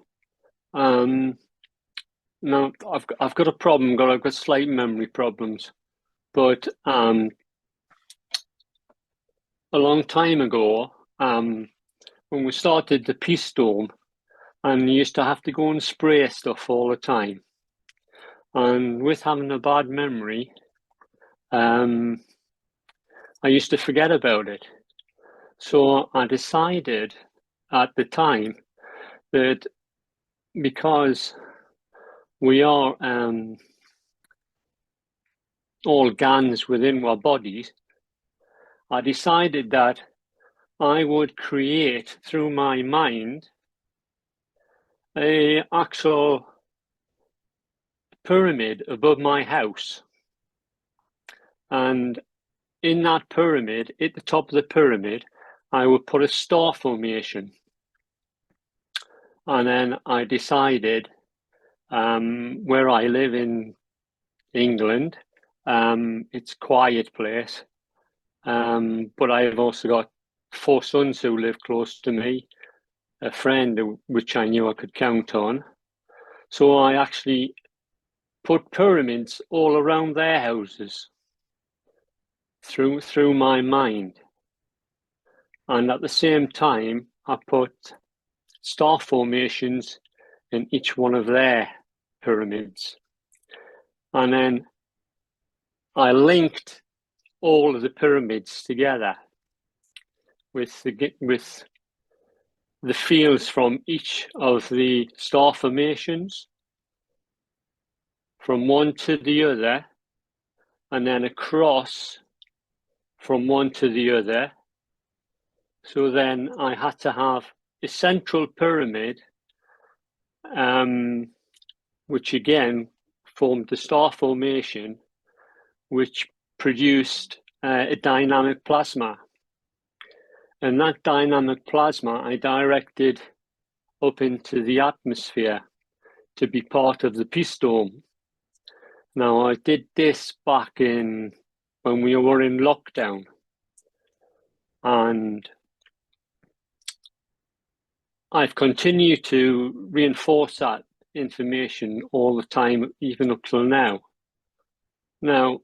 Now, I've got a problem. I've got slight memory problems, but a long time ago, when we started the Peace Storm, and you used to have to go and spray stuff all the time, and with having a bad memory, I used to forget about it. So I decided at the time that because we are all GANs within our bodies, I decided that I would create through my mind an actual pyramid above my house. And in that pyramid, at the top of the pyramid, I would put a star formation. And then I decided where I live in England, it's a quiet place. But I've also got 4 sons who live close to me, a friend which I knew I could count on. So I actually put pyramids all around their houses through my mind. And at the same time, I put star formations in each one of their pyramids. And then I linked all of the pyramids together with the fields from each of the star formations, from one to the other, and then across from one to the other. So then I had to have a central pyramid, which again formed the star formation, which produced a dynamic plasma. And that dynamic plasma I directed up into the atmosphere to be part of the peace dome. Now, I did this back in when we were in lockdown, and I've continued to reinforce that information all the time, even up till now. Now,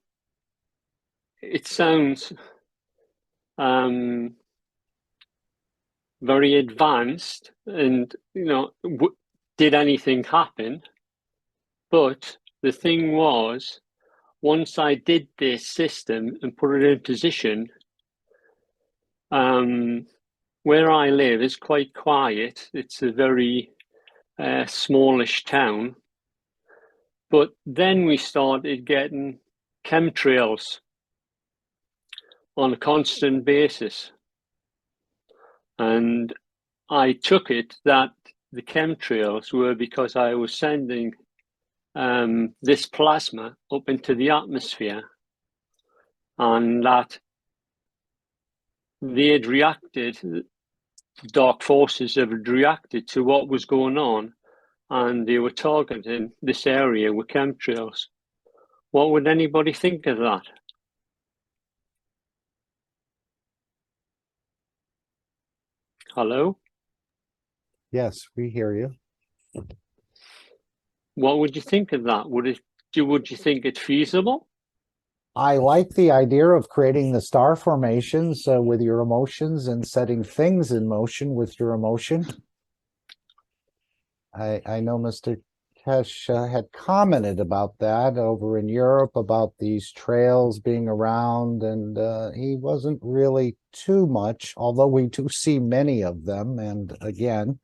it sounds very advanced, and did anything happen? But the thing was, once I did this system and put it in position, where I live is quite quiet. It's a very smallish town. But then we started getting chemtrails on a constant basis. And I took it that the chemtrails were because I was sending this plasma up into the atmosphere, and that they had reacted, the dark forces had reacted to what was going on, and they were targeting this area with chemtrails. What would anybody think of that? Hello? Yes, we hear you. What would you think of that? Would you think it's feasible? I like the idea of creating the star formations with your emotions and setting things in motion with your emotion. I know Mr. Kesh had commented about that over in Europe, about these trails being around, and he wasn't really too much, although we do see many of them. And again,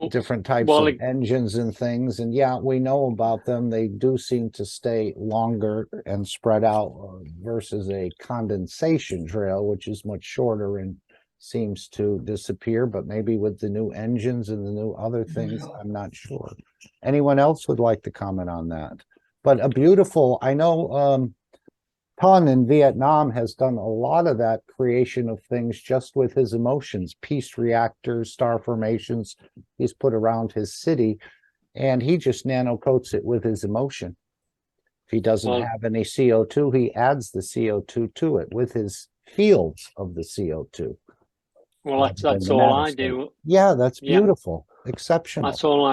different types of engines and things, and yeah, we know about them. They do seem to stay longer and spread out versus a condensation trail, which is much shorter and seems to disappear. But maybe with the new engines and the new other things, I'm not sure. Anyone else would like to comment on that? But a beautiful, I know Ton in Vietnam has done a lot of that creation of things just with his emotions, peace reactors, star formations he's put around his city, and he just nano coats it with his emotion. If he doesn't have any CO2, he adds the CO2 to it with his fields of the CO2. Well, that's all I do. Yeah, that's beautiful. Exceptional. That's all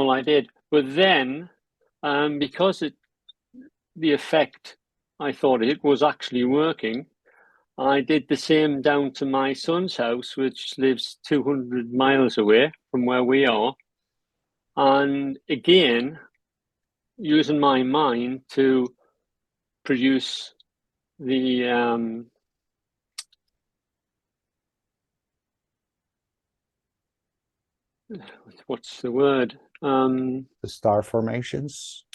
I did. But then, because the effect, I thought it was actually working, I did the same down to my son's house, which lives 200 miles away from where we are. And again, using my mind to produce the what's the word? The star formations.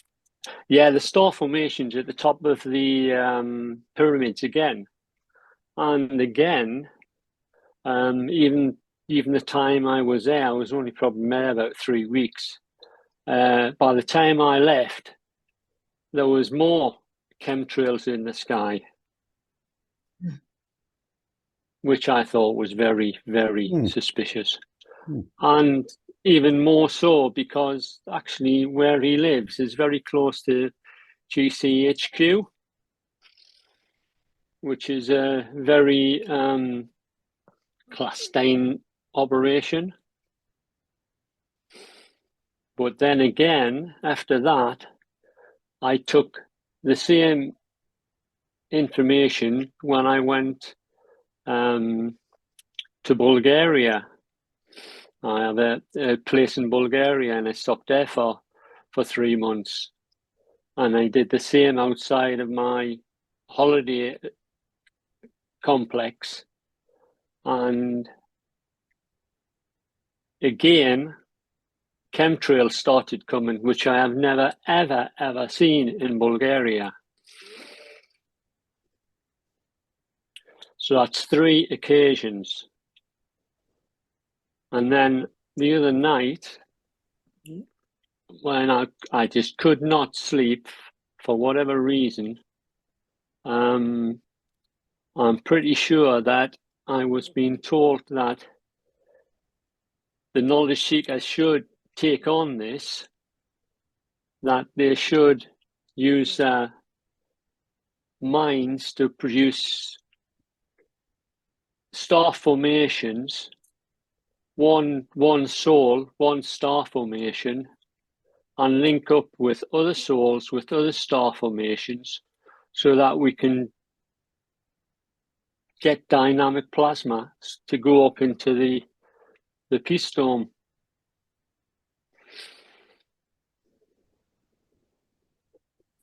Yeah, the star formations at the top of the pyramids again. And again, even the time I was there, I was only probably there about 3 weeks. By the time I left, there was more chemtrails in the sky, which I thought was very, very suspicious. And even more so because actually where he lives is very close to GCHQ, which is a very clandestine operation. But then again, after that, I took the same information when I went to Bulgaria. I have a place in Bulgaria, and I stopped there for 3 months. And I did the same outside of my holiday complex. And again, chemtrails started coming, which I have never, ever, ever seen in Bulgaria. So that's 3 occasions. And then the other night, when I just could not sleep for whatever reason, I'm pretty sure that I was being told that the knowledge seekers should take on this, that they should use their minds to produce star formations, one soul, one star formation, and link up with other souls, with other star formations, so that we can get dynamic plasma to go up into the peace storm.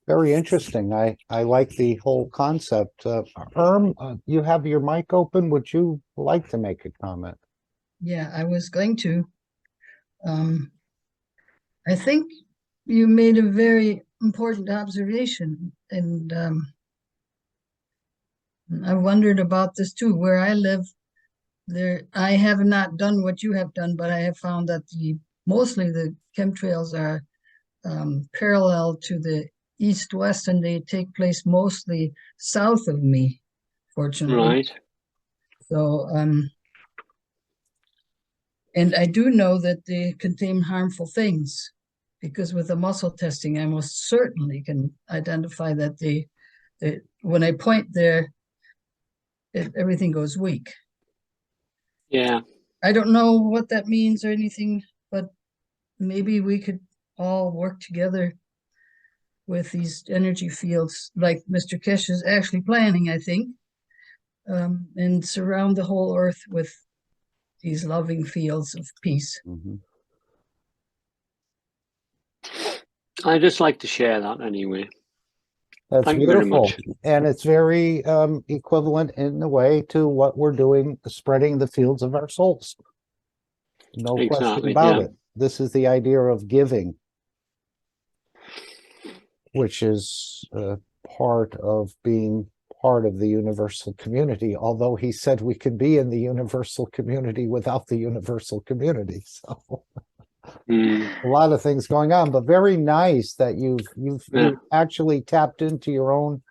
Very interesting. I like the whole concept. You have your mic open. Would you like to make a comment? Yeah, I was going to. I think you made a very important observation, and I wondered about this too. Where I live, I have not done what you have done, but I have found that mostly the chemtrails are parallel to the east-west, and they take place mostly south of me, fortunately. Right. So, and I do know that they contain harmful things, because with the muscle testing, I most certainly can identify that when I point there, everything goes weak. Yeah. I don't know what that means or anything, but maybe we could all work together with these energy fields, like Mr. Kesh is actually planning, I think, and surround the whole earth with these loving fields of peace. Mm-hmm. I just like to share that anyway. That's Thank you very beautiful. much. And it's very equivalent in a way to what we're doing, spreading the fields of our souls. No question Exactly, about yeah. it. This is the idea of giving, which is part of being part of the universal community, although he said we could be in the universal community without the universal community. So a lot of things going on, but very nice that you've actually tapped into your own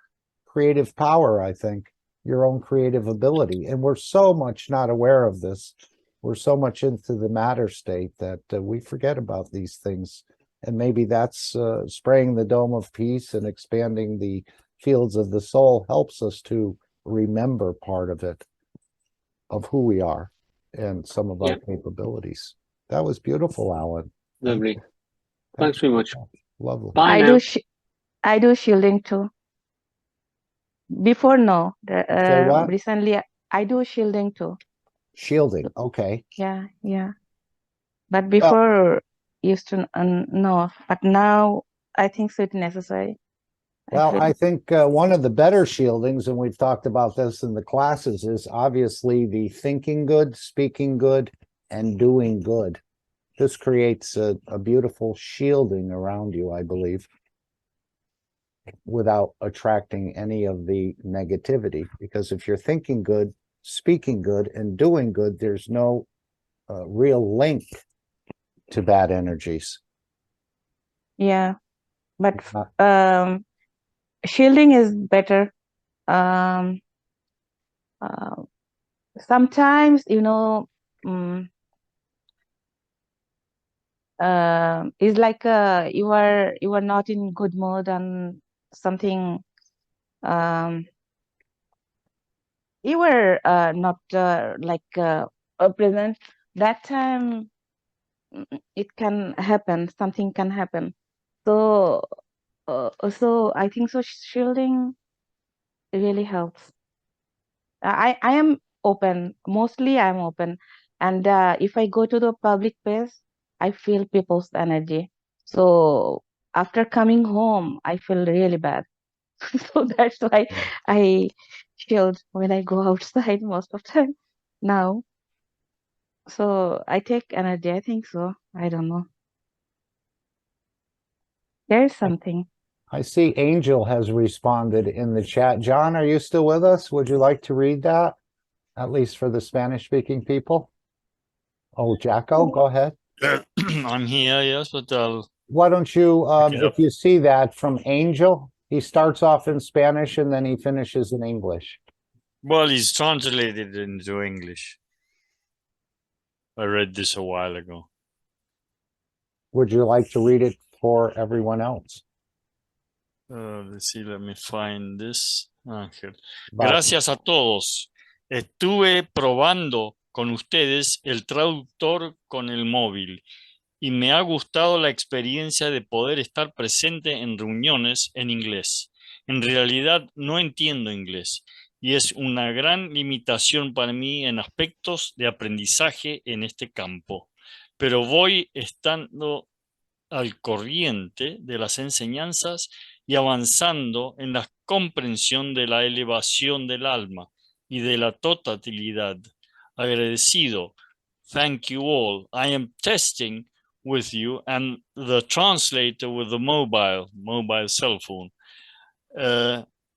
creative power, I think, your own creative ability. And we're so much not aware of this. We're so much into the matter state that we forget about these things. And maybe that's spraying the dome of peace and expanding the fields of the soul helps us to remember part of it, of who we are and some of our capabilities. That was beautiful, Alan. Lovely. Thanks very much. Lovely. Bye now. I do shielding too. Before, no. Say what? Recently, I do shielding too. Shielding, okay. Yeah. But before, used to no. But now, I think so it's necessary. Well, I think one of the better shieldings, and we've talked about this in the classes, is obviously the thinking good, speaking good, and doing good. This creates a beautiful shielding around you, I believe, without attracting any of the negativity. Because if you're thinking good, speaking good, and doing good, there's no real link to bad energies. Yeah, but shielding is better. Sometimes, it's like you are not in good mood and something. You were not present that time. it can happen, something can happen. So so I think so shielding really helps. I am open, mostly I'm open, and if I go to the public place, I feel people's energy. So after coming home, I feel really bad. So that's why I shield when I go outside most of the time now. So I take energy, I think so. I don't know. There is something. I see Angel has responded in the chat. John, are you still with us? Would you like to read that? At least for the Spanish-speaking people? Oh, Jacko, go ahead. I'm here, yes, but Why don't you, Okay. if you see that from Angel, he starts off in Spanish and then he finishes in English. well, he's translated into English. I read this a while ago. Would you like to read it for everyone else? Let's see, let me find this. Ángel. But Gracias a todos. Estuve probando con ustedes el traductor con el móvil y me ha gustado la experiencia de poder estar presente en reuniones en inglés. En realidad no entiendo inglés y es una gran limitación para mí en aspectos de aprendizaje en este campo, pero voy estando al corriente de las enseñanzas y avanzando en la comprensión de la elevación del alma y de la totalidad. Agradecido. Thank you all. I am testing with you and the translator with the mobile cell phone.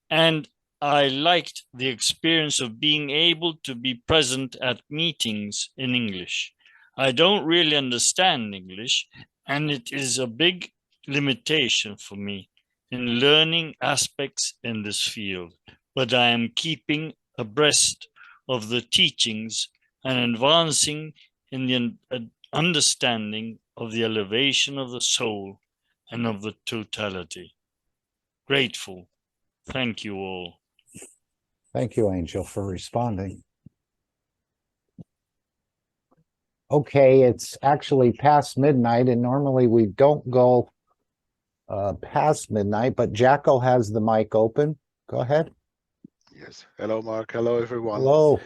And I liked the experience of being able to be present at meetings in English. I don't really understand English, and it is a big limitation for me in learning aspects in this field, but I am keeping abreast of the teachings and advancing in the understanding of the elevation of the soul and of the totality. Grateful. Thank you all. thank you, Angel, for responding. Okay, it's actually past midnight, and normally we don't go past midnight, but Jacko has the mic open. Go ahead. Yes. Hello, Mark. Hello, everyone. Hello.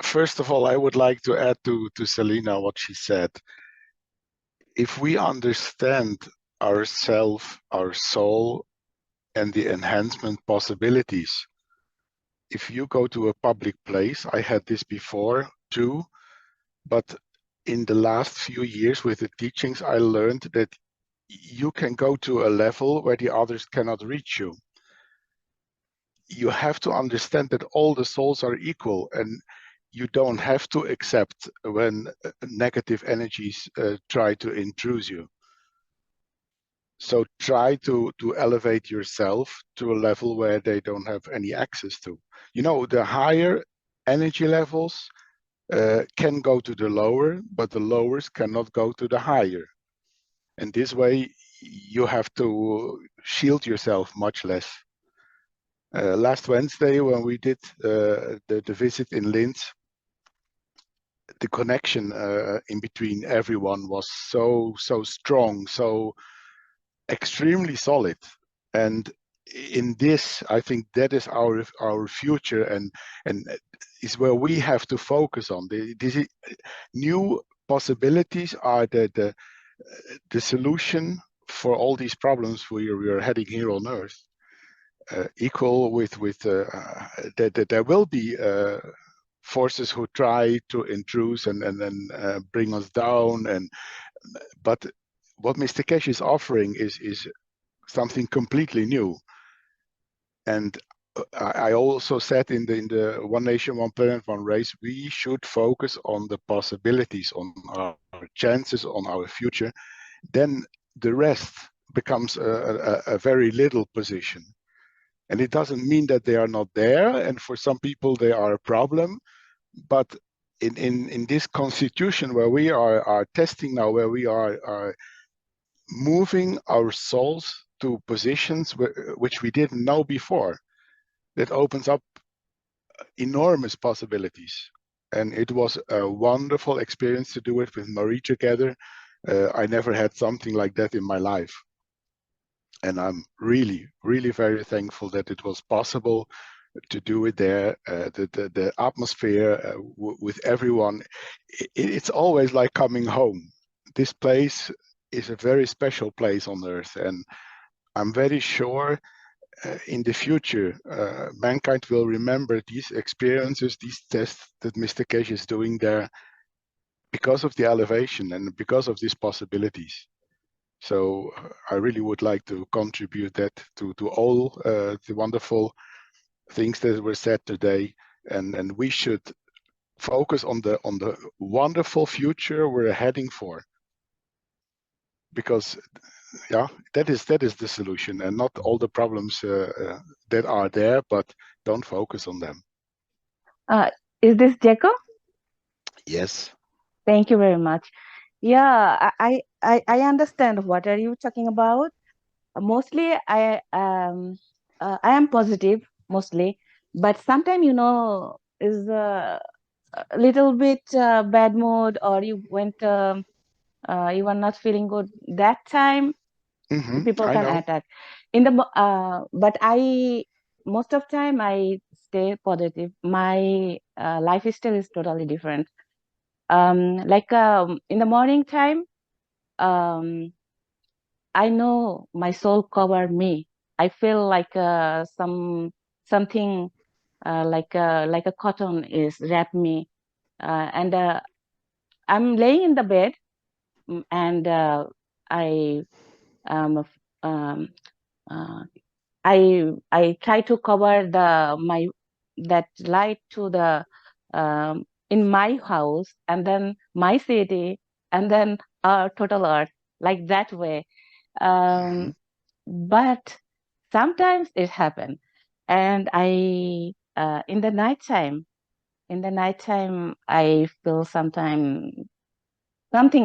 First of all, I would like to add to Selina what she said. If we understand ourself, our soul, and the enhancement possibilities, if you go to a public place, I had this before too, but in the last few years with the teachings, I learned that you can go to a level where the others cannot reach you. You have to understand that all the souls are equal, and you don't have to accept when negative energies try to intrude you. So try to elevate yourself to a level where they don't have any access to. You know, the higher energy levels can go to the lower, but the lowers cannot go to the higher. And this way, you have to shield yourself much less. Last Wednesday, when we did the visit in Linz, the connection in between everyone was so strong, so extremely solid. And in this, I think that is our future, and is where we have to focus on. These new possibilities are the solution for all these problems we are heading here on Earth. Equal with that there will be forces who try to intrude and bring us down, but what Mr. Kesh is offering is something completely new. And I also said in the One Nation, One Planet, One Race, we should focus on the possibilities, on our chances, on our future. Then the rest becomes a very little position. And it doesn't mean that they are not there, and for some people they are a problem, but in this constitution where we are testing now, where we are moving our souls to positions which we didn't know before, that opens up enormous possibilities. And it was a wonderful experience to do it with Marie together. I never had something like that in my life. And I'm really, really very thankful that it was possible to do it there. The atmosphere with everyone, it's always like coming home. This place is a very special place on Earth, and I'm very sure in the future, mankind will remember these experiences, these tests that Mr. Kesh is doing there because of the elevation and because of these possibilities. So I really would like to contribute that to all the wonderful things that were said today, and we should focus on the wonderful future we're heading for, because yeah, that is the solution, and not all the problems that are there, but don't focus on them. Is this Jacob? Yes. Thank you very much. Yeah, I understand what are you talking about. Mostly I am positive mostly, but sometimes is a little bit bad mood, or you went you are not feeling good that time. People can attack in the but I most of time I stay positive. My lifestyle is totally different. Like in the morning time, I know my soul cover me. I feel like something like a cotton is wrap me, and I'm laying in the bed, and I um, um, I try to cover that light to the in my house, and then my city, and then our total earth, like that way. But sometimes it happens, and I in the nighttime I feel sometimes something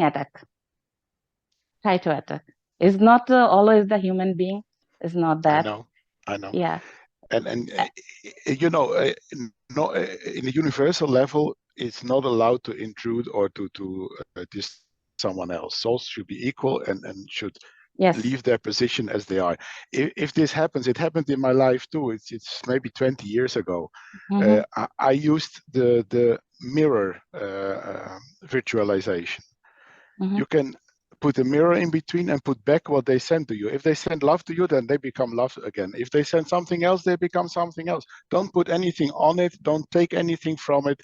try to attack. It's not always the human being. It's not that. I know. Yeah. And no, in the universal level, it's not allowed to intrude or to dis someone else. Souls should be equal and should leave their position as they are. If this happens, it happened in my life too. It's maybe 20 years ago. I used the mirror virtualization. You can put a mirror in between and put back what they send to you. If they send love to you, then they become love again. If they send something else, they become something else. Don't put anything on it. Don't take anything from it.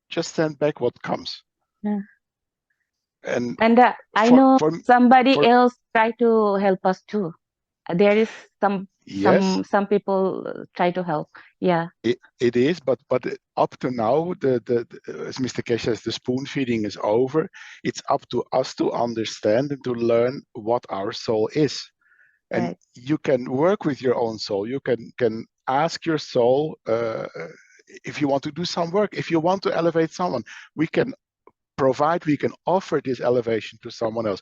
Just send back what comes. Yeah. And I know somebody else try to help us too. There is some people try to help. Yeah. It is, but up to now, as Mr. Kesh says, the spoon feeding is over. It's up to us to understand and to learn what our soul is. And you can work with your own soul. You can ask your soul if you want to do some work, if you want to elevate someone. We can offer this elevation to someone else.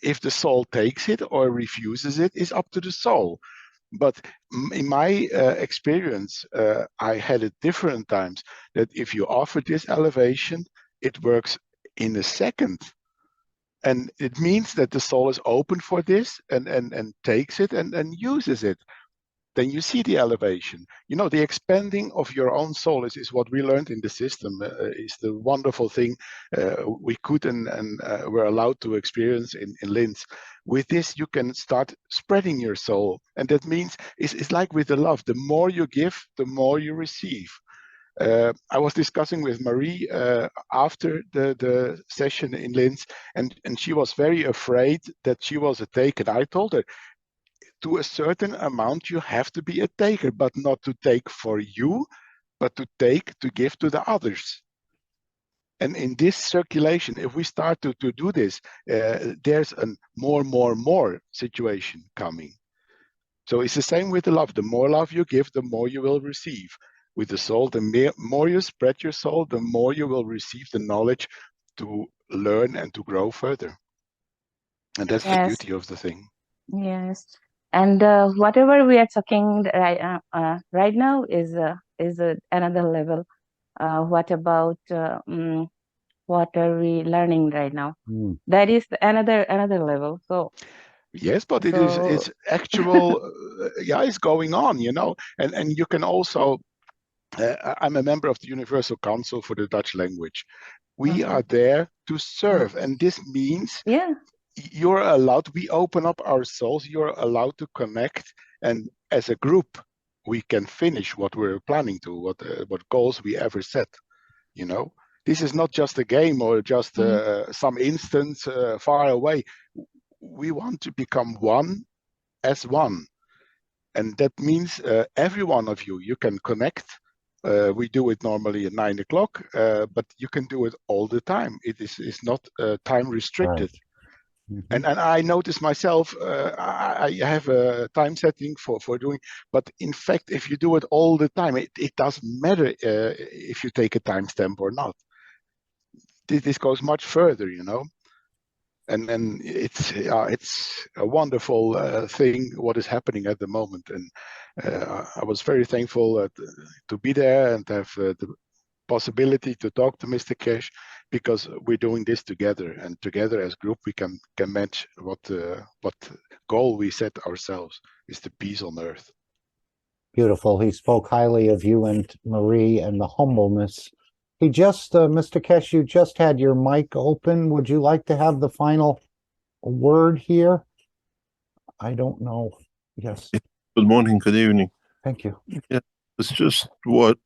If the soul takes it or refuses it, is up to the soul. But in my experience, I had it different times, that if you offer this elevation, it works in a second. And it means that the soul is open for this and takes it and uses it. Then you see the elevation. The expanding of your own soul is what we learned in the system, is the wonderful thing we could and were allowed to experience in Linz. With this, you can start spreading your soul. And that means it's like with the love. The more you give, the more you receive. I was discussing with Marie after the session in Linz, and she was very afraid that she was a taker. I told her, to a certain amount, you have to be a taker, but not to take for you, but to give to the others. And in this circulation, if we start to do this, there's a more situation coming. So it's the same with the love. The more love you give, the more you will receive. With the soul, the more you spread your soul, the more you will receive the knowledge to learn and to grow further. And that's the beauty of the thing. Yes. And whatever we are talking right now is another level. What about what are we learning right now? Mm. That is another level. So Yes, but it so is actual, yeah, it's going on, you know, and you can also. I'm a member of the Universal Council for the Dutch language. We are there to serve, and this means yeah, you're allowed. We open up our souls. You're allowed to connect, and as a group, we can finish what we're planning to, what goals we ever set. You know, this is not just a game or just some instance far away. We want to become one as one, and that means every one of you can connect. We do it normally at 9 o'clock, but you can do it all the time. It's not time restricted. Right. And I notice myself, I have a time setting for doing, but in fact, if you do it all the time, it doesn't matter if you take a timestamp or not. This goes much further, you know. And it's a wonderful thing what is happening at the moment, and I was very thankful to be there and have the possibility to talk to Mr. Cash, because we're doing this together, and together as group we can match what goal we set ourselves is the peace on earth. Beautiful. He spoke highly of you and Marie and the humbleness. He just, Mr. Kesh, you just had your mic open. Would you like to have the final word here? I don't know. Yes. Good morning, good evening. Thank you. Yeah, it's just what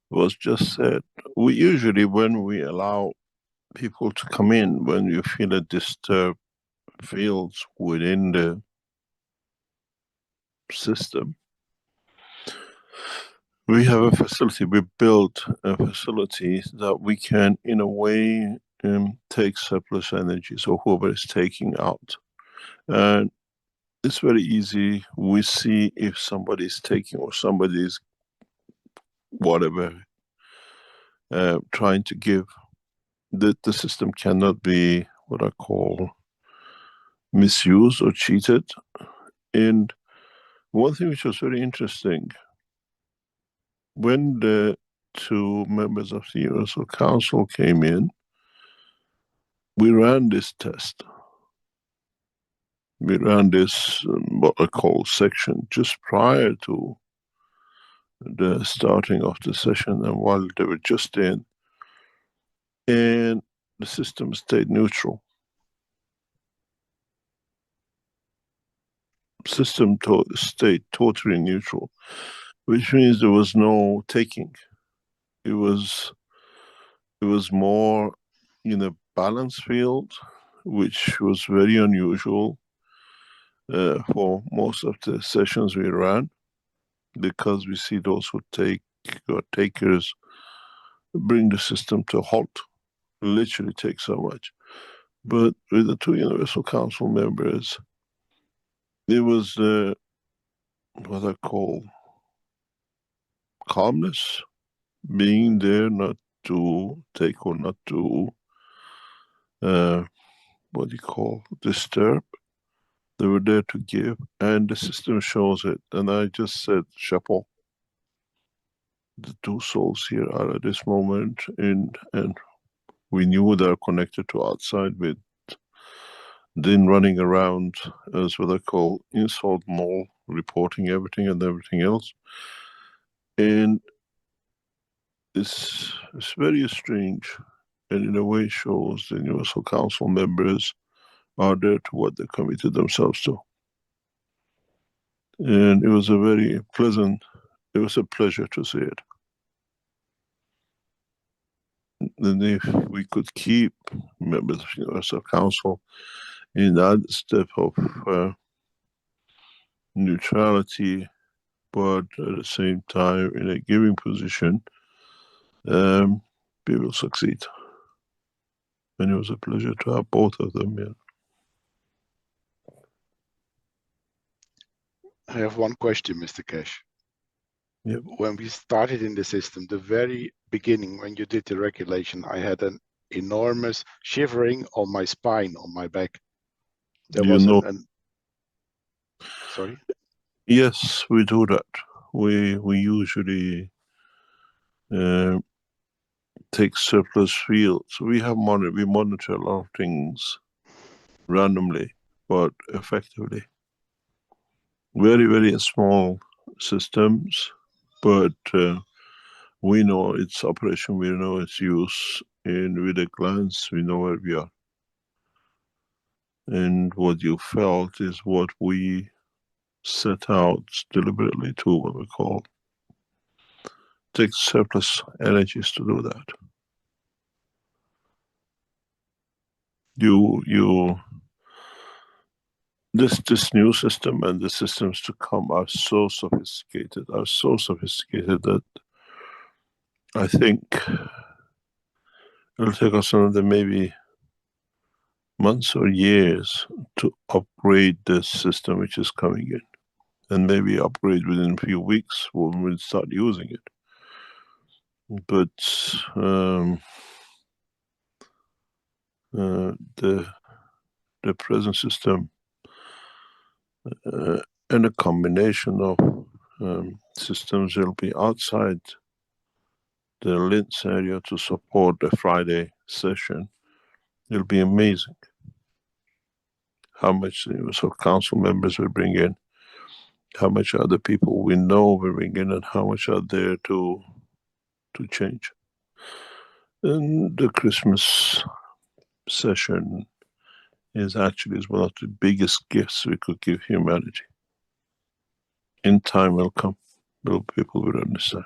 was just said. We usually, when we allow people to come in, when you feel a disturbed fields within the system, we have a facility, we built a facility that we can, in a way, take surplus energy, so whoever is taking out. And it's very easy. We see if somebody's taking or somebody's whatever trying to give. The system cannot be what I call misused or cheated. And one thing which was very interesting, when the two members of the Universal Council came in, we ran this test. We ran this, what I call section, just prior to the starting of the session and while they were just in, and the system stayed neutral. System stayed totally neutral, which means there was no taking. It was more in a balance field, which was very unusual for most of the sessions we ran, because we see those who take or takers bring the system to a halt, literally take so much. But with the two Universal Council members, it was what I call calmness, being there not to take or not to what do you call, disturb. They were there to give, and the system shows it. And I just said, chapeau. The two souls here are at this moment in, and we knew they're connected to outside with then running around as what I call insult mole, reporting everything and everything else. And it's very strange, and in a way shows the Universal Council members are there to what they committed themselves to. And it was a very pleasant, it was a pleasure to see it. And if we could keep members of the Universal Council in that step of neutrality, but at the same time in a giving position, we will succeed. And it was a pleasure to have both of them here. I have one question, Mr. Cash. Yep. When we started in the system, the very beginning, when you did the regulation, I had an enormous shivering on my spine, on my back. There You was know, sorry? yes, we do that. We usually take surplus fields. We monitor a lot of things randomly, but effectively. Very, very small systems, but we know its operation, we know its use, and with a glance, we know where we are. And what you felt is what we set out deliberately to what we call take surplus energies to do that. This new system and the systems to come are so sophisticated that I think it'll take us another maybe months or years to upgrade this system which is coming in, and maybe upgrade within a few weeks when we start using it. But the present system and a combination of systems will be outside the Linz area to support the Friday session. It'll be amazing how much so council members will bring in, how much other people we know will bring in, and how much are there to change. And the Christmas session is one of the biggest gifts we could give humanity. In time will come, people will understand.